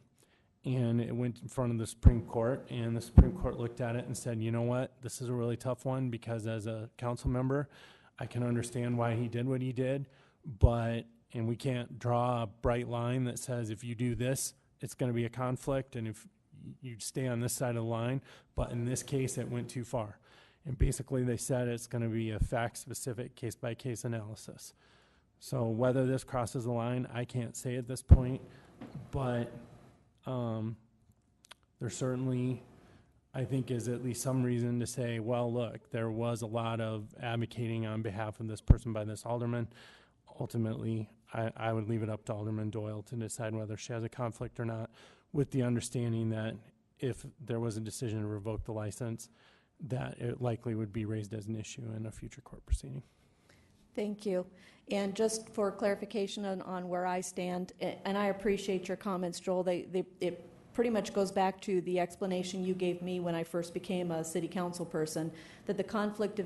and it went in front of the Supreme Court, and the Supreme Court looked at it and said, you know what, this is a really tough one, because as a council member, I can understand why he did what he did, and we can't draw a bright line that says if you do this, it's going to be a conflict, and if you stay on this side of the line, but in this case, it went too far. And basically, they said it's going to be a fact-specific, case-by-case analysis. So whether this crosses the line, I can't say at this point, but there certainly, I think, is at least some reason to say, well, look, there was a lot of advocating on behalf of this person by this alderman. Ultimately, I would leave it up to Alderman Doyle to decide whether she has a conflict or not, with the understanding that if there was a decision to revoke the license, that it likely would be raised as an issue in a future court proceeding. Thank you. And just for clarification on where I stand, and I appreciate your comments, Joel, it pretty much goes back to the explanation you gave me when I first became a city council person, that the conflict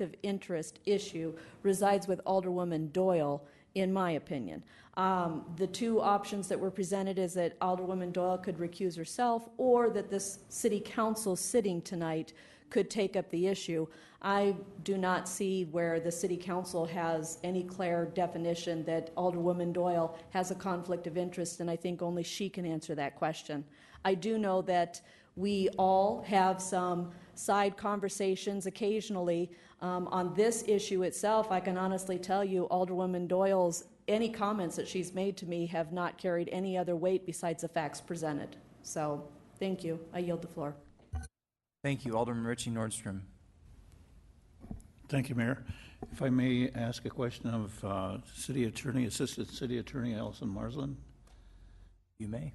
of interest issue resides with Alderwoman Doyle, in my opinion. The two options that were presented is that Alderwoman Doyle could recuse herself, or that this city council sitting tonight could take up the issue. I do not see where the city council has any clear definition that Alderwoman Doyle has a conflict of interest, and I think only she can answer that question. I do know that we all have some side conversations occasionally on this issue itself. I can honestly tell you Alderwoman Doyle's any comments that she's made to me have not carried any other weight besides the facts presented. So, thank you. I yield the floor. Thank you. Alderman Richie Nordstrom. Thank you, Mayor. If I may ask a question of City Attorney, Assistant City Attorney Allison Marsland. You may.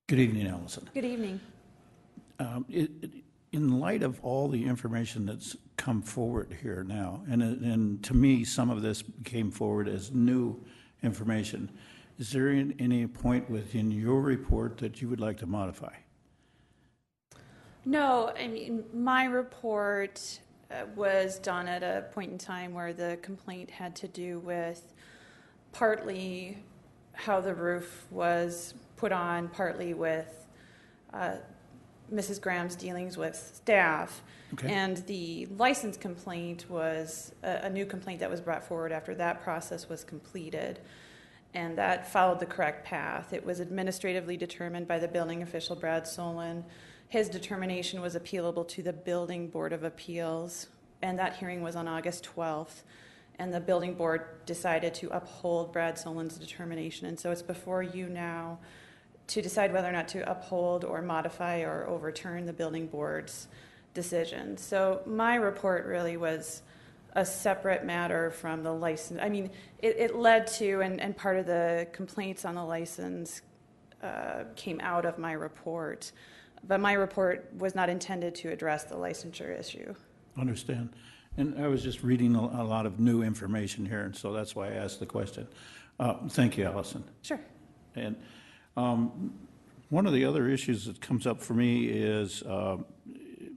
Good evening, Allison. Good evening. In light of all the information that's come forward here now, and to me, some of this came forward as new information, is there any point within your report that you would like to modify? No, I mean, my report was done at a point in time where the complaint had to do with partly how the roof was put on, partly with Mrs. Graham's dealings with staff. Okay. And the license complaint was a new complaint that was brought forward after that process was completed. And that followed the correct path. It was administratively determined by the building official, Brad Solon. His determination was appealable to the Building Board of Appeals, and that hearing was on August 12th. And the building board decided to uphold Brad Solon's determination. And so it's before you now to decide whether or not to uphold or modify or overturn the building board's decision. So my report really was a separate matter from the license. I mean, it led to, and part of the complaints on the license came out of my report. But my report was not intended to address the licensure issue. Understand. And I was just reading a lot of new information here, and so that's why I asked the question. Thank you, Allison. Sure. And one of the other issues that comes up for me is,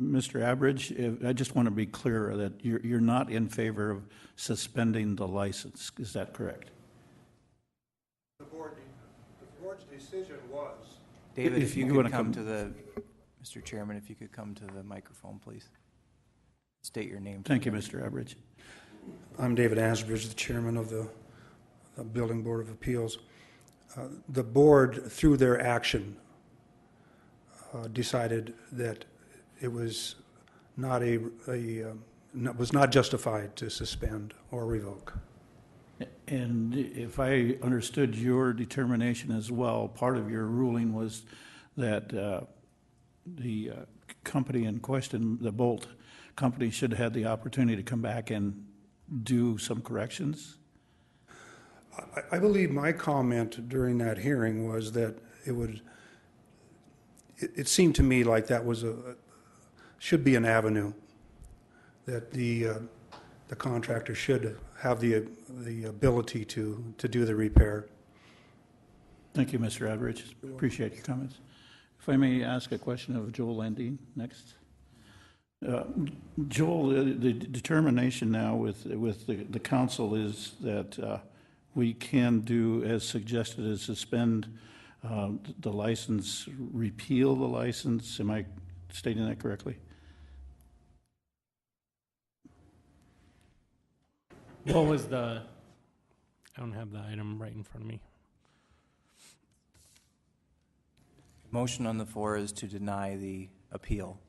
Mr. Abridge, I just want to be clear that you're not in favor of suspending the license. Is that correct? The board's decision was. David, if you could come to the, Mr. Chairman, if you could come to the microphone, please. State your name. Thank you, Mr. Abridge. I'm David Asbridge, the chairman of the Building Board of Appeals. The board, through their action, decided that it was not was not justified to suspend or revoke. And if I understood your determination as well, part of your ruling was that the company in question, the Bolt company, should have had the opportunity to come back and do some corrections? I believe my comment during that hearing was that it seemed to me like that was should be an avenue that the contractor should have the ability to do the repair. Thank you, Mr. Abridge. Appreciate your comments. If I may ask a question of Joel Landine next. Joel, the determination now with the council is that we can do, as suggested, is suspend the license, repeal the license. Am I stating that correctly? What was the, I don't have the item right in front of me. Motion on the floor is to deny the appeal.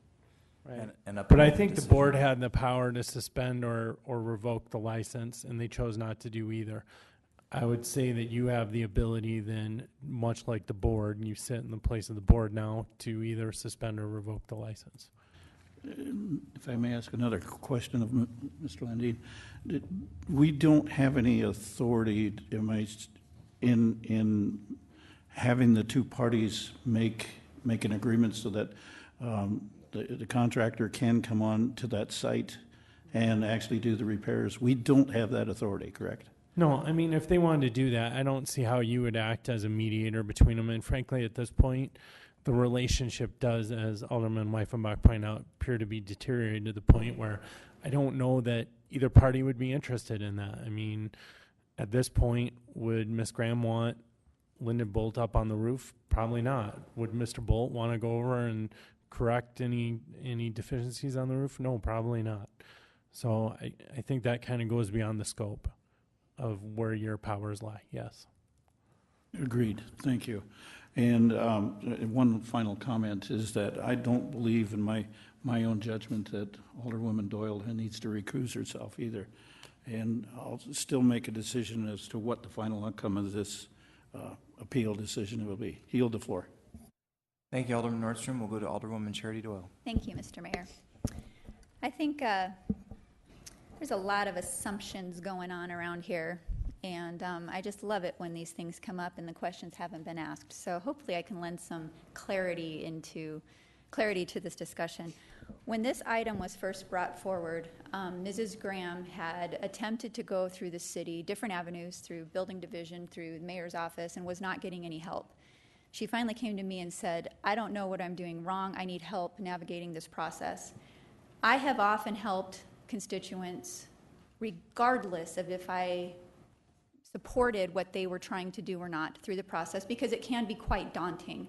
Right. And but I uphold think the decision. board had the power to suspend or revoke the license, and they chose not to do either. I would say that you have the ability then, much like the board, and you sit in the place of the board now, to either suspend or revoke the license. If I may ask another question of Mr. Landine, we don't have any authority in having the two parties make an agreement so that the contractor can come on to that site and actually do the repairs. We don't have that authority, correct? No, I mean, if they wanted to do that, I don't see how you would act as a mediator between them. And frankly, at this point, the relationship does, as Alderman Weifenbach pointed out, appear to be deteriorating to the point where I don't know that either party would be interested in that. I mean, at this point, would Ms. Graham want Lyndon Bolt up on the roof? Probably not. Would Mr. Bolt want to go over and correct any deficiencies on the roof? No, probably not. So I think that kind of goes beyond the scope of where your powers lie, yes. Agreed. Thank you. And one final comment is that I don't believe in my own judgment that Alderwoman Doyle needs to recuse herself either. And I'll still make a decision as to what the final outcome of this appeal decision will be. Yield the floor. Thank you, Alderman Nordstrom. We'll go to Alderwoman Charity Doyle. Thank you, Mr. Mayor. I think there's a lot of assumptions going on around here, and I just love it when these things come up and the questions haven't been asked. So hopefully I can lend some clarity to this discussion. When this item was first brought forward, Mrs. Graham had attempted to go through the city, different avenues, through building division, through the mayor's office, and was not getting any help. She finally came to me and said, I don't know what I'm doing wrong. I need help navigating this process. I have often helped constituents regardless of if I supported what they were trying to do or not through the process, because it can be quite daunting.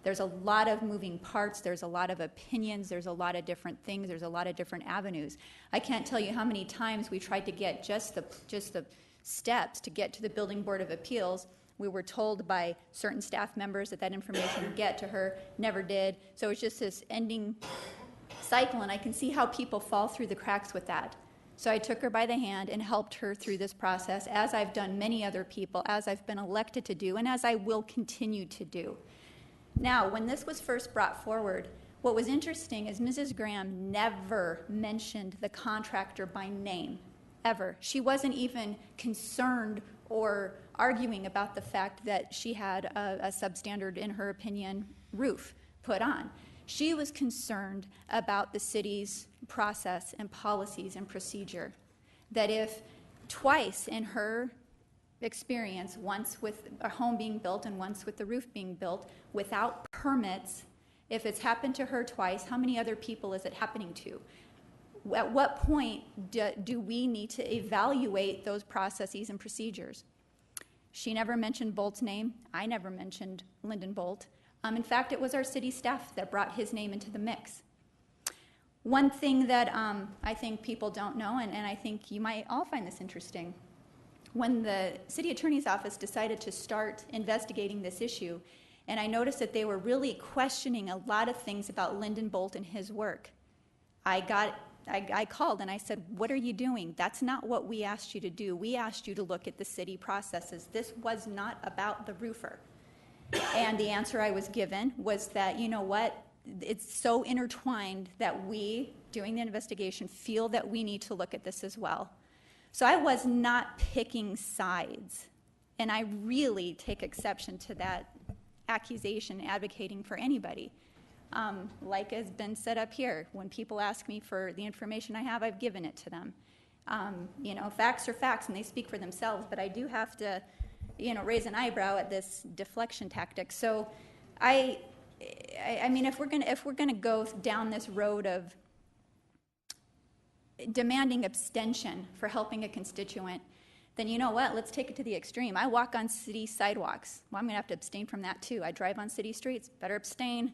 There's a lot of moving parts, there's a lot of opinions, there's a lot of different things, there's a lot of different avenues. I can't tell you how many times we tried to get just the steps to get to the Building Board of Appeals. We were told by certain staff members that information would get to her, never did. So it's just this ending cycle, and I can see how people fall through the cracks with that. So I took her by the hand and helped her through this process, as I've done many other people, as I've been elected to do, and as I will continue to do. Now, when this was first brought forward, what was interesting is Mrs. Graham never mentioned the contractor by name, ever. She wasn't even concerned or arguing about the fact that she had a substandard, in her opinion, roof put on. She was concerned about the city's process and policies and procedure. That if twice in her experience, once with a home being built and once with the roof being built, without permits, if it's happened to her twice, how many other people is it happening to? At what point do we need to evaluate those processes and procedures? She never mentioned Bolt's name. I never mentioned Lyndon Bolt. In fact, it was our city staff that brought his name into the mix. One thing that I think people don't know, and I think you might all find this interesting, when the city attorney's office decided to start investigating this issue, and I noticed that they were really questioning a lot of things about Lyndon Bolt and his work, I called and I said, what are you doing? That's not what we asked you to do. We asked you to look at the city processes. This was not about the roofer. And the answer I was given was that, you know what, it's so intertwined that we, doing the investigation, feel that we need to look at this as well. So I was not picking sides. And I really take exception to that accusation, advocating for anybody. Like has been said up here, when people ask me for the information I have, I've given it to them. Facts are facts and they speak for themselves, but I do have to, raise an eyebrow at this deflection tactic. So I mean, if we're gonna go down this road of demanding abstention for helping a constituent, then you know what, let's take it to the extreme. I walk on city sidewalks. Well, I'm gonna have to abstain from that too. I drive on city streets, better abstain.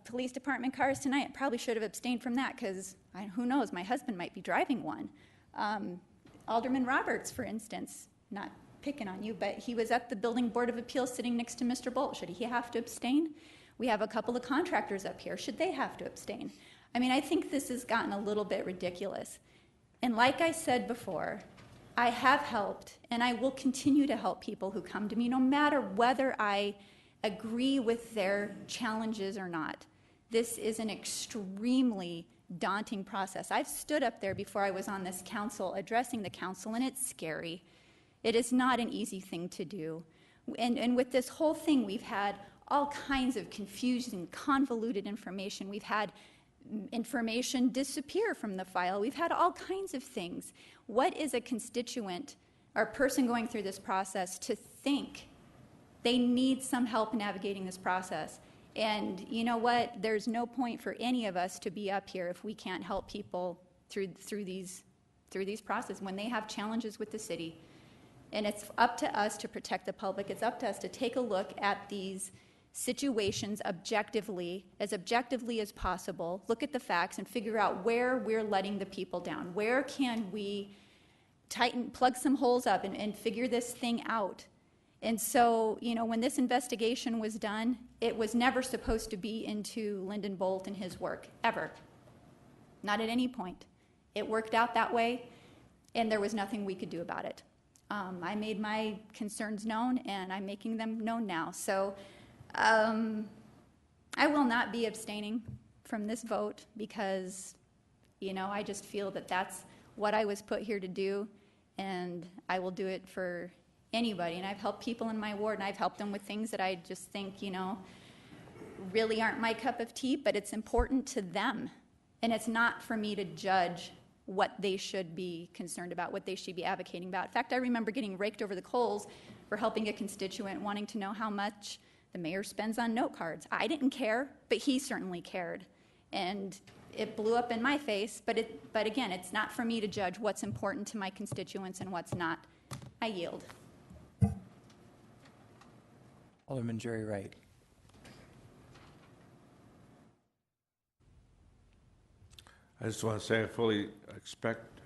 Police department cars tonight, I probably should have abstained from that because who knows, my husband might be driving one. Alderman Roberts, for instance, not picking on you, but he was at the Building Board of Appeals sitting next to Mr. Bolt. Should he have to abstain? We have a couple of contractors up here. Should they have to abstain? I mean, I think this has gotten a little bit ridiculous. And like I said before, I have helped and I will continue to help people who come to me no matter whether I agree with their challenges or not. This is an extremely daunting process. I've stood up there before I was on this council addressing the council, and it's scary. It is not an easy thing to do. And with this whole thing, we've had all kinds of confusing, convoluted information. We've had information disappear from the file. We've had all kinds of things. What is a constituent or person going through this process to think they need some help navigating this process? And you know what? There's no point for any of us to be up here if we can't help people through these processes when they have challenges with the city. And it's up to us to protect the public. It's up to us to take a look at these situations objectively as possible, look at the facts and figure out where we're letting the people down. Where can we plug some holes up and figure this thing out? And so, when this investigation was done, it was never supposed to be into Lyndon Bolt and his work, ever. Not at any point. It worked out that way, and there was nothing we could do about it. I made my concerns known, and I'm making them known now. So I will not be abstaining from this vote because, I just feel that that's what I was put here to do, and I will do it for anybody. And I've helped people in my ward, and I've helped them with things that I just think, really aren't my cup of tea, but it's important to them. And it's not for me to judge what they should be concerned about, what they should be advocating about. In fact, I remember getting raked over the coals for helping a constituent wanting to know how much the mayor spends on note cards. I didn't care, but he certainly cared. And it blew up in my face, but again, it's not for me to judge what's important to my constituents and what's not. I yield. Alderman Jerry Wright. I just want to say I fully expect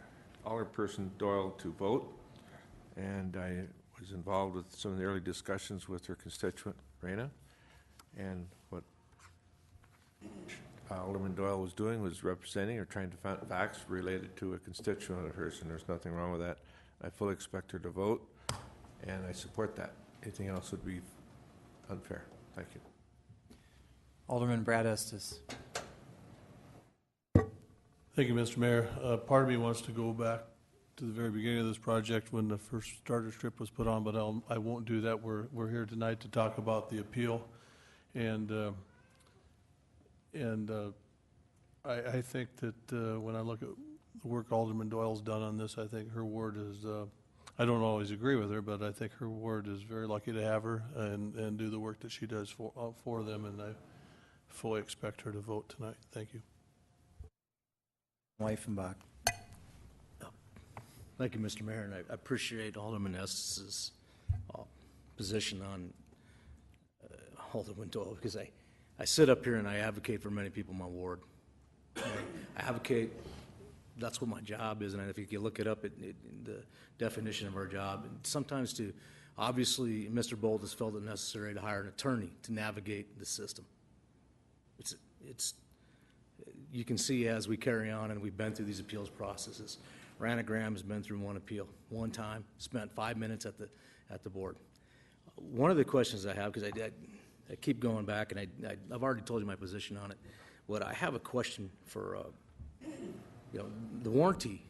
Alderperson Doyle to vote, and I was involved with some of the early discussions with her constituent, Raina, and what Alderman Doyle was doing was representing or trying to find facts related to a constituent of hers, and there's nothing wrong with that. I fully expect her to vote, and I support that. Anything else would be unfair. Thank you. Alderman Brad Estes. Thank you, Mr. Mayor. Part of me wants to go back to the very beginning of this project when the first starter strip was put on, but I won't do that. We're here tonight to talk about the appeal, and I think that when I look at the work Alderman Doyle's done on this, I think her ward is. I don't always agree with her, but I think her ward is very lucky to have her and do the work that she does for them, and I fully expect her to vote tonight. Thank you. Weifenbach. Thank you, Mr. Mayor, and I appreciate Alderman Estes's position on Alderman Doyle, because I sit up here and I advocate for many people in my ward. I advocate, that's what my job is, and if you look it up, the definition of our job, and sometimes obviously, Mr. Bolt has felt it necessary to hire an attorney to navigate the system. You can see as we carry on and we've been through these appeals processes, Rana Graham has been through one appeal, one time, spent 5 minutes at the board. One of the questions I have, because I keep going back, and I've already told you my position on it, but I have a question for, the warranty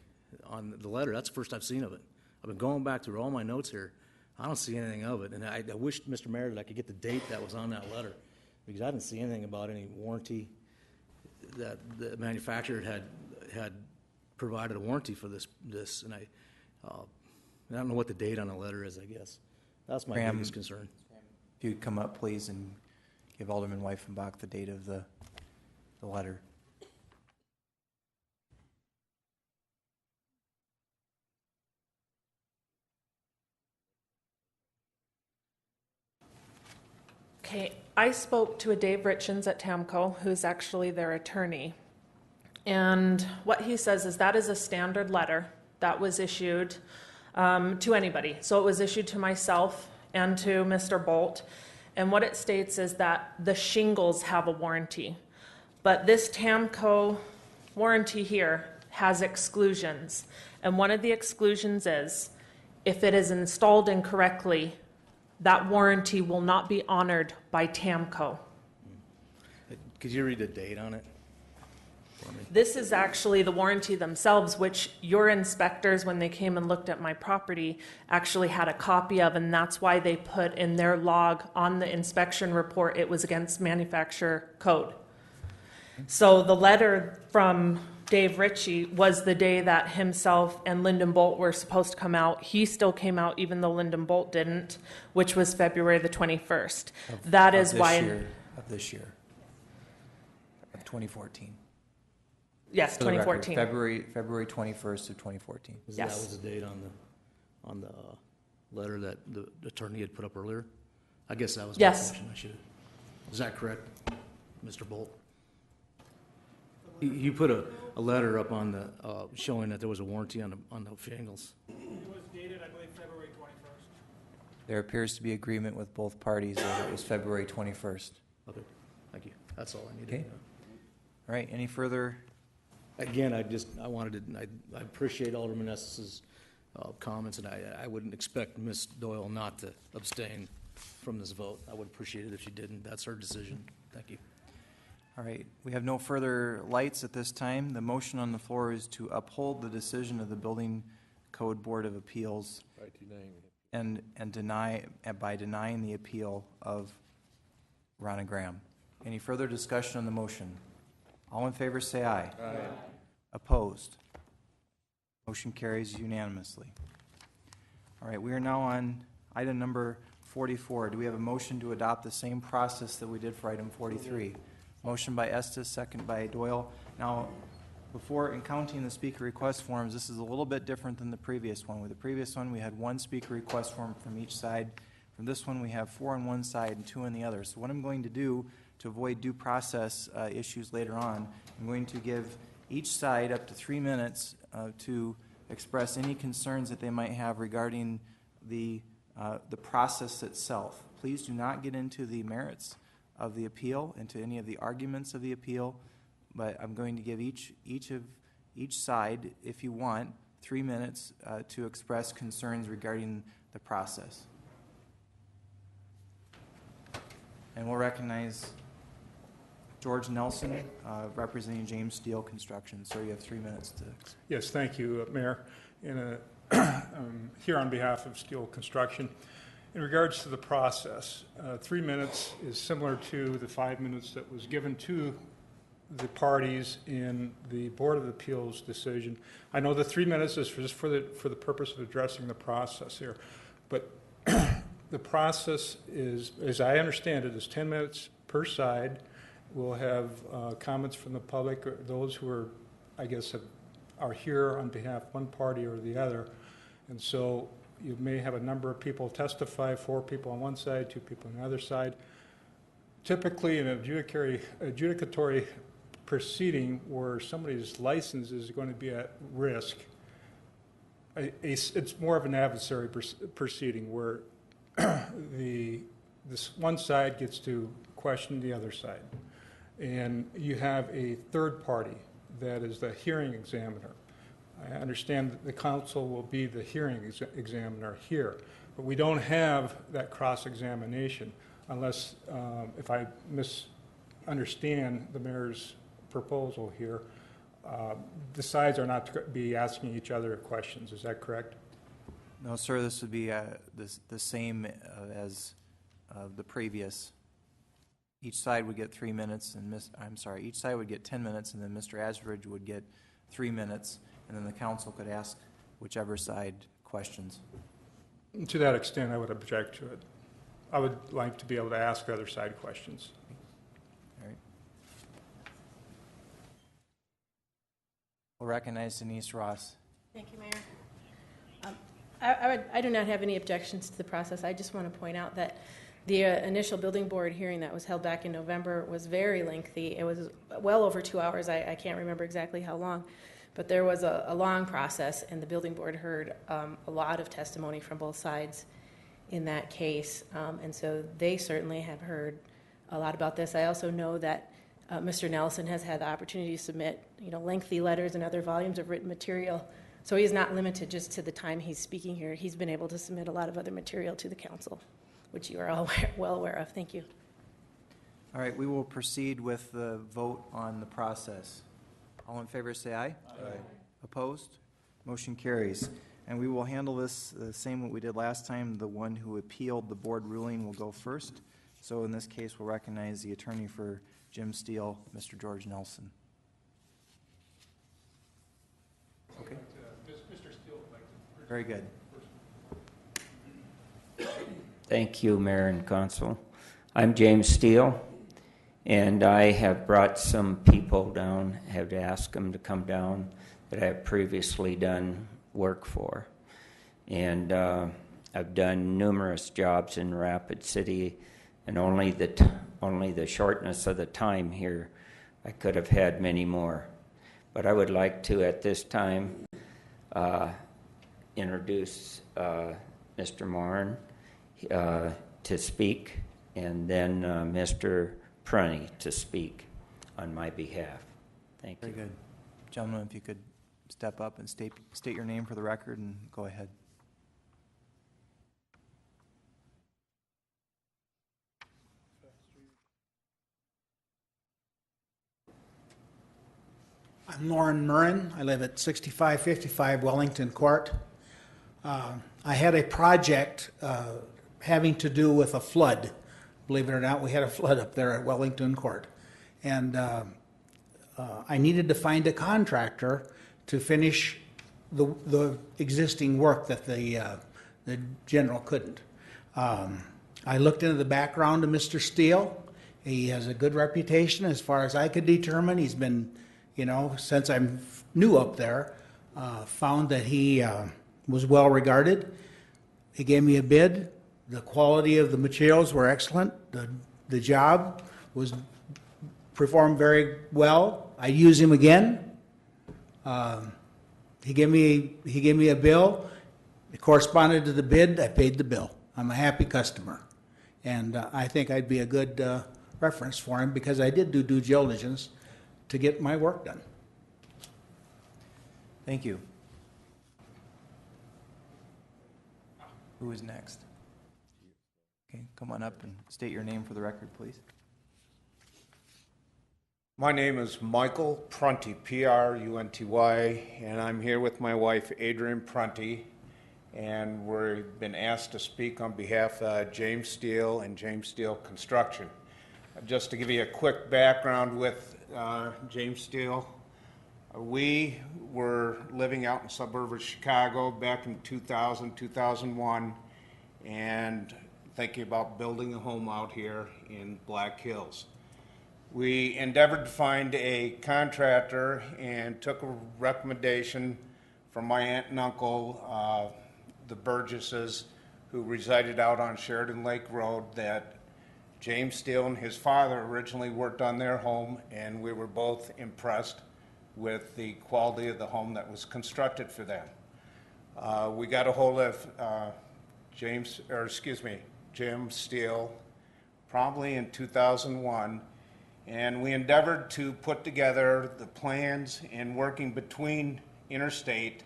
on the letter. That's the first I've seen of it. I've been going back through all my notes here. I don't see anything of it, and I wish, Mr. Mayor, that I could get the date that was on that letter, because I didn't see anything about any warranty that the manufacturer had provided a warranty for this, and I don't know what the date on the letter is. I guess that's my biggest concern. If you'd come up, please, and give Alderman Weifenbach the date of the letter. Okay, I spoke to a Dave Richens at TAMCO, who's actually their attorney. And what he says is that is a standard letter that was issued to anybody. So it was issued to myself and to Mr. Bolt. And what it states is that the shingles have a warranty. But this TAMCO warranty here has exclusions. And one of the exclusions is if it is installed incorrectly, that warranty will not be honored by TAMCO. Could you read the date on it for me? This is actually the warranty themselves, which your inspectors, when they came and looked at my property, actually had a copy of, and that's why they put in their log on the inspection report it was against manufacturer code. So the letter from Dave Ritchie was the day that himself and Lyndon Bolt were supposed to come out. He still came out even though Lyndon Bolt didn't, which was February the 21st. That is why... Of this year. Of 2014. Yes, For the record, 2014. February 21st of 2014. Yes. That was the date on the letter that the attorney had put up earlier? I guess that was my Yes. question. Is that correct, Mr. Bolt? You put a letter up on the, showing that there was a warranty on the shingles. It was dated, I believe, February 21st. There appears to be agreement with both parties that it was February 21st. Okay, thank you. That's all I needed. Okay. All right, any further? Again, I appreciate Alderman Estes' comments, and I wouldn't expect Ms. Doyle not to abstain from this vote. I would appreciate it if she didn't. That's her decision. Thank you. All right, we have no further lights at this time. The motion on the floor is to uphold the decision of the Building Code Board of Appeals and by denying the appeal of Ronna Graham. Any further discussion on the motion? All in favor say aye. Aye. Opposed? Motion carries unanimously. All right, we are now on item number 44. Do we have a motion to adopt the same process that we did for item 43? Motion by Estes, second by Doyle. Now, before in counting the speaker request forms, this is a little bit different than the previous one. With the previous one, we had one speaker request form from each side. From this one, we have 4 on one side and 2 on the other. So what I'm going to do to avoid due process issues later on, I'm going to give each side up to 3 minutes to express any concerns that they might have regarding the process itself. Please do not get into the merits of the appeal, into any of the arguments of the appeal, but I'm going to give each side, if you want, 3 minutes to express concerns regarding the process. And we'll recognize George Nelson, representing James Steele Construction. Sir, you have 3 minutes to. Yes, thank you, Mayor. I'm here on behalf of Steele Construction. In regards to the process, 3 minutes is similar to the 5 minutes that was given to the parties in the Board of Appeals decision. I know the 3 minutes is just for the purpose of addressing the process here, but the process is, as I understand it, is 10 minutes per side. We'll have comments from the public, or those who are, I guess, are here on behalf of one party or the other. And so you may have a number of people testify, 4 people on one side, 2 people on the other side. Typically, an adjudicatory proceeding where somebody's license is going to be at risk, it's more of an adversary proceeding where this one side gets to question the other side. And you have a third party that is the hearing examiner. I understand that the council will be the hearing examiner here, but we don't have that cross-examination unless, if I misunderstand the mayor's proposal here, the sides are not to be asking each other questions. Is that correct? No, sir, this would be the same as the previous. Each side would get 3 minutes, and each side would get 10 minutes, and then Mr. Asbridge would get 3 minutes, and then the council could ask whichever side questions. To that extent, I would object to it. I would like to be able to ask the other side questions. All right. We'll recognize Denise Ross. Thank you, Mayor. I do not have any objections to the process. I just want to point out that the initial building board hearing that was held back in November was very lengthy. It was well over 2 hours. I can't remember exactly how long, but there was a long process, and the building board heard a lot of testimony from both sides in that case, and so they certainly have heard a lot about this. I also know that Mr. Nelson has had the opportunity to submit, lengthy letters and other volumes of written material, so he's not limited just to the time he's speaking here. He's been able to submit a lot of other material to the council, which you are all well aware of. Thank you. All right, we will proceed with the vote on the process. All in favor say aye. Aye. Opposed? Motion carries. And we will handle this the same what we did last time. The one who appealed the board ruling will go first. So in this case, we'll recognize the attorney for Jim Steele, Mr. George Nelson. Okay. Mr. Steele, very good. Thank you, Mayor and Council. I'm James Steele, and I have brought some people down, have asked them to come down that I have previously done work for. And I've done numerous jobs in Rapid City, and only the shortness of the time here, I could have had many more. But I would like to, at this time, introduce Mr. Moran. to speak, and then Mr. Prunty to speak on my behalf. Thank you. Very good. Gentlemen, if you could step up and state your name for the record and go ahead. I'm Lauren Murrin. I live at 6555 Wellington Court. I had a project having to do with a flood. Believe it or not, we had a flood up there at Wellington Court. And I needed to find a contractor to finish the existing work that the general couldn't. I looked into the background of Mr. Steele. He has a good reputation as far as I could determine. He's been, since I'm new up there, found that he was well regarded. He gave me a bid. The quality of the materials were excellent. The job was performed very well. I use him again. He gave me a bill. It corresponded to the bid. I paid the bill. I'm a happy customer, and I think I'd be a good reference for him because I did do due diligence to get my work done. Thank you. Who is next? Okay, come on up and state your name for the record, please. My name is Michael Prunty, Prunty, and I'm here with my wife, Adrienne Prunty, and we've been asked to speak on behalf of James Steele and James Steele Construction. Just to give you a quick background with James Steele, we were living out in the suburb of Chicago back in 2000, 2001, and thinking about building a home out here in Black Hills. We endeavored to find a contractor and took a recommendation from my aunt and uncle, the Burgesses, who resided out on Sheridan Lake Road, that James Steele and his father originally worked on their home, and we were both impressed with the quality of the home that was constructed for them. We got a hold of Jim Steele probably in 2001, and we endeavored to put together the plans and working between Interstate,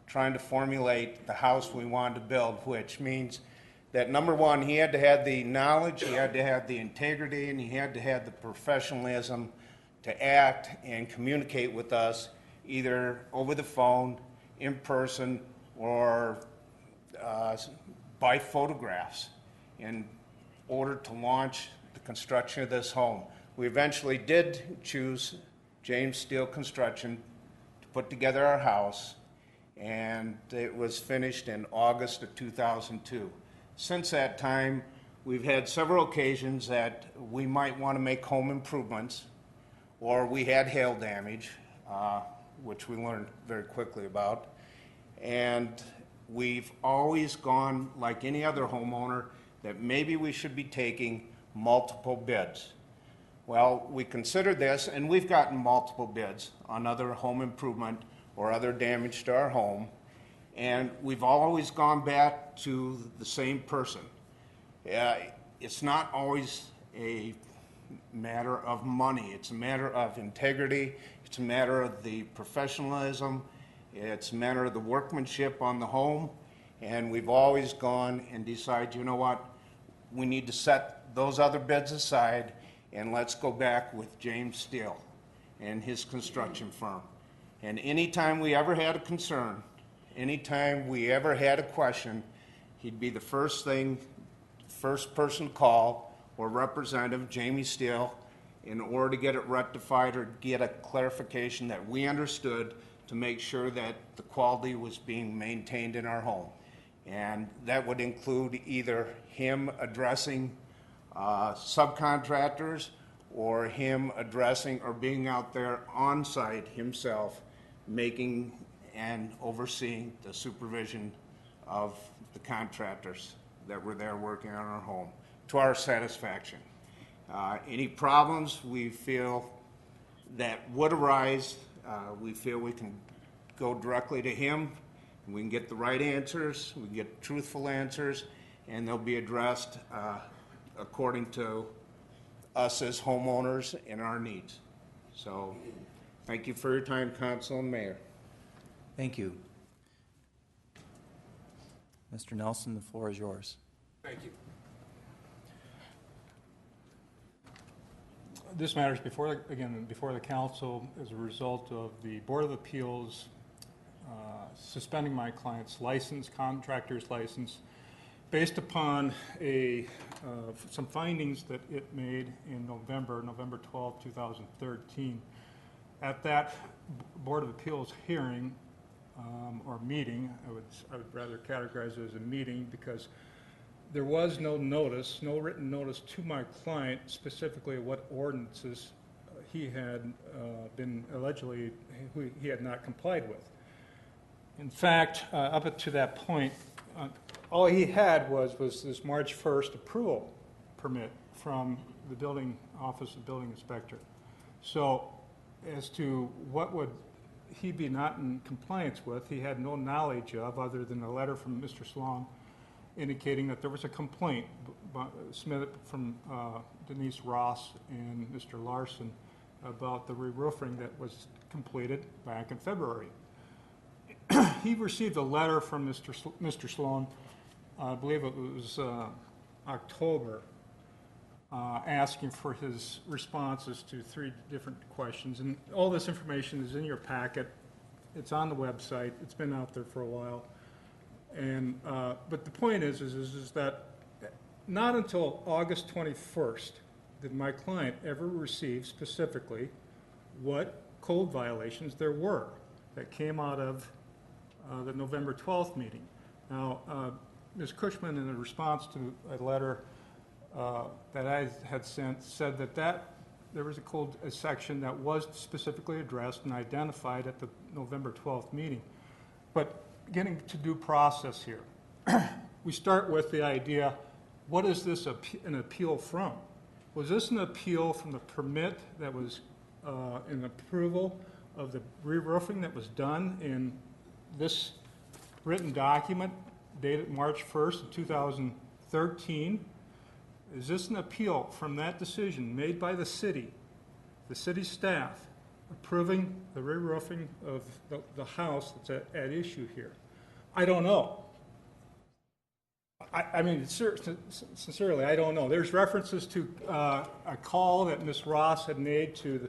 trying to formulate the house we wanted to build, which means that number one, he had to have the knowledge, he had to have the integrity, and he had to have the professionalism to act and communicate with us either over the phone, in person, or by photographs in order to launch the construction of this home. We eventually did choose James Steele Construction to put together our house, and it was finished in August of 2002. Since that time, we've had several occasions that we might want to make home improvements, or we had hail damage, which we learned very quickly about. And we've always gone, like any other homeowner, that maybe we should be taking multiple bids. Well, we considered this, and we've gotten multiple bids on other home improvement or other damage to our home, and we've always gone back to the same person. It's not always a matter of money. It's a matter of integrity. It's a matter of the professionalism. It's a matter of the workmanship on the home. And we've always gone and decided, you know what, we need to set those other bids aside and let's go back with James Steele and his construction firm. And anytime we ever had a concern, anytime we ever had a question, he'd be the first person to call, or Representative Jamie Steele, in order to get it rectified or get a clarification that we understood to make sure that the quality was being maintained in our home. And that would include either him addressing subcontractors or him addressing or being out there on site himself, making and overseeing the supervision of the contractors that were there working on our home to our satisfaction. Any problems we feel that would arise, we feel we can go directly to him, and we can get the right answers, we can get truthful answers, and they'll be addressed according to us as homeowners and our needs. So, thank you for your time, Council and Mayor. Thank you. Mr. Nelson, the floor is yours. Thank you. This matters before the council as a result of the Board of Appeals suspending my client's license, contractor's license, based upon some findings that it made in November 12, 2013. At that Board of Appeals hearing or meeting, I would rather categorize it as a meeting, because there was no notice, no written notice to my client specifically what ordinances he had been allegedly, he had not complied with. In fact, up to that point, all he had was this March 1st approval permit from the building office of building inspector. So as to what would he be not in compliance with, he had no knowledge of, other than a letter from Mr. Sloan indicating that there was a complaint submitted from Denise Ross and Mr. Larson about the re-roofing that was completed back in February. He received a letter from Mr. Sloan, I believe it was October, asking for his responses to 3 different questions. And all this information is in your packet. It's on the website. It's been out there for a while. And but the point is that not until August 21st did my client ever receive specifically what code violations there were that came out of the November 12th meeting. Now, Ms. Cushman, in a response to a letter that I had sent, said that there was a section that was specifically addressed and identified at the November 12th meeting. But getting to due process here, we start with the idea, what is this an appeal from? Was this an appeal from the permit that was an approval of the re-roofing that was done in this written document dated March 1st of 2013? Is this an appeal from that decision made by the city staff, approving the re-roofing of the house that's at issue here? I don't know. I mean, sincerely, I don't know. There's references to a call that Ms. Ross had made to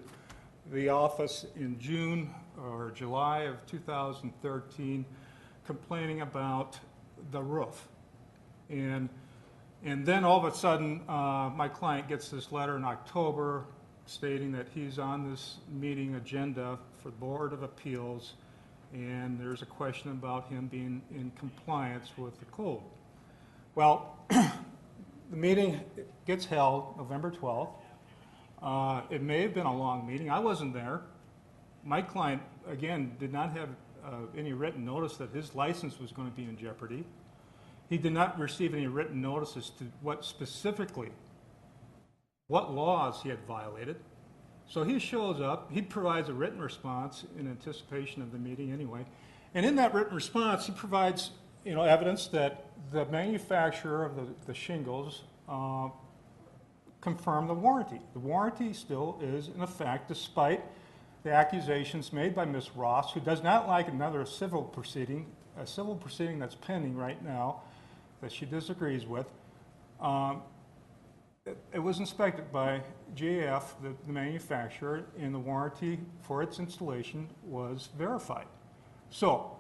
the office in June or July of 2013, complaining about the roof. And then all of a sudden, my client gets this letter in October stating that he's on this meeting agenda for the Board of Appeals, and there's a question about him being in compliance with the code. Well, the meeting gets held November 12th. It may have been a long meeting. I wasn't there. My client, again, did not have any written notice that his license was going to be in jeopardy. He did not receive any written notices to what laws he had violated. So he shows up, he provides a written response in anticipation of the meeting anyway. And in that written response, he provides evidence that the manufacturer of the shingles confirmed the warranty. The warranty still is in effect, despite the accusations made by Ms. Ross, who does not like another civil proceeding that's pending right now that she disagrees with. It was inspected by GAF, the manufacturer, and the warranty for its installation was verified. So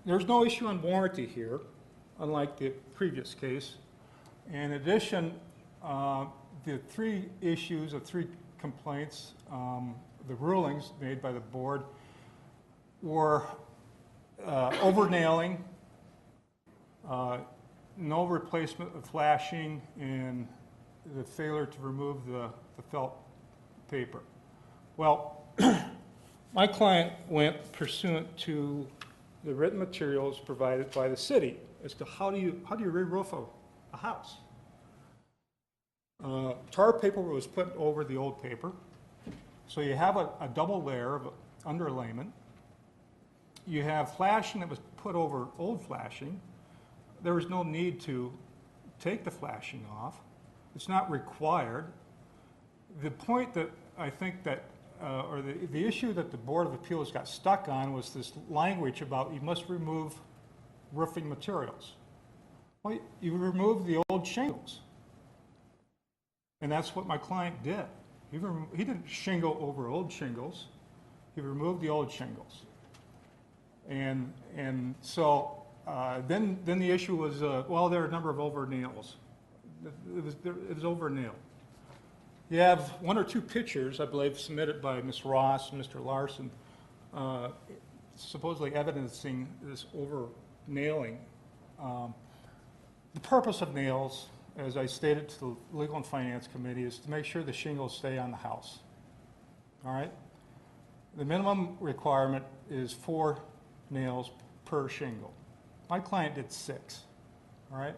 there's no issue on warranty here, unlike the previous case. In addition, the 3 issues of 3 complaints, the rulings made by the board were over-nailing, no replacement of flashing, and the failure to remove the felt paper. Well, my client went pursuant to the written materials provided by the city as to how do you re-roof a house. Tar paper was put over the old paper, so you have a double layer of underlayment. You have flashing that was put over old flashing. There was no need to take the flashing off. It's not required. The point that I think that, or the issue that the Board of Appeals got stuck on was this language about you must remove roofing materials. Well, you remove the old shingles. And that's what my client did. He didn't shingle over old shingles. He removed the old shingles. And so then the issue was, well, there are a number of over nails. It was over nailed. You have one or two pictures, I believe, submitted by Ms. Ross and Mr. Larson, supposedly evidencing this over nailing. The purpose of nails, as I stated to the Legal and Finance Committee, is to make sure the shingles stay on the house. All right? The minimum requirement is 4 nails per shingle. My client did 6. All right?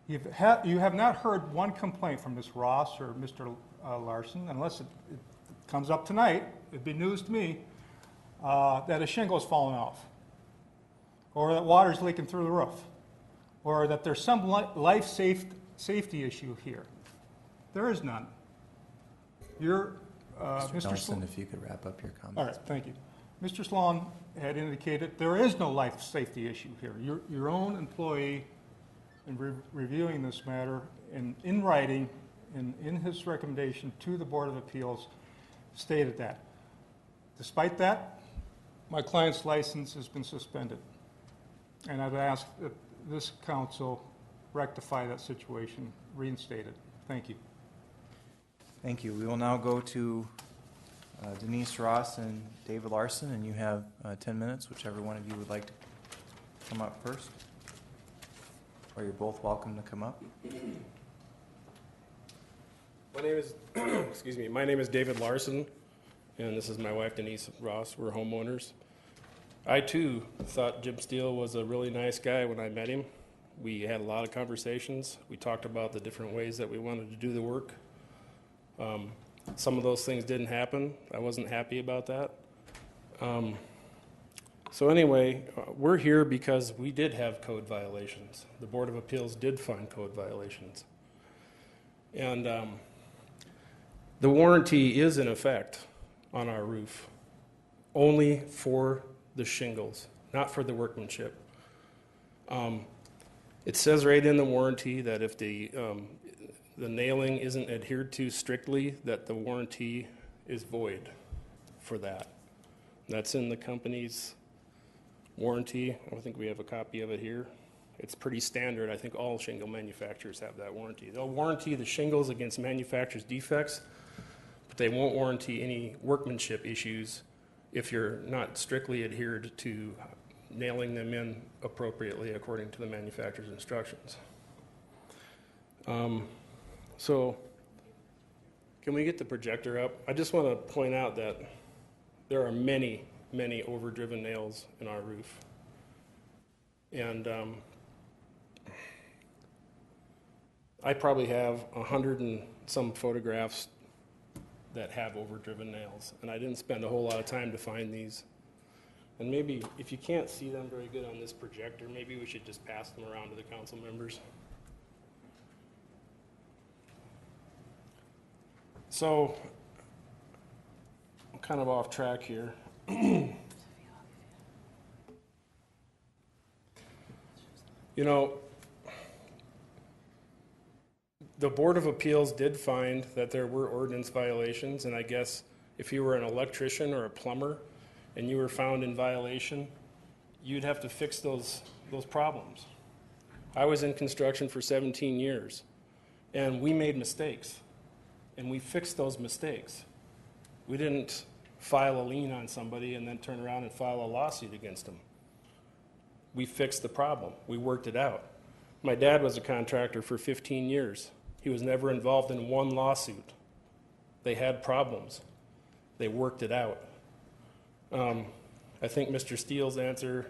You have not heard one complaint from Ms. Ross or Mr. Larson, unless it comes up tonight, it'd be news to me, that a shingle has fallen off, or that water's leaking through the roof, or that there's some life safety issue here. There is none. Mr. Nelson, if you could wrap up your comments. All right, thank you. Mr. Sloan had indicated there is no life safety issue here. Your own employee, in reviewing this matter, in writing, in his recommendation to the Board of Appeals, stated that. Despite that, my client's license has been suspended. And I've asked that this council rectify that situation, reinstate it. Thank you. Thank you. We will now go to Denise Ross and David Larson, and you have 10 minutes, whichever one of you would like to come up first. Or you're both welcome to come up. My name is, excuse me, my name is David Larson, and this is my wife Denise Ross. We're homeowners. I too thought Jim Steele was a really nice guy when I met him. We had a lot of conversations. We talked about the different ways that we wanted to do the work. Some of those things didn't happen. I wasn't happy about that. So anyway, we're here because we did have code violations. The Board of Appeals did find code violations. And the warranty is in effect on our roof, only for the shingles, not for the workmanship. It says right in the warranty that if the nailing isn't adhered to strictly, that the warranty is void for that. That's in the company's warranty. I think we have a copy of it here. It's pretty standard. I think all shingle manufacturers have that warranty. They'll warranty the shingles against manufacturer's defects, but they won't warranty any workmanship issues if you're not strictly adhered to nailing them in appropriately according to the manufacturer's instructions. So can we get the projector up? I just want to point out that there are many overdriven nails in our roof. And I probably have 100 and some photographs that have overdriven nails, and I didn't spend a whole lot of time to find these. And maybe if you can't see them very good on this projector, maybe we should just pass them around to the council members. So I'm kind of off track here. You know, the Board of Appeals did find that there were ordinance violations, and I guess if you were an electrician or a plumber and you were found in violation, you'd have to fix those problems. I was in construction for 17 years, and we made mistakes, and we fixed those mistakes. We didn't file a lien on somebody and then turn around and file a lawsuit against them. We fixed the problem. We worked it out. My dad was a contractor for 15 years. He was never involved in one lawsuit. They had problems. They worked it out. I think Mr. Steele's answer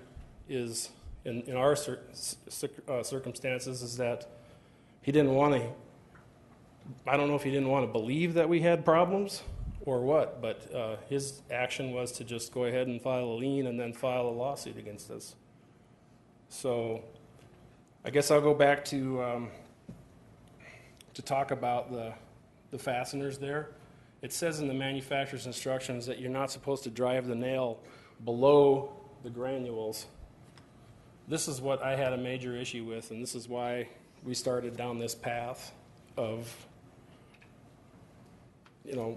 is, in our circumstances, is that he didn't want to, I don't know if he didn't want to believe that we had problems or what, but his action was to just go ahead and file a lien and then file a lawsuit against us. So I guess I'll go back to to talk about the fasteners there. It says in the manufacturer's instructions that you're not supposed to drive the nail below the granules. This is what I had a major issue with, and this is why we started down this path of,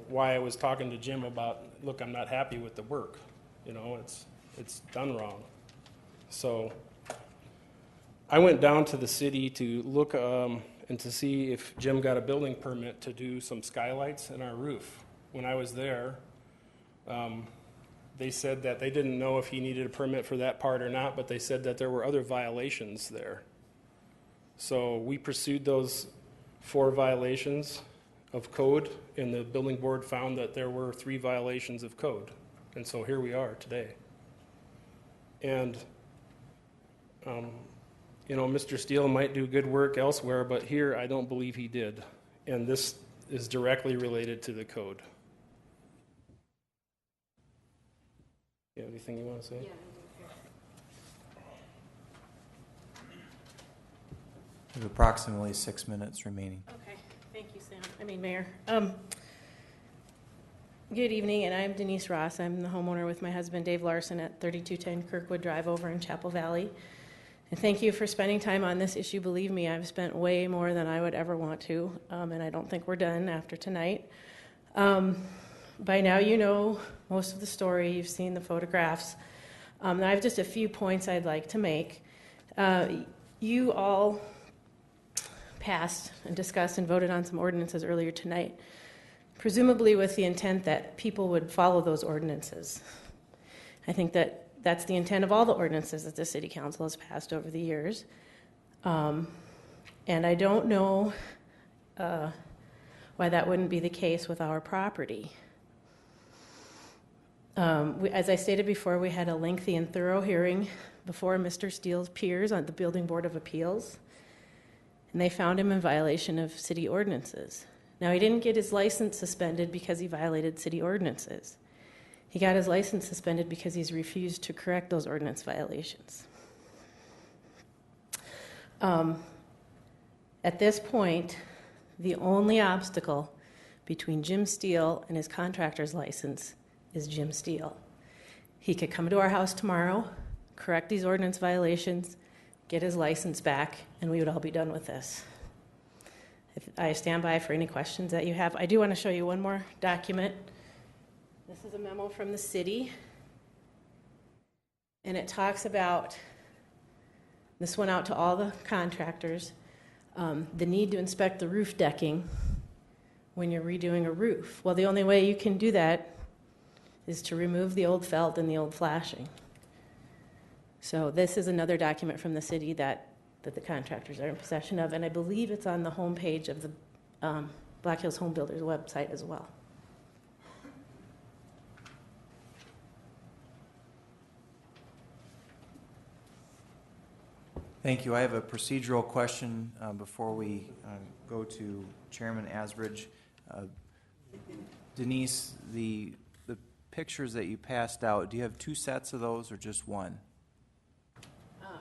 why I was talking to Jim about, look, I'm not happy with the work. It's done wrong. So I went down to the city to look and to see if Jim got a building permit to do some skylights in our roof. When I was there, they said that they didn't know if he needed a permit for that part or not, but they said that there were other violations there. So we pursued those 4 violations of code, and the building board found that there were 3 violations of code. And so here we are today. And, Mr. Steele might do good work elsewhere, but here I don't believe he did. And this is directly related to the code. You have anything you want to say? Yeah, We have approximately 6 minutes remaining. okay. Thank you, Mayor. Good evening, and I'm Denise Ross. I'm the homeowner with my husband, Dave Larson, at 3210 Kirkwood Drive over in Chapel Valley. And thank you for spending time on this issue. Believe me, I've spent way more than I would ever want to, and I don't think we're done after tonight. By now you know most of the story. You've seen the photographs. And I have just a few points I'd like to make. You all passed and discussed and voted on some ordinances earlier tonight, presumably with the intent that people would follow those ordinances. I think that that's the intent of all the ordinances that the City Council has passed over the years. And I don't know why that wouldn't be the case with our property. As I stated before, we had a lengthy and thorough hearing before Mr. Steele's peers on the Building Board of Appeals, and they found him in violation of city ordinances. Now, he didn't get his license suspended because he violated city ordinances. He got his license suspended because he's refused to correct those ordinance violations. At this point, the only obstacle between Jim Steele and his contractor's license is Jim Steele. He could come to our house tomorrow, correct these ordinance violations, get his license back, and we would all be done with this. I stand by for any questions that you have. I do want to show you one more document. This is a memo from the city, and it talks about, this went out to all the contractors, the need to inspect the roof decking when you're redoing a roof. Well, the only way you can do that is to remove the old felt and the old flashing. So this is another document from the city that the contractors are in possession of, and I believe it's on the homepage of the Black Hills Home Builders website as well. Thank you. I have a procedural question before we go to Chairman Asbridge. Denise, the pictures that you passed out, do you have 2 sets of those or just one?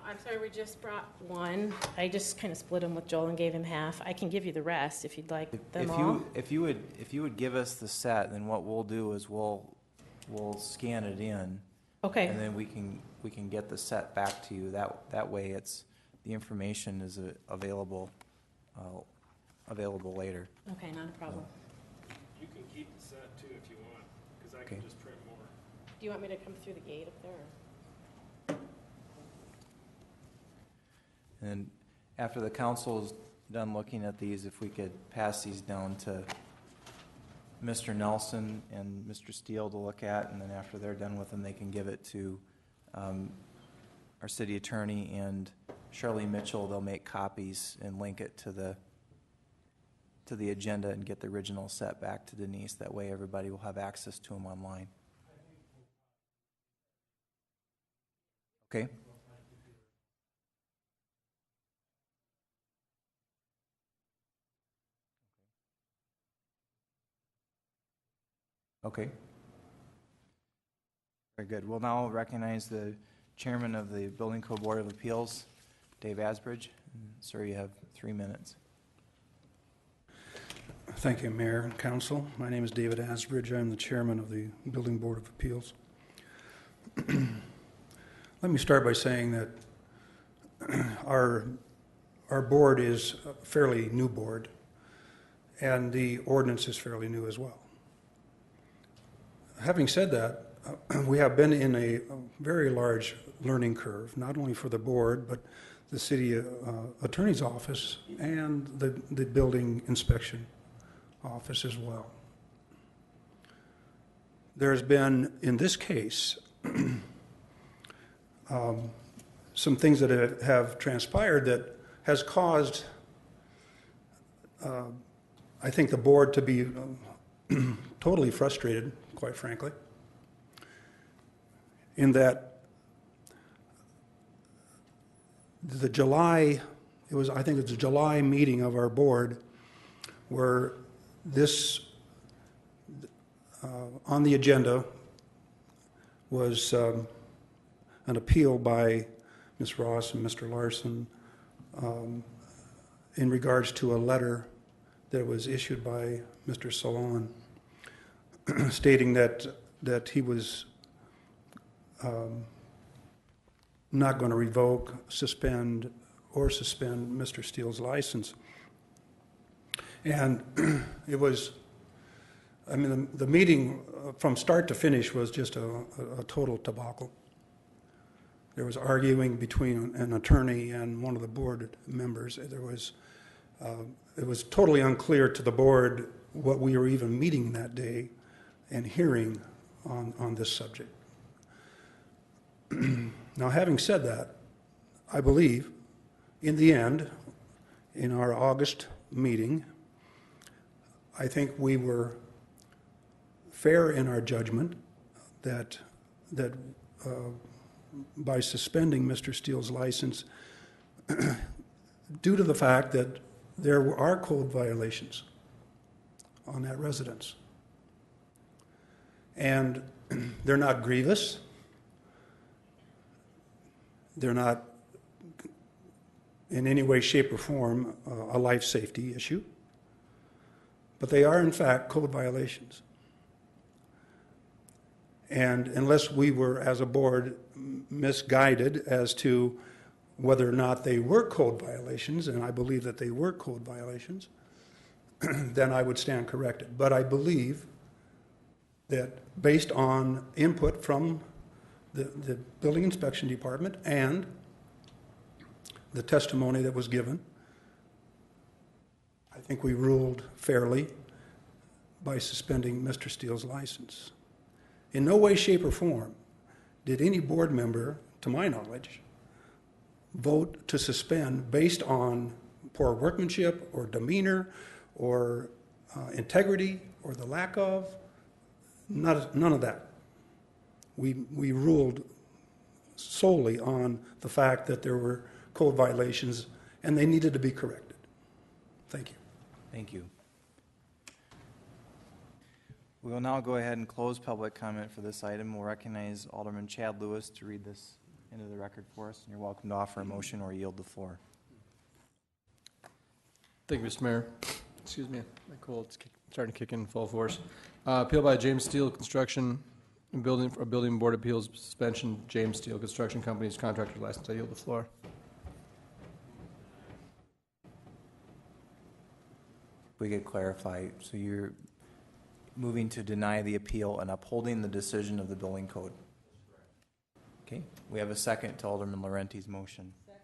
I'm sorry, we just brought one. I just kind of split them with Joel and gave him half. I can give you the rest if you'd like them all. If you would give us the set, then what we'll do is we'll scan it in. Okay. And then we can get the set back to you. That way the information is available later. Okay, not a problem. You can keep the set too if you want, because I can just print more. Do you want me to come through the gate up there? And after the council's done looking at these, if we could pass these down to Mr. Nelson and Mr. Steele to look at, and then after they're done with them, they can give it to our city attorney and Shirley Mitchell. They'll make copies and link it to the agenda and get the original set back to Denise. That way everybody will have access to them online. Okay? Okay. Very good. We'll now recognize the chairman of the Building Code Board of Appeals, Dave Asbridge. Sir, you have 3 minutes. Thank you, Mayor and Council. My name is David Asbridge. I'm the chairman of the Building Board of Appeals. Let me start by saying that our board is a fairly new board, and the ordinance is fairly new as well. Having said that, we have been in a very large learning curve, not only for the board, but the city attorney's office and the building inspection office as well. There's been, in this case, some things that have transpired that has caused, I think, the board to be totally frustrated, quite frankly, in that the July, I think it's the July meeting of our board where this, on the agenda was an appeal by Ms. Ross and Mr. Larson in regards to a letter that was issued by Mr. Salon stating that he was not going to revoke, suspend Mr. Steele's license. And it was, I mean, the meeting from start to finish was just a total debacle. There was arguing between an attorney and one of the board members. There was, it was totally unclear to the board what we were even meeting that day and hearing on this subject. Now, having said that, I believe in the end, in our August meeting, I think we were fair in our judgment that by suspending Mr. Steele's license, due to the fact that there are code violations on that residence. And they're not grievous. They're not in any way, shape, or form a life safety issue. But they are, in fact, code violations. And unless we were, as a board, misguided as to whether or not they were code violations, and I believe that they were code violations, then I would stand corrected. But I believe that based on input from the building inspection department and the testimony that was given, I think we ruled fairly by suspending Mr. Steele's license. In no way, shape, or form did any board member, to my knowledge, vote to suspend based on poor workmanship or demeanor or integrity or the lack of. None of that. We ruled solely on the fact that there were code violations and they needed to be corrected. Thank you. Thank you. We will now go ahead and close public comment for this item. We'll recognize Alderman Chad Lewis to read this into the record for us, and you're welcome to offer a motion or yield the floor. Thank you, Mr. Mayor. Excuse me, my cold's starting to kick in full force. Appeal by James Steele Construction and Building Board Appeals suspension. James Steele Construction Company's contractor license. I yield the floor. We could clarify, so you're moving to deny the appeal and upholding the decision of the building code. Okay, we have a second to Alderman Laurenti's motion. Second.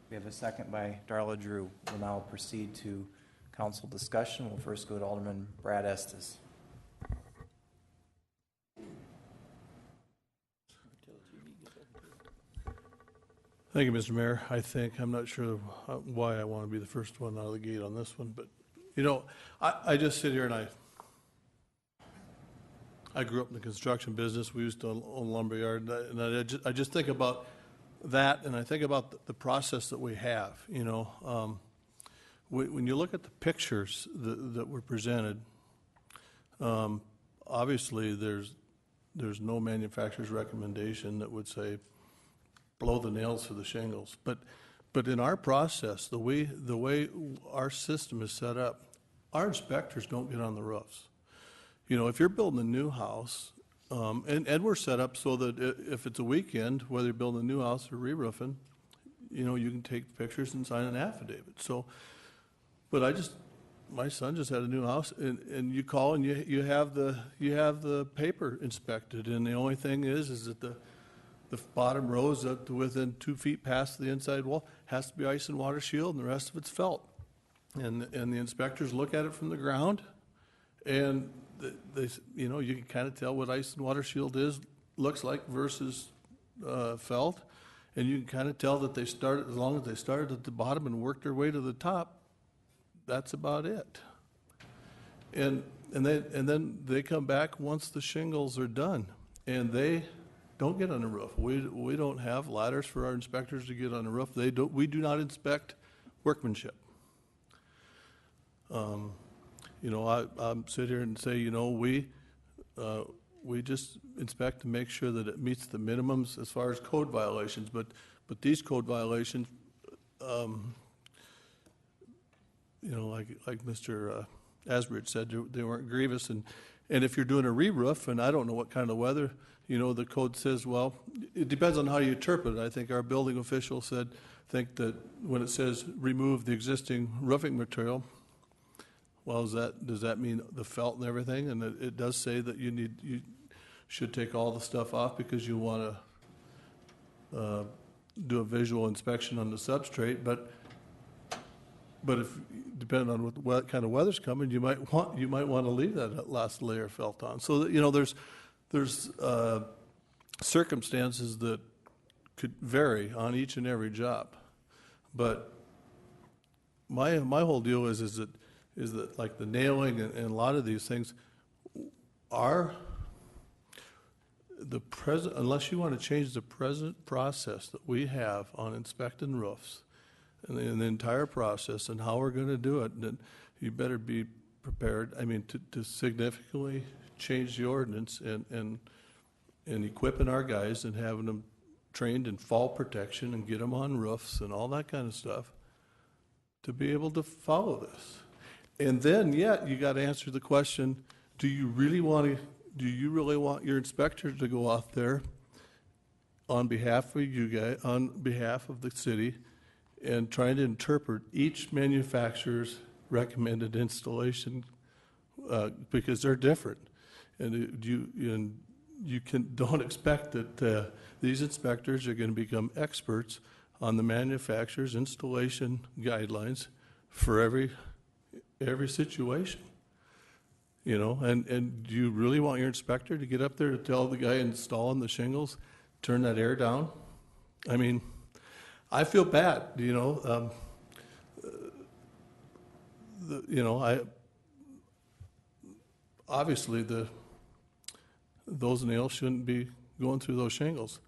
We have a second by Darla Drew. We'll now proceed to council discussion. We'll first go to Alderman Brad Estes. Thank you, Mr. Mayor. I'm not sure why I want to be the first one out of the gate on this one, but, you know, I just sit here and I grew up in the construction business. We used to own lumberyard, and I just think about that, and I think about the process that we have, you know. When you look at the pictures that were presented, obviously there's no manufacturer's recommendation that would say blow the nails through the shingles. But in our process, the way our system is set up, our inspectors don't get on the roofs. You know, if you're building a new house, and we're set up so that if it's a weekend, whether you're building a new house or re-roofing, you know, you can take pictures and sign an affidavit. So, but my son just had a new house, and you call and you have the paper inspected, and the only thing is that the bottom row is up to within 2 feet past the inside wall, has to be ice and water shield, and the rest of it's felt. And the inspectors look at it from the ground, and they you know, you can kind of tell what ice and water shield looks like versus felt, and you can kind of tell that they started, as long as they started at the bottom and worked their way to the top, that's about it. And then they come back once the shingles are done, and they don't get on the roof. We don't have ladders for our inspectors to get on the roof. We do not inspect workmanship. You know, I'm sit here and say, you know, we just inspect to make sure that it meets the minimums as far as code violations. But these code violations, you know, like Mr. Asbridge said, they weren't grievous. And if you're doing a re-roof, and I don't know what kind of weather, you know, the code says, well, it depends on how you interpret it. I think our building official think that when it says remove the existing roofing material, well, does that mean the felt and everything? And it does say that you should take all the stuff off because you want to do a visual inspection on the substrate. But if depending on what kind of weather's coming, you might want to leave that last layer of felt on. So that, you know, there's circumstances that could vary on each and every job. But my whole deal is that like the nailing and a lot of these things are the present, unless you want to change the present process that we have on inspecting roofs and the entire process and how we're going to do it, then you better be prepared, I mean, to significantly change the ordinance and equipping our guys and having them trained in fall protection and get them on roofs and all that kind of stuff to be able to follow this. And then, you got to answer the question, do you really want your inspector to go out there on behalf of you guys, on behalf of the city, and trying to interpret each manufacturer's recommended installation because they're different, and don't expect that these inspectors are going to become experts on the manufacturer's installation guidelines for every situation, you know, and do you really want your inspector to get up there to tell the guy installing the shingles, turn that air down? I mean, I feel bad, you know, obviously those nails shouldn't be going through those shingles,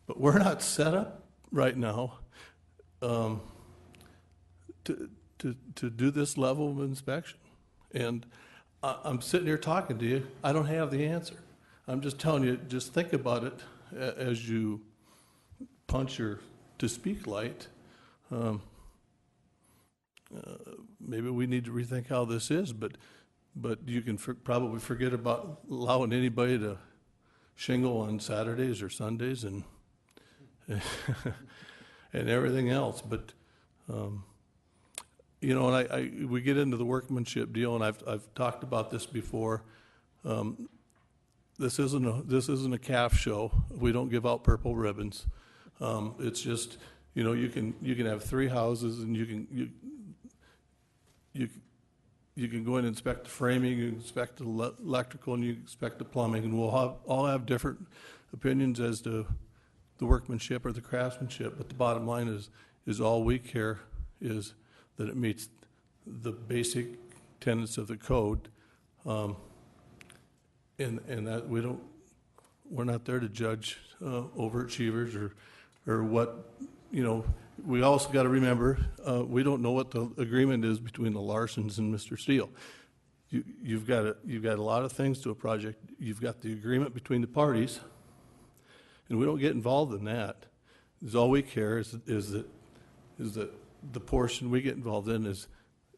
but we're not set up right now to do this level of inspection. And I'm sitting here talking to you. I don't have the answer. I'm just telling you, just think about it as you punch your to speak light. Maybe we need to rethink how this is, but you can probably forget about allowing anybody to shingle on Saturdays or Sundays and and everything else. But you know, and we get into the workmanship deal, and I've talked about this before. This isn't a calf show. We don't give out purple ribbons. It's just, you know, you can have 3 houses, and you can go in and inspect the framing, you can inspect the electrical, and you can inspect the plumbing, and we'll all have different opinions as to the workmanship or the craftsmanship. But the bottom line is all we care is that it meets the basic tenets of the code, and that we're not there to judge overachievers or what, you know. We also got to remember, we don't know what the agreement is between the Larsons and Mr. Steele. You've got a lot of things to a project. You've got the agreement between the parties, and we don't get involved in that. All we care is that the portion we get involved in is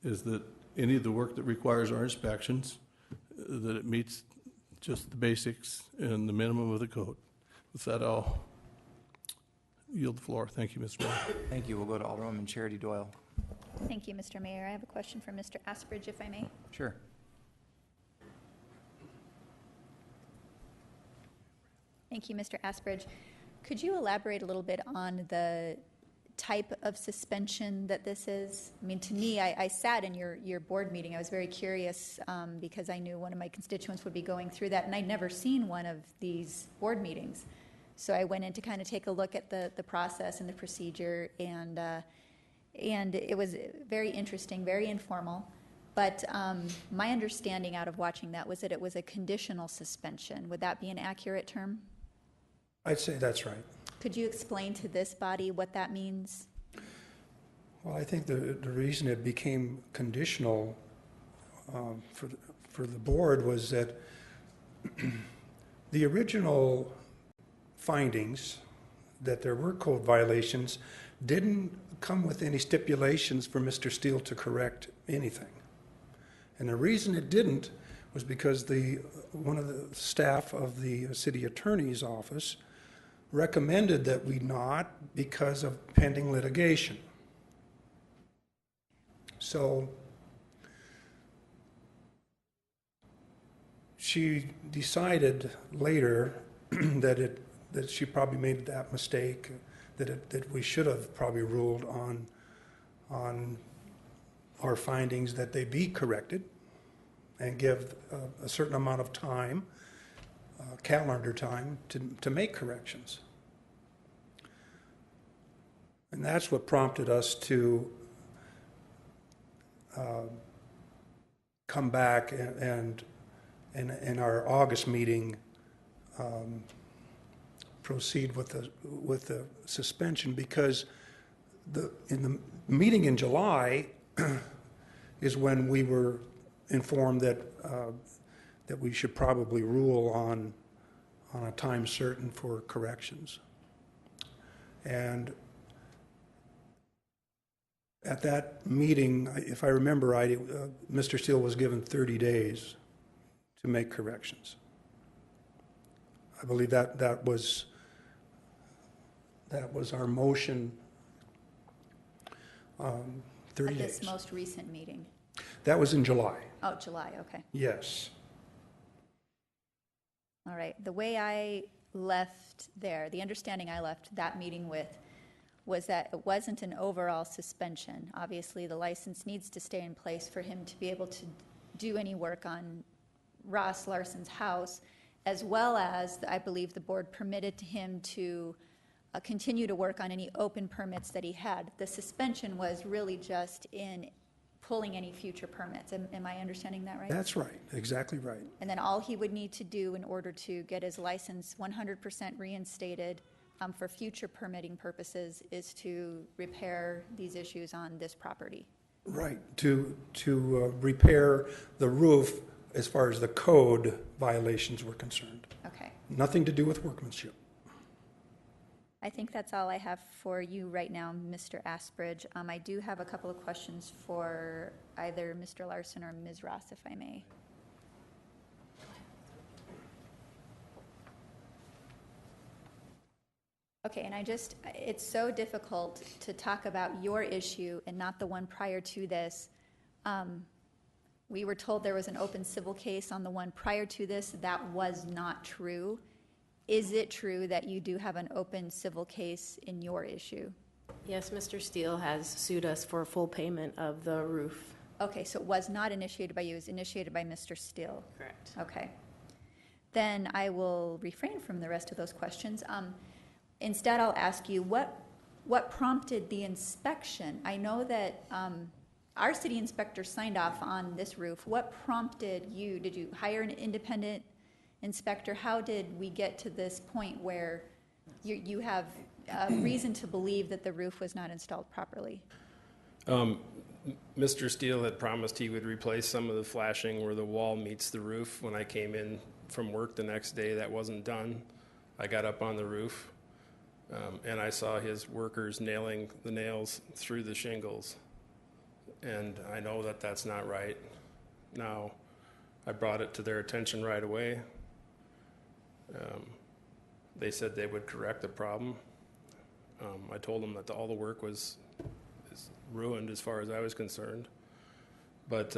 that any of the work that requires our inspections, that it meets just the basics and the minimum of the code. With that, I'll yield the floor. Thank you, Mr. Mayor. Thank you. We'll go to Alderwoman Charity Doyle. Thank you, Mr. Mayor. I have a question for Mr. Asbridge, if I may. Sure. Thank you, Mr. Asbridge. Could you elaborate a little bit on the type of suspension that this is? I mean, to me, I sat in your board meeting. I was very curious because I knew one of my constituents would be going through that, and I'd never seen one of these board meetings. So I went in to kind of take a look at the process and the procedure, and it was very interesting, very informal. But my understanding out of watching that was that it was a conditional suspension. Would that be an accurate term? I'd say that's right. Could you explain to this body what that means? Well, I think the reason it became conditional for the board was that the original findings that there were code violations didn't come with any stipulations for Mr. Steele to correct anything. And the reason it didn't was because one of the staff of the city attorney's office recommended that we not because of pending litigation. So she decided later that she probably made that mistake, that we should have probably ruled on our findings that they be corrected and give a certain amount of time, calendar time, to make corrections. And that's what prompted us to come back and in our August meeting proceed with the suspension, because in the meeting in July is when we were informed that we should probably rule on a time certain for corrections. And at that meeting, if I remember right, Mr. Steele was given 30 days to make corrections. I believe that was our motion. 30 At days. this most recent meeting? That was in July. Oh, July, okay. Yes. All right. The way I left there, the understanding I left that meeting with was that it wasn't an overall suspension. Obviously, the license needs to stay in place for him to be able to do any work on Ross Larson's house, as well as, I believe, the board permitted him to continue to work on any open permits that he had. The suspension was really just in pulling any future permits. Am I understanding that right? That's right. Exactly right. And then all he would need to do in order to get his license 100% reinstated for future permitting purposes is to repair these issues on this property. Right. To repair the roof as far as the code violations were concerned. Okay. Nothing to do with workmanship. I think that's all I have for you right now, Mr. Asbridge. I do have a couple of questions for either Mr. Larson or Ms. Ross, if I may. Okay, and it's so difficult to talk about your issue and not the one prior to this. We were told there was an open civil case on the one prior to this. That was not true. Is it true that you do have an open civil case in your issue? Yes, Mr. Steele has sued us for full payment of the roof. Okay, so it was not initiated by you, it was initiated by Mr. Steele? Correct. Okay. Then I will refrain from the rest of those questions. Instead, I'll ask you, what prompted the inspection? I know that our city inspector signed off on this roof. What prompted you? Did you hire an independent inspector? How did we get to this point where you have reason to believe that the roof was not installed properly? Mr. Steele had promised he would replace some of the flashing where the wall meets the roof. When I came in from work the next day, that wasn't done. I got up on the roof and I saw his workers nailing the nails through the shingles. and I know that that's not right. Now, I brought it to their attention right away. They said they would correct the problem. I told them that all the work is ruined as far as I was concerned. But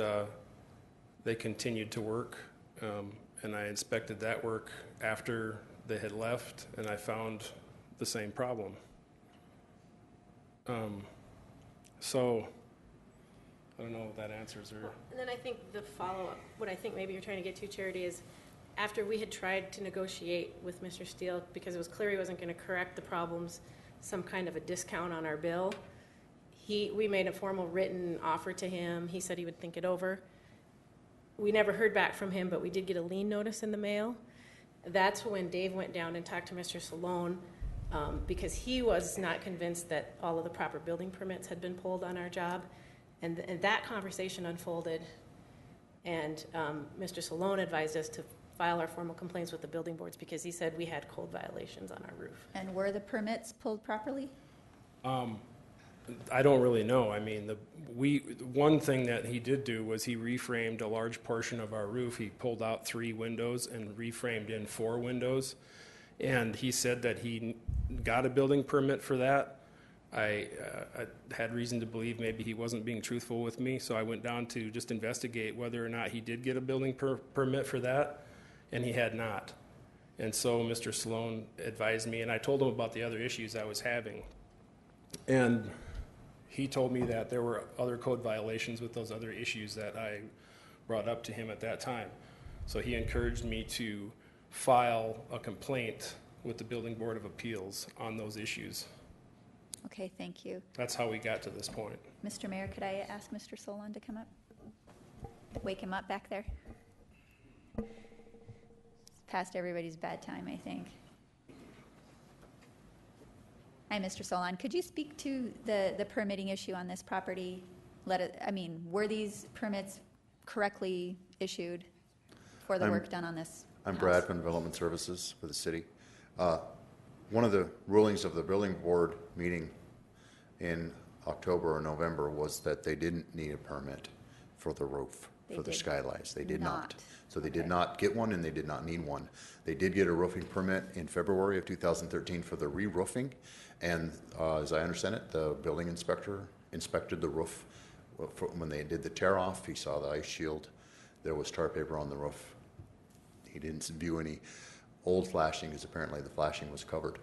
they continued to work, and I inspected that work after they had left, and I found the same problem. So, I don't know if that answers her. And then I think the follow-up, what I think maybe you're trying to get to, Charity, is after we had tried to negotiate with Mr. Steele, because it was clear he wasn't going to correct the problems, some kind of a discount on our bill, we made a formal written offer to him. He said he would think it over. We never heard back from him, but we did get a lien notice in the mail. That's when Dave went down and talked to Mr. Salone, because he was not convinced that all of the proper building permits had been pulled on our job. And that conversation unfolded, and Mr. Salone advised us to file our formal complaints with the building boards because he said we had code violations on our roof. And were the permits pulled properly? I don't really know. I mean, one thing that he did do was he reframed a large portion of our roof. He pulled out 3 windows and reframed in 4 windows. And he said that he got a building permit for that. I had reason to believe maybe he wasn't being truthful with me, so I went down to just investigate whether or not he did get a building permit for that, and he had not. And so Mr. Salone advised me, and I told him about the other issues I was having. And he told me that there were other code violations with those other issues that I brought up to him at that time. So he encouraged me to file a complaint with the Building Board of Appeals on those issues. Okay, thank you. That's how we got to this point. Mr. Mayor, could I ask Mr. Solon to come up? Wake him up back there. It's past everybody's bedtime, I think. Hi, Mr. Solon. Could you speak to the permitting issue on this property? Were these permits correctly issued for the work done on this I'm house? Brad from Development Services for the city. One of the rulings of the building board meeting in October or November was that they didn't need a permit for the roof, for the skylights. They did not. So they did not get one, and they did not need one. They did get a roofing permit in February of 2013 for the re-roofing, and as I understand it, the building inspector inspected the roof. When they did the tear-off, he saw the ice shield. There was tar paper on the roof. He didn't view any old flashing, because apparently the flashing was covered.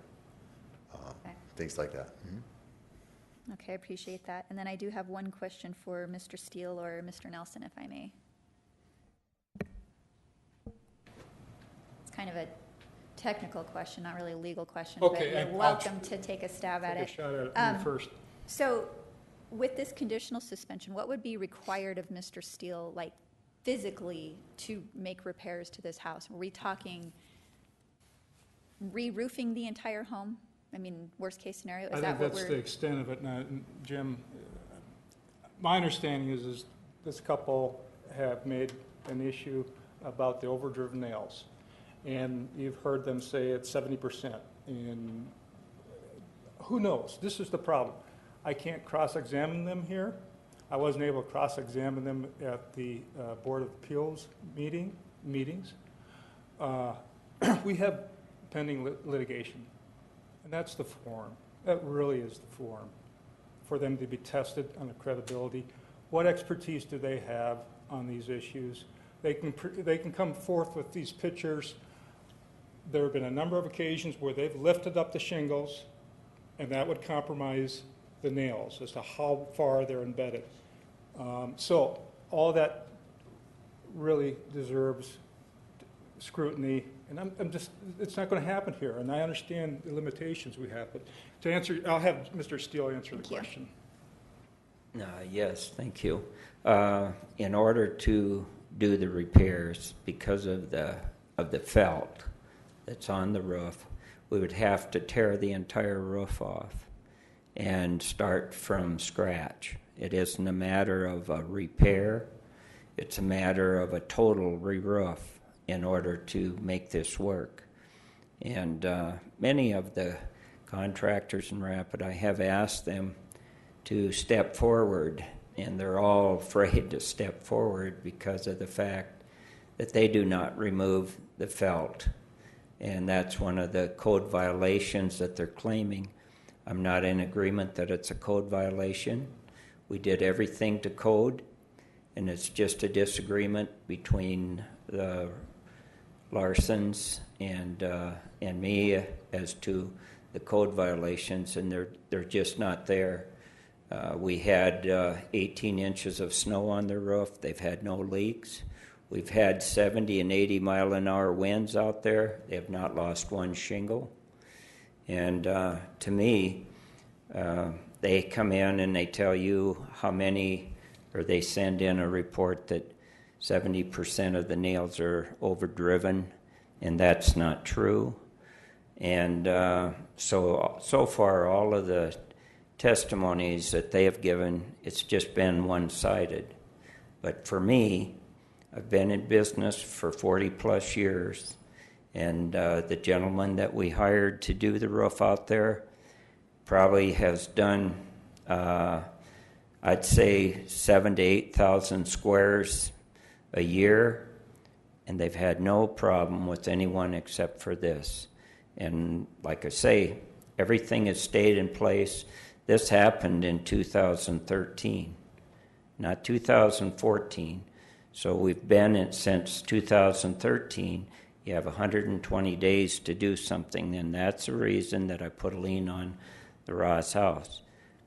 Things like that. Mm-hmm. Okay, I appreciate that. And then I do have one question for Mr. Steele or Mr. Nelson, if I may. It's kind of a technical question, not really a legal question, Okay, but you're welcome to take a stab at it. Take a shot at it first. So with this conditional suspension, what would be required of Mr. Steele, like physically, to make repairs to this house? Were we talking re-roofing the entire home? I mean, worst case scenario, I think that's the extent of it. Now, Jim, my understanding is this couple have made an issue about the overdriven nails. And you've heard them say it's 70%. And who knows? This is the problem. I can't cross-examine them here. I wasn't able to cross-examine them at the Board of Appeals meetings. We have pending litigation, and that's the forum. That really is the forum for them to be tested on the credibility. What expertise do they have on these issues? They can come forth with these pictures. There have been a number of occasions where they've lifted up the shingles, and that would compromise the nails as to how far they're embedded. So all that really deserves scrutiny, and I'm just, it's not going to happen here, and I understand the limitations we have, but to answer, I'll have Mr. Steele answer the question. Yes, thank you. In order to do the repairs, because of the felt that's on the roof, we would have to tear the entire roof off and start from scratch. It isn't a matter of a repair, it's a matter of a total re-roof in order to make this work. And many of the contractors in Rapid, I have asked them to step forward and they're all afraid to step forward because of the fact that they do not remove the felt. And that's one of the code violations that they're claiming. I'm not in agreement that it's a code violation. We did everything to code, and it's just a disagreement between the Larsons and me as to the code violations, and they're just not there. We had 18 inches of snow on their roof. They've had no leaks. We've had 70 and 80 mile an hour winds out there. They have not lost one shingle. And to me, they come in and they tell you how many, or they send in a report that 70% of the nails are overdriven, and that's not true. And so far, all of the testimonies that they have given, it's just been one-sided. But for me, I've been in business for 40 plus years, and the gentleman that we hired to do the roof out there probably has done, I'd say, 7,000 to 8,000 squares a year, and they've had no problem with anyone except for this. And like I say, everything has stayed in place. This happened in 2013, not 2014. So we've been in since 2013. You have 120 days to do something, and that's the reason that I put a lien on the Ross house.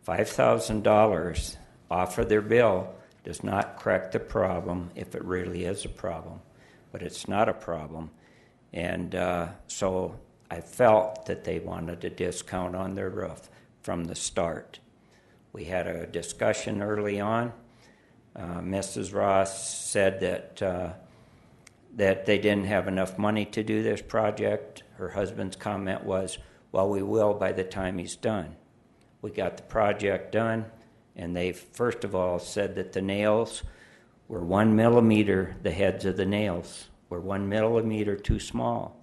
$5,000 off of their bill does not correct the problem if it really is a problem, but it's not a problem. And so I felt that they wanted a discount on their roof from the start. We had a discussion early on. Mrs. Ross said that they didn't have enough money to do this project. Her husband's comment was, well, we will by the time he's done. We got the project done, and they first of all said that the nails were 1 millimeter, the heads of the nails were 1 millimeter too small.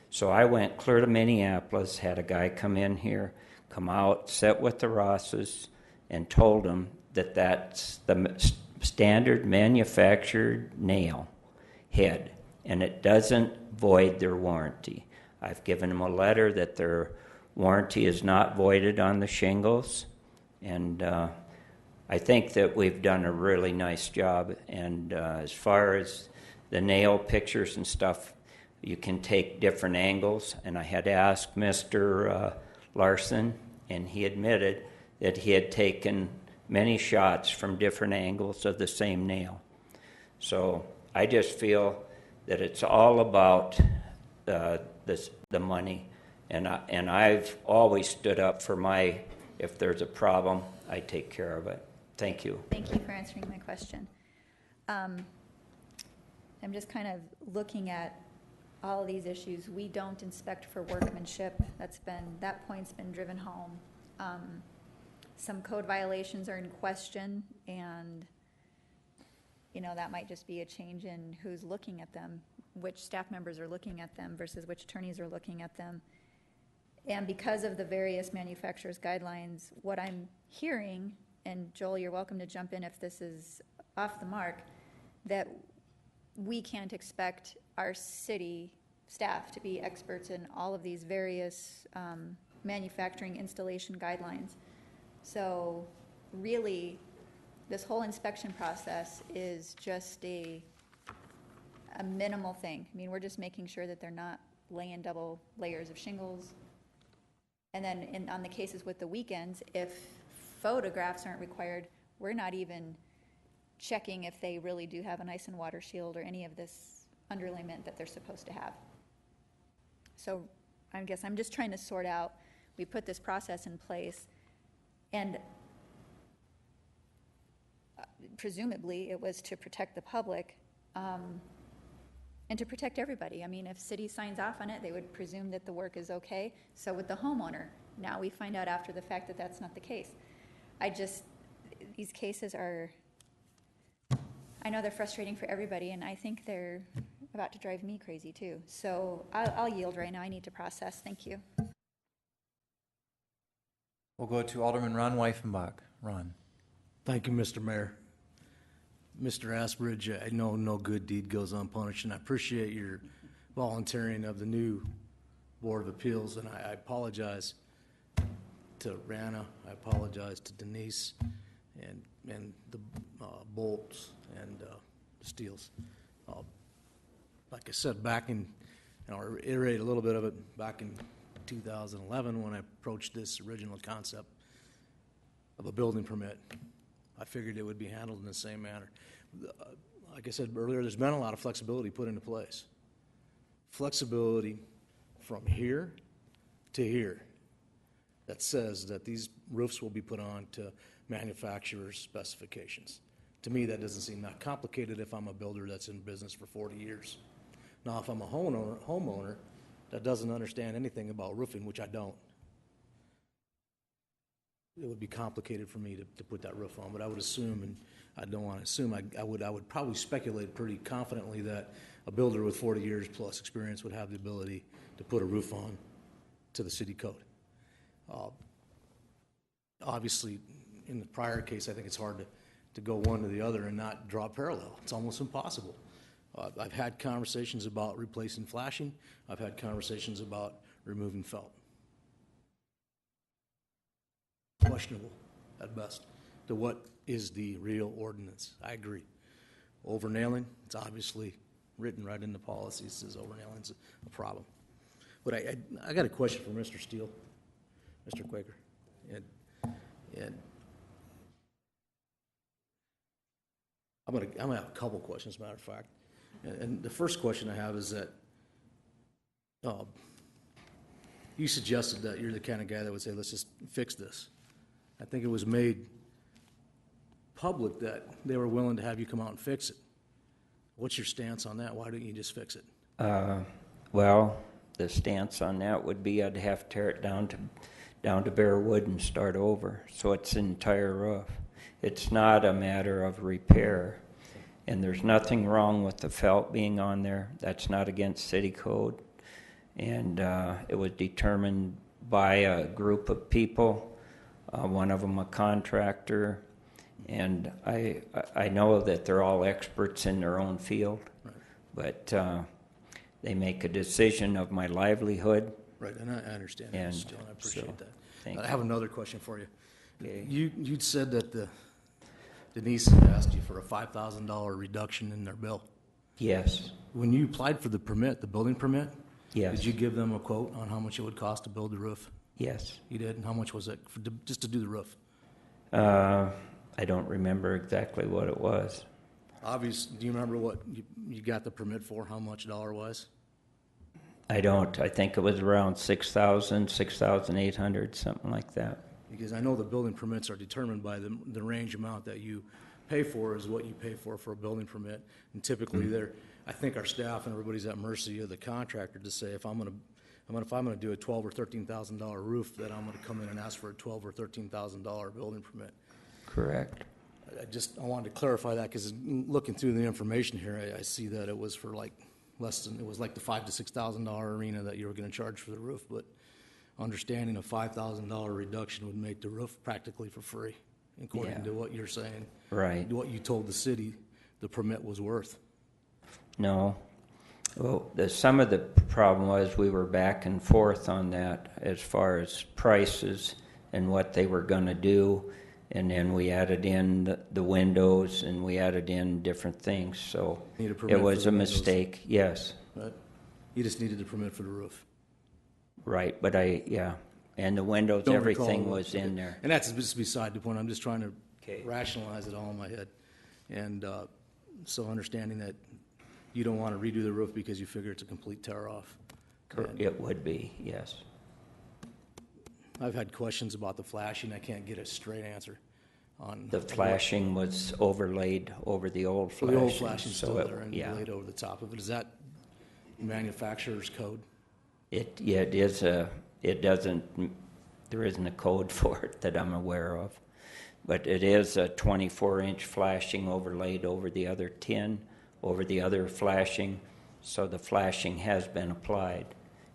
So I went clear to Minneapolis, had a guy come in here, come out, sit with the Rosses, and told them that that's the standard manufactured nail head, and it doesn't void their warranty. I've given them a letter that their warranty is not voided on the shingles, and I think that we've done a really nice job. And as far as the nail pictures and stuff, you can take different angles, and I had asked Mr. Larson, and he admitted that he had taken many shots from different angles of the same nail. So I just feel that it's all about the money, and I've always stood up for if there's a problem, I take care of it. Thank you. Thank you for answering my question. I'm just kind of looking at all of these issues. We don't inspect for workmanship. That point's been driven home. Some code violations are in question, and that might just be a change in who's looking at them, which staff members are looking at them versus which attorneys are looking at them. And because of the various manufacturers' guidelines, what I'm hearing, and Joel, you're welcome to jump in if this is off the mark, that we can't expect our city staff to be experts in all of these various manufacturing installation guidelines. So really, this whole inspection process is just a minimal thing. I mean, we're just making sure that they're not laying double layers of shingles. And then on the cases with the weekends, if photographs aren't required, we're not even checking if they really do have an ice and water shield or any of this underlayment that they're supposed to have. So I guess I'm just trying to sort out, we put this process in place, and presumably it was to protect the public and to protect everybody. I mean, if city signs off on it, they would presume that the work is okay. So with the homeowner, now we find out after the fact that that's not the case. These cases are, I know they're frustrating for everybody, and I think they're about to drive me crazy too. So I'll yield right now. I need to process. Thank you. We'll go to Alderman Ron Weifenbach. Ron. Thank you, Mr. Mayor. Mr. Asbridge, I know no good deed goes unpunished, and I appreciate your volunteering of the new Board of Appeals, and I apologize to Rana, I apologize to Denise, and the Bolts and Steels. Like I said, and I'll reiterate a little bit of it, back in 2011 when I approached this original concept of a building permit, I figured it would be handled in the same manner. Like I said earlier, there's been a lot of flexibility put into place. Flexibility from here to here that says that these roofs will be put on to manufacturer's specifications. To me, that doesn't seem that complicated if I'm a builder that's in business for 40 years. Now, if I'm a homeowner that doesn't understand anything about roofing, which I don't, it would be complicated for me to put that roof on. But I would assume, and I don't want to assume, I would probably speculate pretty confidently that a builder with 40 years plus experience would have the ability to put a roof on to the city code. Obviously, in the prior case, I think it's hard to go one to the other and not draw a parallel. It's almost impossible. I've had conversations about replacing flashing. I've had conversations about removing felt. Questionable at best to what is the real ordinance. I agree. Overnailing, it's obviously written right in the policy. It says overnailing's a problem. But I got a question for Mr. Steele, Mr. Quaker. And I'm gonna have a couple questions, as a matter of fact. And the first question I have is that you suggested that you're the kind of guy that would say, let's just fix this. I think it was made public that they were willing to have you come out and fix it. What's your stance on that? Why don't you just fix it? Well, the stance on that would be I'd have to tear it down to bare wood and start over. So it's an entire roof. It's not a matter of repair. And there's nothing wrong with the felt being on there. That's not against city code. And it was determined by a group of people, one of them a contractor. And I know that they're all experts in their own field, right. But they make a decision of my livelihood. Right, and I understand that, And Mr. Steele, and I appreciate so, that. thank I have another question for you. Okay. You'd said that Denise had asked you for a $5,000 reduction in their bill. Yes. When you applied for the permit, the building permit, Yes. did you give them a quote on how much it would cost to build the roof? Yes. You did? And how much was it just to do the roof? I don't remember exactly what it was. Do you remember what you got the permit for, how much dollar-wise? I don't. I think it was around 6,000, 6,800, something like that. Because I know the building permits are determined by the range amount that you pay for is what you pay for a building permit. And typically I think our staff and everybody's at mercy of the contractor to say if I'm gonna do a $12,000 or $13,000 roof, that I'm gonna come in and ask for a $12,000 or $13,000 building permit. Correct. I wanted to clarify that because looking through the information here, I see that it was for like it was like the $5,000 to $6,000 arena that you were going to charge for the roof, but understanding a $5,000 reduction would make the roof practically for free, according to what you're saying. Right. What you told the city the permit was worth. No. Well, some of the problem was we were back and forth on that as far as prices and what they were going to do. And then we added in the windows and we added in different things. So it was a mistake, yes. Right. You just needed a permit for the roof. Right, but and the windows, Don't everything recall was in there. And that's just beside the point. I'm just trying to rationalize it all in my head. And so understanding that you don't want to redo the roof because you figure it's a complete tear-off. It would be, yes. I've had questions about the flashing. I can't get a straight answer on The flashing was overlaid over the old flashing. The old flashing's so still it- there and yeah. laid over the top of it. Is that manufacturer's code? It is there isn't a code for it that I'm aware of. But it is a 24-inch flashing overlaid over the other tin, over the other flashing. So the flashing has been applied.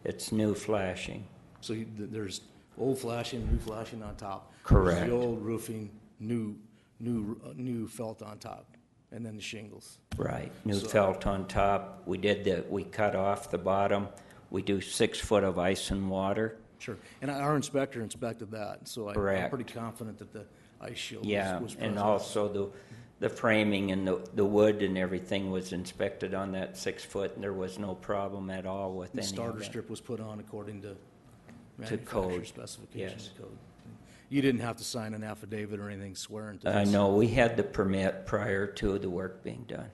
It's new flashing. So there's old flashing, new flashing on top. Correct. There's the old roofing, new new felt on top, and then the shingles. Right, new So- felt on top. We cut off the bottom. We do 6 foot of ice and water. Sure, and our inspector inspected that, so I'm Correct. pretty confident that the ice shield Yeah, was present. and also the framing and the wood and everything was inspected on that 6 foot, and there was no problem at all with The any of starter it. strip was put on according to To manufacturer code, specifications yes. of code. You didn't have to sign an affidavit or anything swearing to I this. know, we had the permit prior to the work being done.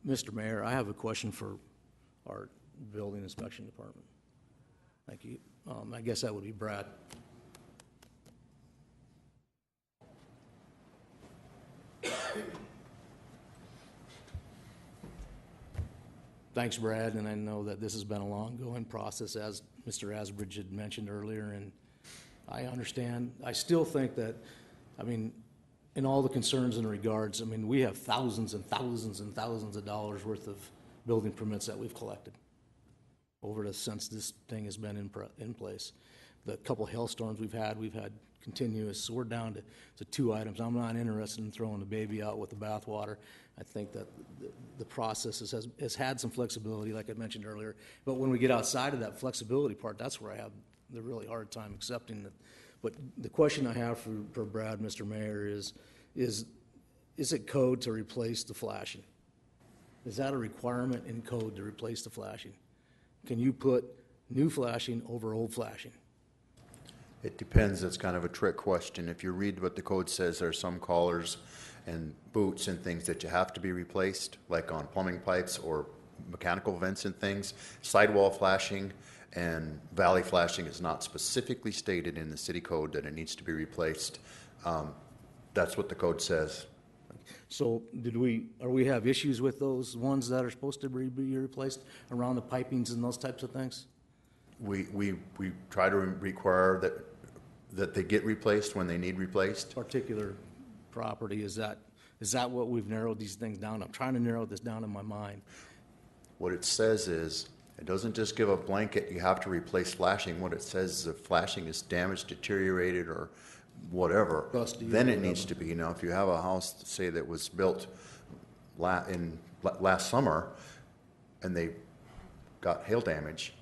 Mr. Mayor, I have a question for our building inspection department. Thank you. I guess that would be Brad. Thanks, Brad, and I know that this has been a long-going process, as Mr. Asbridge had mentioned earlier, and I understand. I still think that, I mean, in all the concerns and regards, I mean, we have thousands and thousands and thousands of dollars worth of building permits that we've collected since this thing has been in place. The couple hailstorms we've had continuous, so we're down to 2 items. I'm not interested in throwing the baby out with the bathwater. I think that the process has had some flexibility, like I mentioned earlier, but when we get outside of that flexibility part, that's where I have the really hard time accepting that. But the question I have for Brad, Mr. Mayor, is it code to replace the flashing? Is that a requirement in code to replace the flashing? Can you put new flashing over old flashing? It depends. It's kind of a trick question. If you read what the code says, there are some collars and boots and things that you have to be replaced, like on plumbing pipes or mechanical vents and things. Sidewall flashing and valley flashing is not specifically stated in the city code that it needs to be replaced. That's what the code says. So we have issues with those ones that are supposed to be replaced around the pipings and those types of things? We try to require that they get replaced when they need replaced. Particular property, is that what we've narrowed these things down? I'm trying to narrow this down in my mind. What it says is, it doesn't just give a blanket, you have to replace flashing. What it says is if flashing is damaged, deteriorated, or whatever, Rusty or then it whatever. needs to be. Now, if you have a house, say, that was built last summer, and they got hail damage,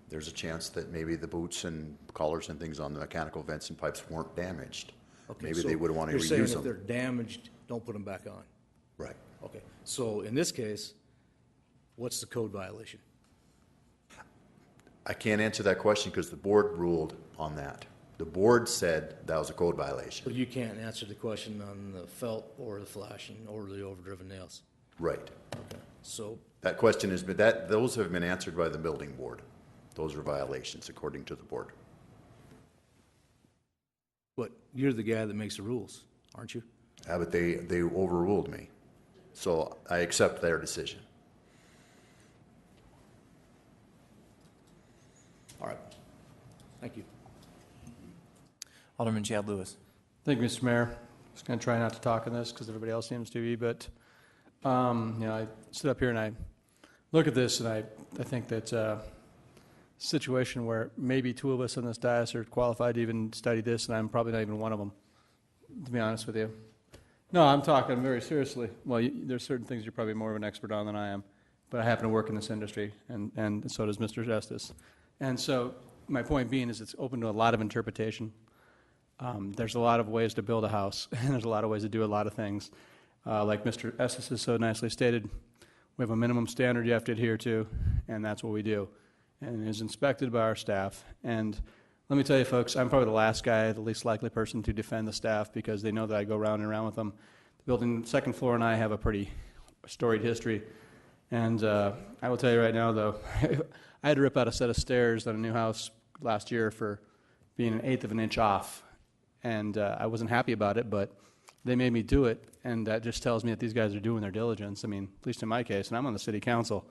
there's a chance that maybe the boots and collars and things on the mechanical vents and pipes weren't damaged. Okay, Maybe so they would want to you're saying reuse if them. they're damaged, don't put them back on? Right. Okay, so in this case, what's the code violation? I can't answer that question because the board ruled on that. The board said that was a code violation. So you can't answer the question on the felt or the flashing or the overdriven nails? Right. Okay, so, That question has been, those have been answered by the building board. Those are violations according to the board. but you're the guy that makes the rules, aren't you? Yeah, but they overruled me. So I accept their decision. All right, thank you. Alderman Chad Lewis. Thank you, Mr. Mayor. Just going to try not to talk on this because everybody else seems to be, but I sit up here and I look at this and I think that's a situation where maybe 2 of us on this dais are qualified to even study this, and I'm probably not even one of them, to be honest with you. No, I'm talking very seriously. Well, there's certain things you're probably more of an expert on than I am, but I happen to work in this industry, and so does Mr. Justice. And so my point being is it's open to a lot of interpretation. There's a lot of ways to build a house, and there's a lot of ways to do a lot of things. Like Mr. Estes has so nicely stated, we have a minimum standard you have to adhere to, and that's what we do. And it is inspected by our staff. And let me tell you, folks, I'm probably the last guy, the least likely person to defend the staff because they know that I go round and round with them. The building, second floor, and I have a pretty storied history. And I will tell you right now, though, I had to rip out a set of stairs on a new house last year for being 1/8 of an inch off. And I wasn't happy about it, but they made me do it. And that just tells me that these guys are doing their diligence. I mean, at least in my case, and I'm on the city council,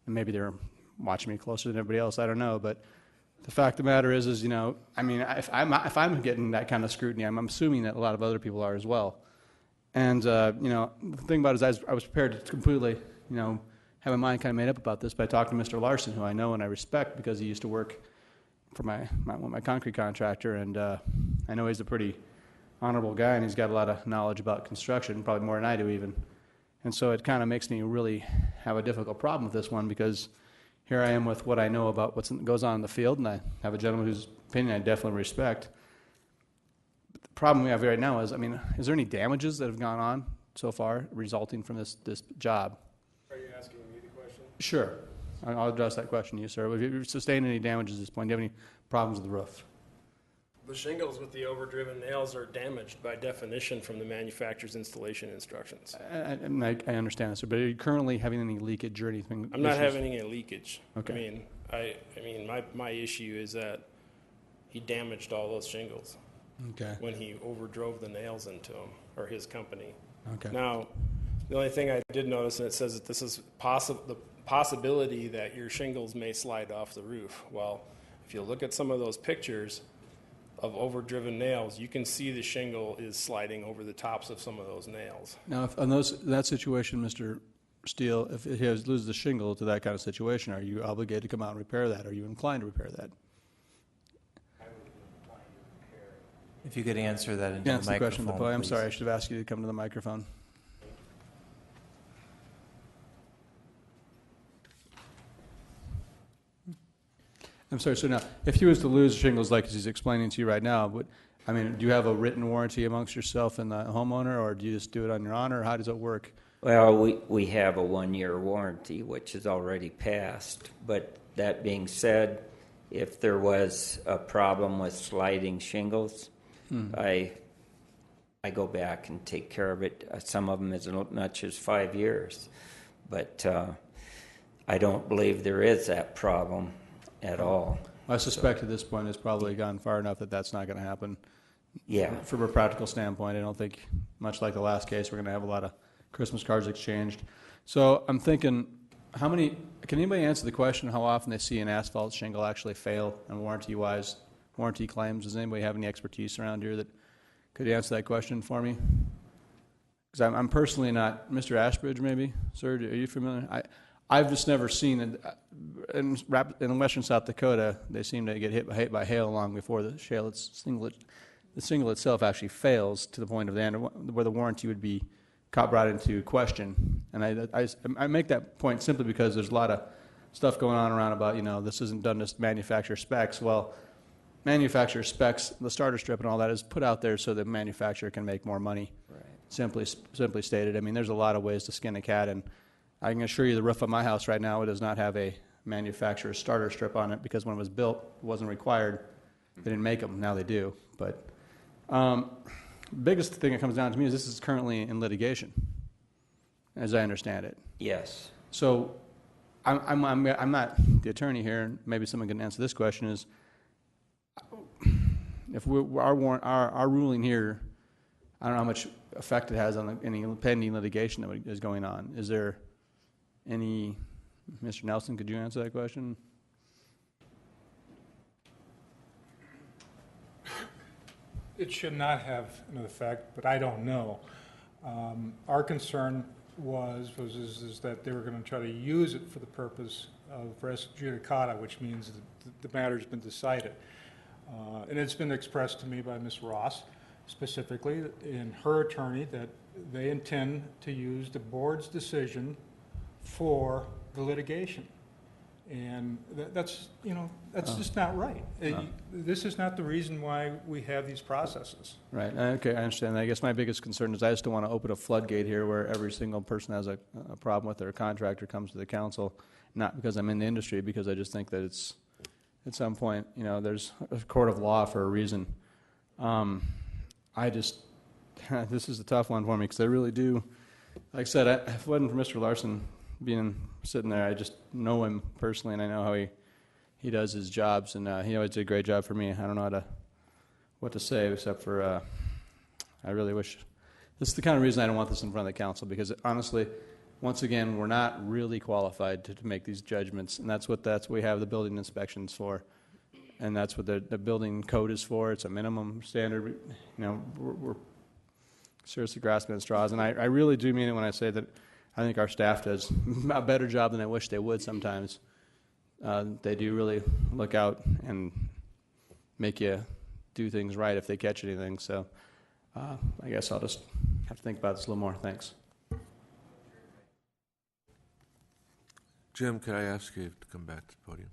and maybe they're watching me closer than everybody else, I don't know. But the fact of the matter is I mean, if I'm getting that kind of scrutiny, I'm assuming that a lot of other people are as well. And, the thing about it is I was prepared to completely, have my mind kind of made up about this by talking to Mr. Larson, who I know and I respect because he used to work for my concrete contractor, and I know he's a pretty honorable guy, and he's got a lot of knowledge about construction, probably more than I do even. And so it kind of makes me really have a difficult problem with this one, because here I am with what I know about what goes on in the field, and I have a gentleman whose opinion I definitely respect. But the problem we have right now is, I mean, is there any damages that have gone on so far resulting from this job? Are you asking me the question? Sure. I'll address that question to you, sir. Have you sustained any damages at this point? Do you have any problems with the roof? The shingles with the overdriven nails are damaged by definition from the manufacturer's installation instructions. I understand this, sir, but are you currently having any leakage or anything? I'm not having any leakage. Okay. I mean, my issue is that he damaged all those shingles. Okay. When he overdrove the nails into them, or his company. Okay. Now, the only thing I did notice, and it says that this is the possibility that your shingles may slide off the roof. Well, if you look at some of those pictures of overdriven nails, you can see the shingle is sliding over the tops of some of those nails. Now, if on that situation, Mr. Steele, if he loses the shingle to that kind of situation, are you obligated to come out and repair that? Are you inclined to repair that? If you could answer that into the Answer the question, microphone, I'm please. sorry, I should have asked you to come to the microphone. I'm sorry, so now, if he was to lose shingles like he's explaining to you right now, do you have a written warranty amongst yourself and the homeowner, or do you just do it on your honor, or how does it work? Well, we have a 1-year warranty, which is already passed. But that being said, if there was a problem with sliding shingles, I go back and take care of it. Some of them as much as 5 years. But I don't believe there is that problem at all. I suspect at this point it's probably gone far enough that that's not going to happen. Yeah. From a practical standpoint, I don't think, much like the last case, we're going to have a lot of Christmas cards exchanged. So I'm thinking, can anybody answer the question how often they see an asphalt shingle actually fail on warranty claims? Does anybody have any expertise around here that could answer that question for me? Because I'm personally not. Mr. Ashbridge, maybe? Sir, are you familiar? I've just never seen it. In western South Dakota, they seem to get hit by hail long before the shingle itself actually fails to the point of the end where the warranty would be brought into question. And I make that point simply because there's a lot of stuff going on around about, this isn't done to manufacturer specs. Well, manufacturer specs, the starter strip and all that is put out there so the manufacturer can make more money. Right. Simply stated. I mean, there's a lot of ways to skin a cat, and I can assure you the roof of my house right now, it does not have a manufacturer's starter strip on it because when it was built, it wasn't required. They didn't make them. Now they do. But biggest thing that comes down to me is this is currently in litigation, as I understand it. Yes. So I'm not the attorney here, and maybe someone can answer this question, is if our ruling here, I don't know how much effect it has on any pending litigation that is going on. Is there any, Mr. Nelson, could you answer that question? It should not have an effect, but I don't know. Our concern is that they were going to try to use it for the purpose of res judicata, which means that the matter's been decided. And it's been expressed to me by Ms. Ross, specifically, and her attorney, that they intend to use the board's decision for the litigation. And that's just not right. This is not the reason why we have these processes. Right. Okay, I understand. I guess my biggest concern is I just don't want to open a floodgate here where every single person has a problem with their contractor comes to the council, not because I'm in the industry, because I just think that it's, at some point, there's a court of law for a reason. This is a tough one for me because I really do, like I said, if it wasn't for Mr. Larson sitting there, I just know him personally, and I know how he does his jobs, and he always did a great job for me. I don't know what to say except for I really wish. This is the kind of reason I don't want this in front of the council, because honestly, once again, we're not really qualified to make these judgments, and that's what we have the building inspections for, and that's what the building code is for. It's a minimum standard. We're seriously grasping at straws, and I really do mean it when I say that I think our staff does a better job than I wish they would sometimes. They do really look out and make you do things right if they catch anything. So I guess I'll just have to think about this a little more. Thanks. Jim, could I ask you to come back to the podium?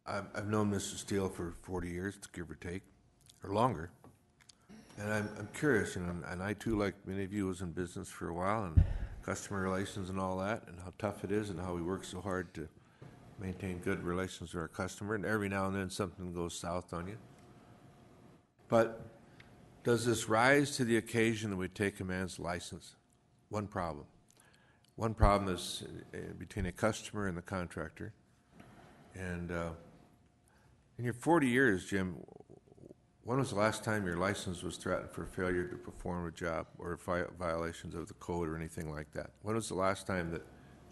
I've known Mr. Steele for 40 years, give or take, or longer. And I'm curious, you know, and I too, like many of you, was in business for a while, and customer relations and all that, and how tough it is, and how we work so hard to maintain good relations with our customer, and every now and then something goes south on you. But does this rise to the occasion that we take a man's license? One problem. One problem is between a customer and the contractor. And in your 40 years, Jim, when was the last time your license was threatened for failure to perform a job or violations of the code or anything like that? When was the last time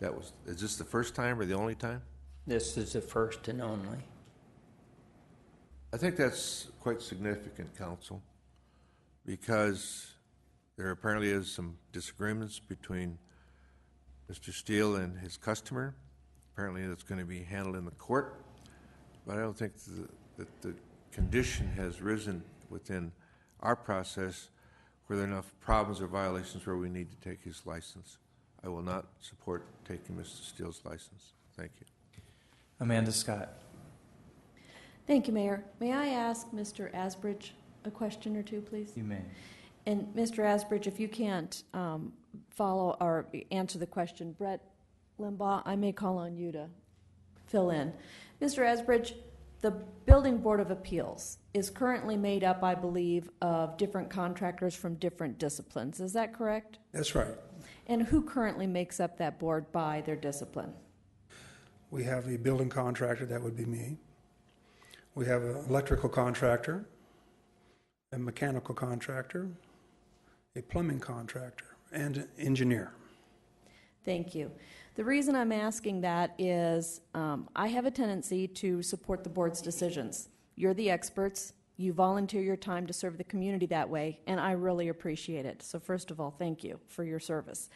that was? Is this the first time or the only time? This is the first and only. I think that's quite significant, Council, because there apparently is some disagreements between Mr. Steele and his customer. Apparently that's going to be handled in the court, but I don't think that the condition has risen within our process where there are enough problems or violations where we need to take his license. I will not support taking Mr. Steele's license. Thank you. Amanda Scott. Thank you, Mayor. May I ask Mr. Asbridge a question or two, please? You may. And Mr. Asbridge, if you can't follow or answer the question, Brett Limbaugh, I may call on you to fill in. Mr. Asbridge, the Building Board of Appeals is currently made up, I believe, of different contractors from different disciplines. Is that correct? That's right. And who currently makes up that board by their discipline? We have a building contractor, that would be me. We have an electrical contractor, a mechanical contractor, a plumbing contractor, and an engineer. Thank you. The reason I'm asking that is I have a tendency to support the board's decisions. You're the experts. You volunteer your time to serve the community that way, and I really appreciate it. So first of all, thank you for your service.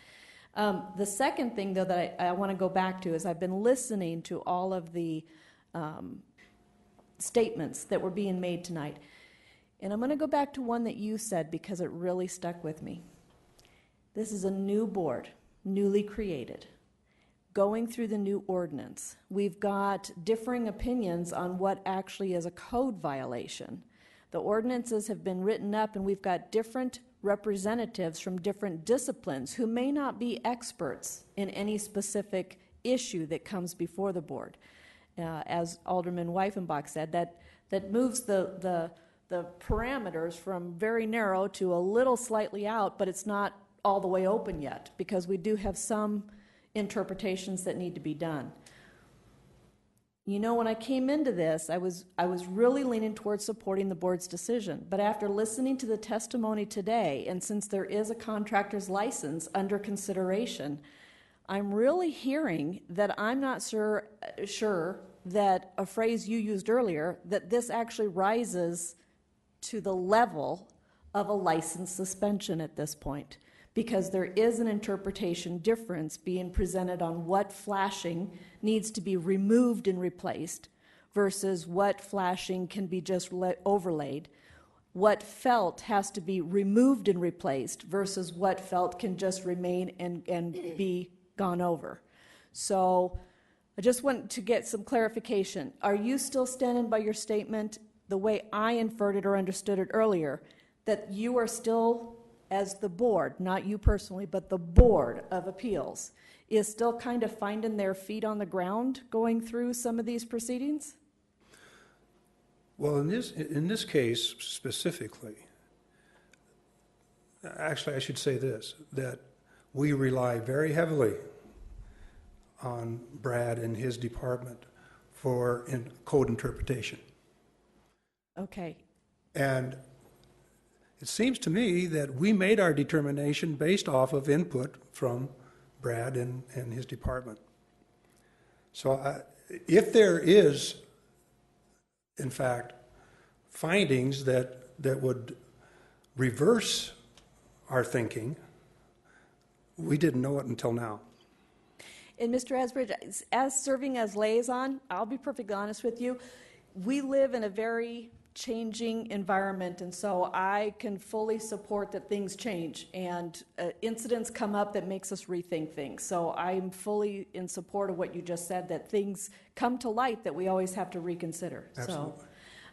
The second thing, though, that I want to go back to is I've been listening to all of the statements that were being made tonight. And I'm going to go back to one that you said because it really stuck with me. This is a new board, newly created, going through the new ordinance. We've got differing opinions on what actually is a code violation. The ordinances have been written up, and we've got different representatives from different disciplines who may not be experts in any specific issue that comes before the board. As Alderman Weifenbach said, that moves the parameters from very narrow to a little slightly out, but it's not all the way open yet because we do have some interpretations that need to be done. You know, when I came into this, I was really leaning towards supporting the board's decision. But after listening to the testimony today, and since there is a contractor's license under consideration, I'm really hearing that I'm not sure that a phrase you used earlier, that this actually rises to the level of a license suspension at this point, because there is an interpretation difference being presented on what flashing needs to be removed and replaced versus what flashing can be just overlaid, what felt has to be removed and replaced versus what felt can just remain and be gone over. So I just want to get some clarification. Are you still standing by your statement, the way I inferred it or understood it earlier, that you are still, as the board, not you personally, but the Board of Appeals, is still kind of finding their feet on the ground going through some of these proceedings? Well, in this case specifically, actually I should say this, that we rely very heavily on Brad and his department for code interpretation. Okay. And it seems to me that we made our determination based off of input from Brad and his department. So if there is, in fact, findings that would reverse our thinking, we didn't know it until now. And Mr. Asbridge, as serving as liaison, I'll be perfectly honest with you, we live in a very changing environment, and so I can fully support that things change and incidents come up that makes us rethink things. So I'm fully in support of what you just said, that things come to light that we always have to reconsider. Absolutely.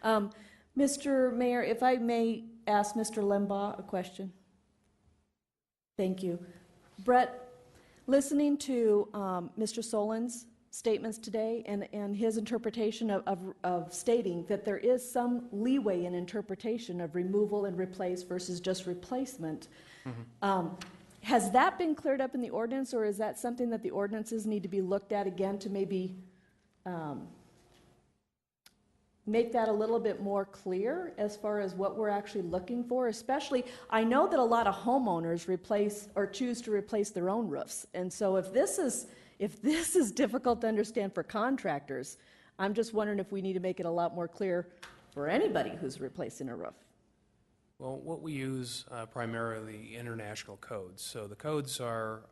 So, Mr. Mayor, if I may ask Mr. Limbaugh a question. Thank you. Brett, listening to Mr. Solon's statements today and his interpretation of stating that there is some leeway in interpretation of removal and replace versus just replacement. Has that been cleared up in the ordinance, or is that something that the ordinances need to be looked at again to maybe make that a little bit more clear as far as what we're actually looking for? Especially, I know that a lot of homeowners replace or choose to replace their own roofs, and so if this is difficult to understand for contractors, I'm just wondering if we need to make it a lot more clear for anybody who's replacing a roof. Well, what we use primarily international codes. So the codes are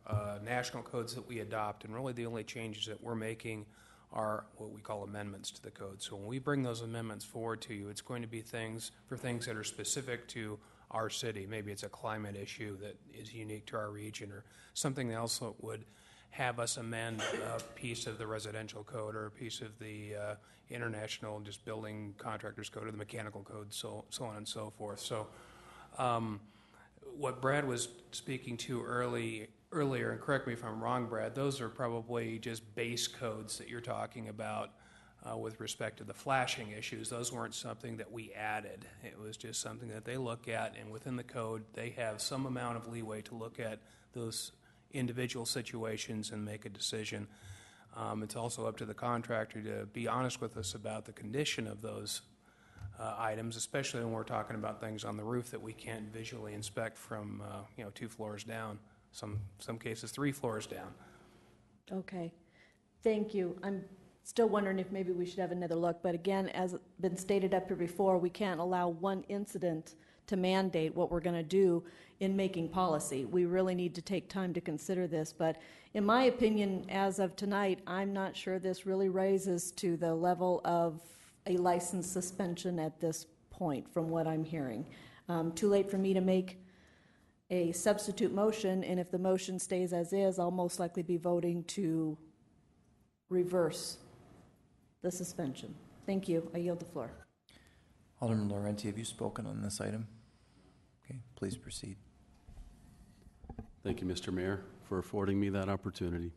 national codes that we adopt, and really the only changes that we're making are what we call amendments to the code. So when we bring those amendments forward to you, it's going to be things that are specific to our city. Maybe it's a climate issue that is unique to our region, or something else that would have us amend a piece of the residential code or a piece of the international just building contractors code or the mechanical code, so on and so forth. So what Brad was speaking to earlier, and correct me if I'm wrong, Brad, those are probably just base codes that you're talking about with respect to the flashing issues. Those weren't something that we added. It was just something that they look at, and within the code, they have some amount of leeway to look at those individual situations and make a decision. It's also up to the contractor to be honest with us about the condition of those items, especially when we're talking about things on the roof that we can't visually inspect from 2 floors down, some cases 3 floors down. Okay, thank you. I'm still wondering if maybe we should have another look, but again, as been stated up here before, we can't allow one incident to mandate what we're going to do in making policy. We really need to take time to consider this, but in my opinion, as of tonight, I'm not sure this really raises to the level of a license suspension at this point, from what I'm hearing. Too late for me to make a substitute motion, and if the motion stays as is, I'll most likely be voting to reverse the suspension. Thank you. I yield the floor. Alderman Laurenti, have you spoken on this item? Okay, please proceed. Thank you, Mr. Mayor, for affording me that opportunity.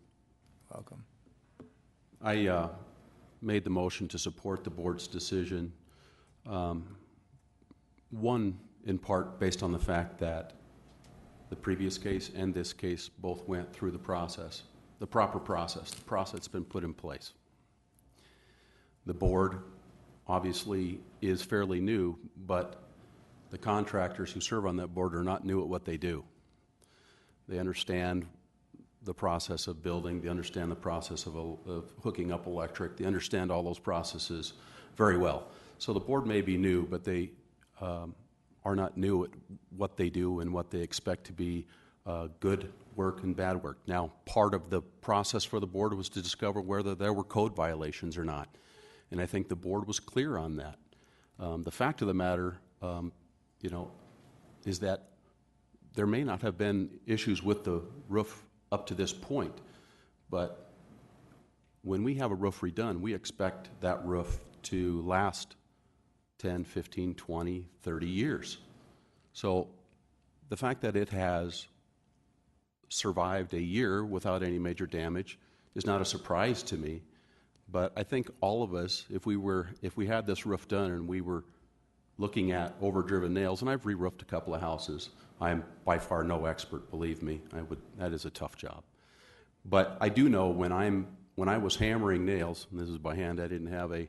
Welcome. I made the motion to support the board's decision, one in part based on the fact that the previous case and this case both went through the process, the proper process. The process that's been put in place. The board obviously is fairly new, but the contractors who serve on that board are not new at what they do. They understand the process of building, they understand the process of hooking up electric, they understand all those processes very well. So the board may be new, but they are not new at what they do and what they expect to be good work and bad work. Now, part of the process for the board was to discover whether there were code violations or not. And I think the board was clear on that. The fact of the matter, is that there may not have been issues with the roof up to this point, but when we have a roof redone, we expect that roof to last 10, 15, 20, 30 years. So the fact that it has survived a year without any major damage is not a surprise to me. But I think all of us, if we had this roof done and we were looking at overdriven nails, and I've re-roofed a couple of houses. I'm by far no expert, believe me. That is a tough job. But I do know when I was hammering nails, and this is by hand, I didn't have a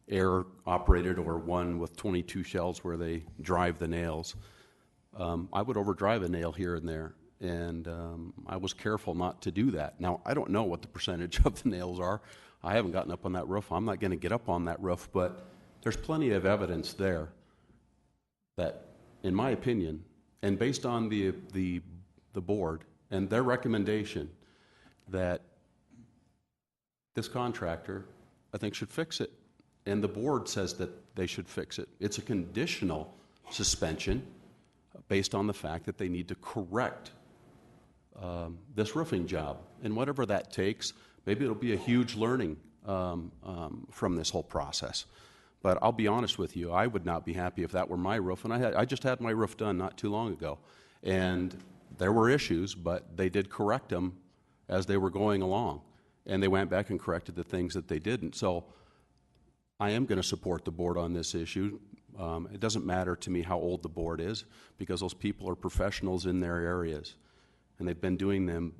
air operated or one with 22 shells where they drive the nails. I would overdrive a nail here and there, and I was careful not to do that. Now, I don't know what the percentage of the nails are. I haven't gotten up on that roof. I'm not going to get up on that roof, but there's plenty of evidence there that, in my opinion, and based on the board and their recommendation, that this contractor, I think, should fix it. and the board says that they should fix it. It's a conditional suspension based on the fact that they need to correct this roofing job. And whatever that takes, maybe it'll be a huge learning from this whole process. But I'll be honest with you, I would not be happy if that were my roof. And I just had my roof done not too long ago. And there were issues, but they did correct them as they were going along. And they went back and corrected the things that they didn't. So I am going to support the board on this issue. It doesn't matter to me how old the board is, because those people are professionals in their areas. And they've been doing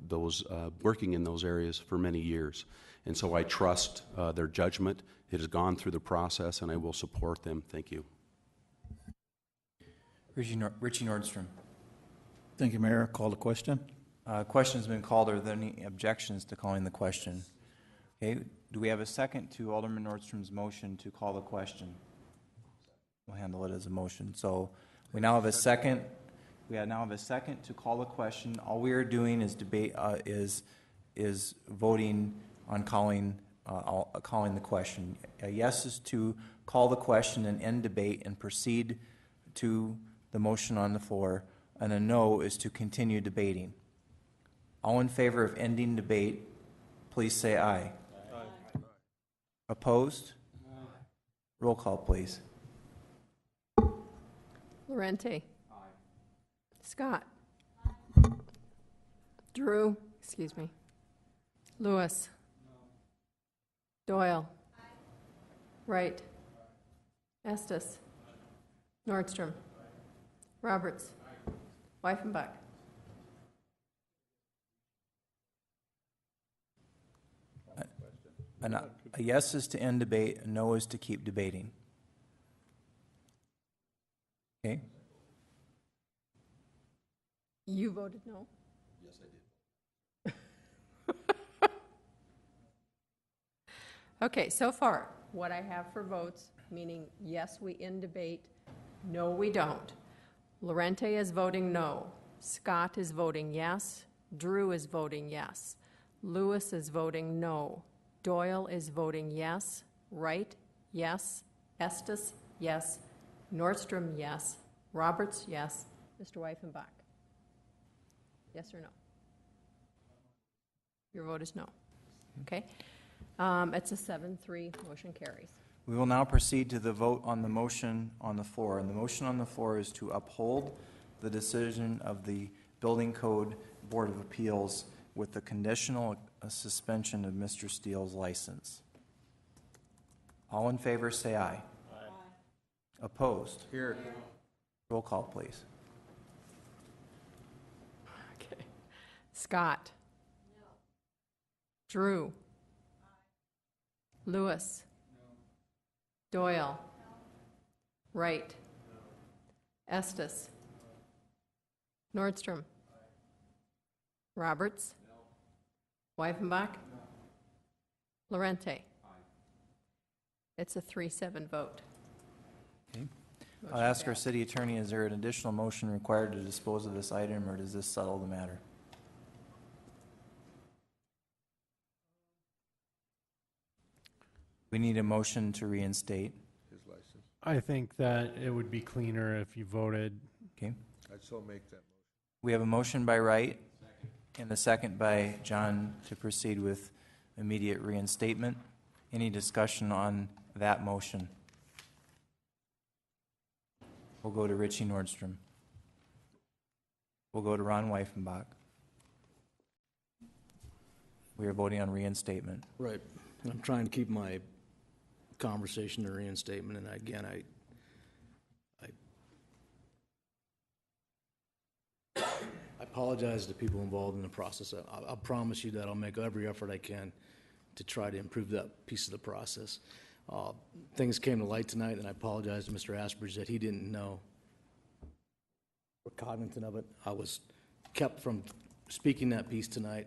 working in those areas for many years. And so I trust their judgment. It has gone through the process, and I will support them. Thank you. Richie Nordstrom. Thank you, Mayor. Call the question. Question's been called. Are there any objections to calling the question? Okay. Do we have a second to Alderman Nordstrom's motion to call the question? We'll handle it as a motion. So we now have a second. We now have a second to call the question. All we are doing is debate. Is voting on calling the question. A yes is to call the question and end debate and proceed to the motion on the floor, and a no is to continue debating. All in favor of ending debate, please say aye. Aye. Opposed? Aye. Roll call, please. Lorente. Aye. Scott. Drew. Excuse me. Lewis. No. Doyle. Aye. Wright. Aye. Estes. Aye. Nordstrom. Aye. Roberts. Aye. Weifenbach. A yes is to end debate, a no is to keep debating. Okay? You voted no? Yes, I did. Okay, so far, what I have for votes, meaning yes, we end debate, no, we don't. Lorente is voting no. Scott is voting yes. Drew is voting yes. Lewis is voting no. Doyle is voting yes. Wright, yes. Estes, yes. Nordstrom, yes. Roberts, yes. Mr. Weifenbach? Yes or no? Your vote is no. Okay. It's a 7-3, motion carries. We will now proceed to the vote on the motion on the floor. And the motion on the floor is to uphold the decision of the Building Code Board of Appeals with the conditional suspension of Mr. Steele's license. All in favor say aye. Aye. Opposed? Here. Roll call, please. Okay. Scott? No. Drew? Aye. Lewis? No. Doyle? No. Wright? No. Estes? No. Nordstrom? Aye. Roberts? No. Weifenbach? No. Lorente? Aye. It's a 3-7 vote. Okay. I'll ask our city attorney, is there an additional motion required to dispose of this item, or does this settle the matter? We need a motion to reinstate. His license. I think that it would be cleaner if you voted. Okay. I'd so make that motion. We have a motion by Wright and a second by John to proceed with immediate reinstatement. Any discussion on that motion? We'll go to Richie Nordstrom. We'll go to Ron Weifenbach. We are voting on reinstatement. Right. I'm trying to keep my conversation to reinstatement, and again, I apologize to people involved in the process. I'll promise you that I'll make every effort I can to try to improve that piece of the process. Things came to light tonight, and I apologize to Mr. Asbridge that he didn't know. We're cognizant of it. I was kept from speaking that piece tonight.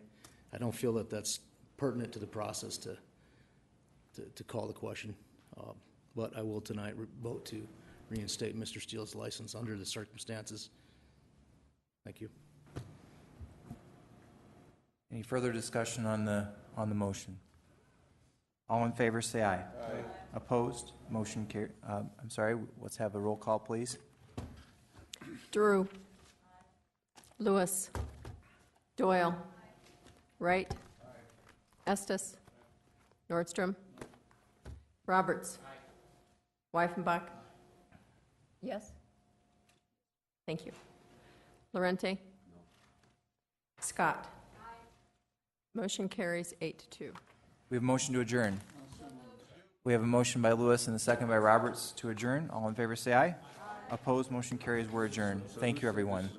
I don't feel that that's pertinent to the process to call the question, but I will tonight vote to reinstate Mr. Steele's license under the circumstances. Thank you. Any further discussion on the motion? All in favor say aye. Aye. Opposed? Motion carried. I'm sorry, let's have a roll call, please. Drew. Lewis. Doyle. Wright. Estes. Nordstrom. Roberts. Wyffenbach. Yes? Thank you. Lorente. Scott. Motion carries 8-2. We have a motion to adjourn. We have a motion by Lewis and a second by Roberts to adjourn. All in favor say aye. Opposed? Motion carries. We're adjourned. Thank you, everyone.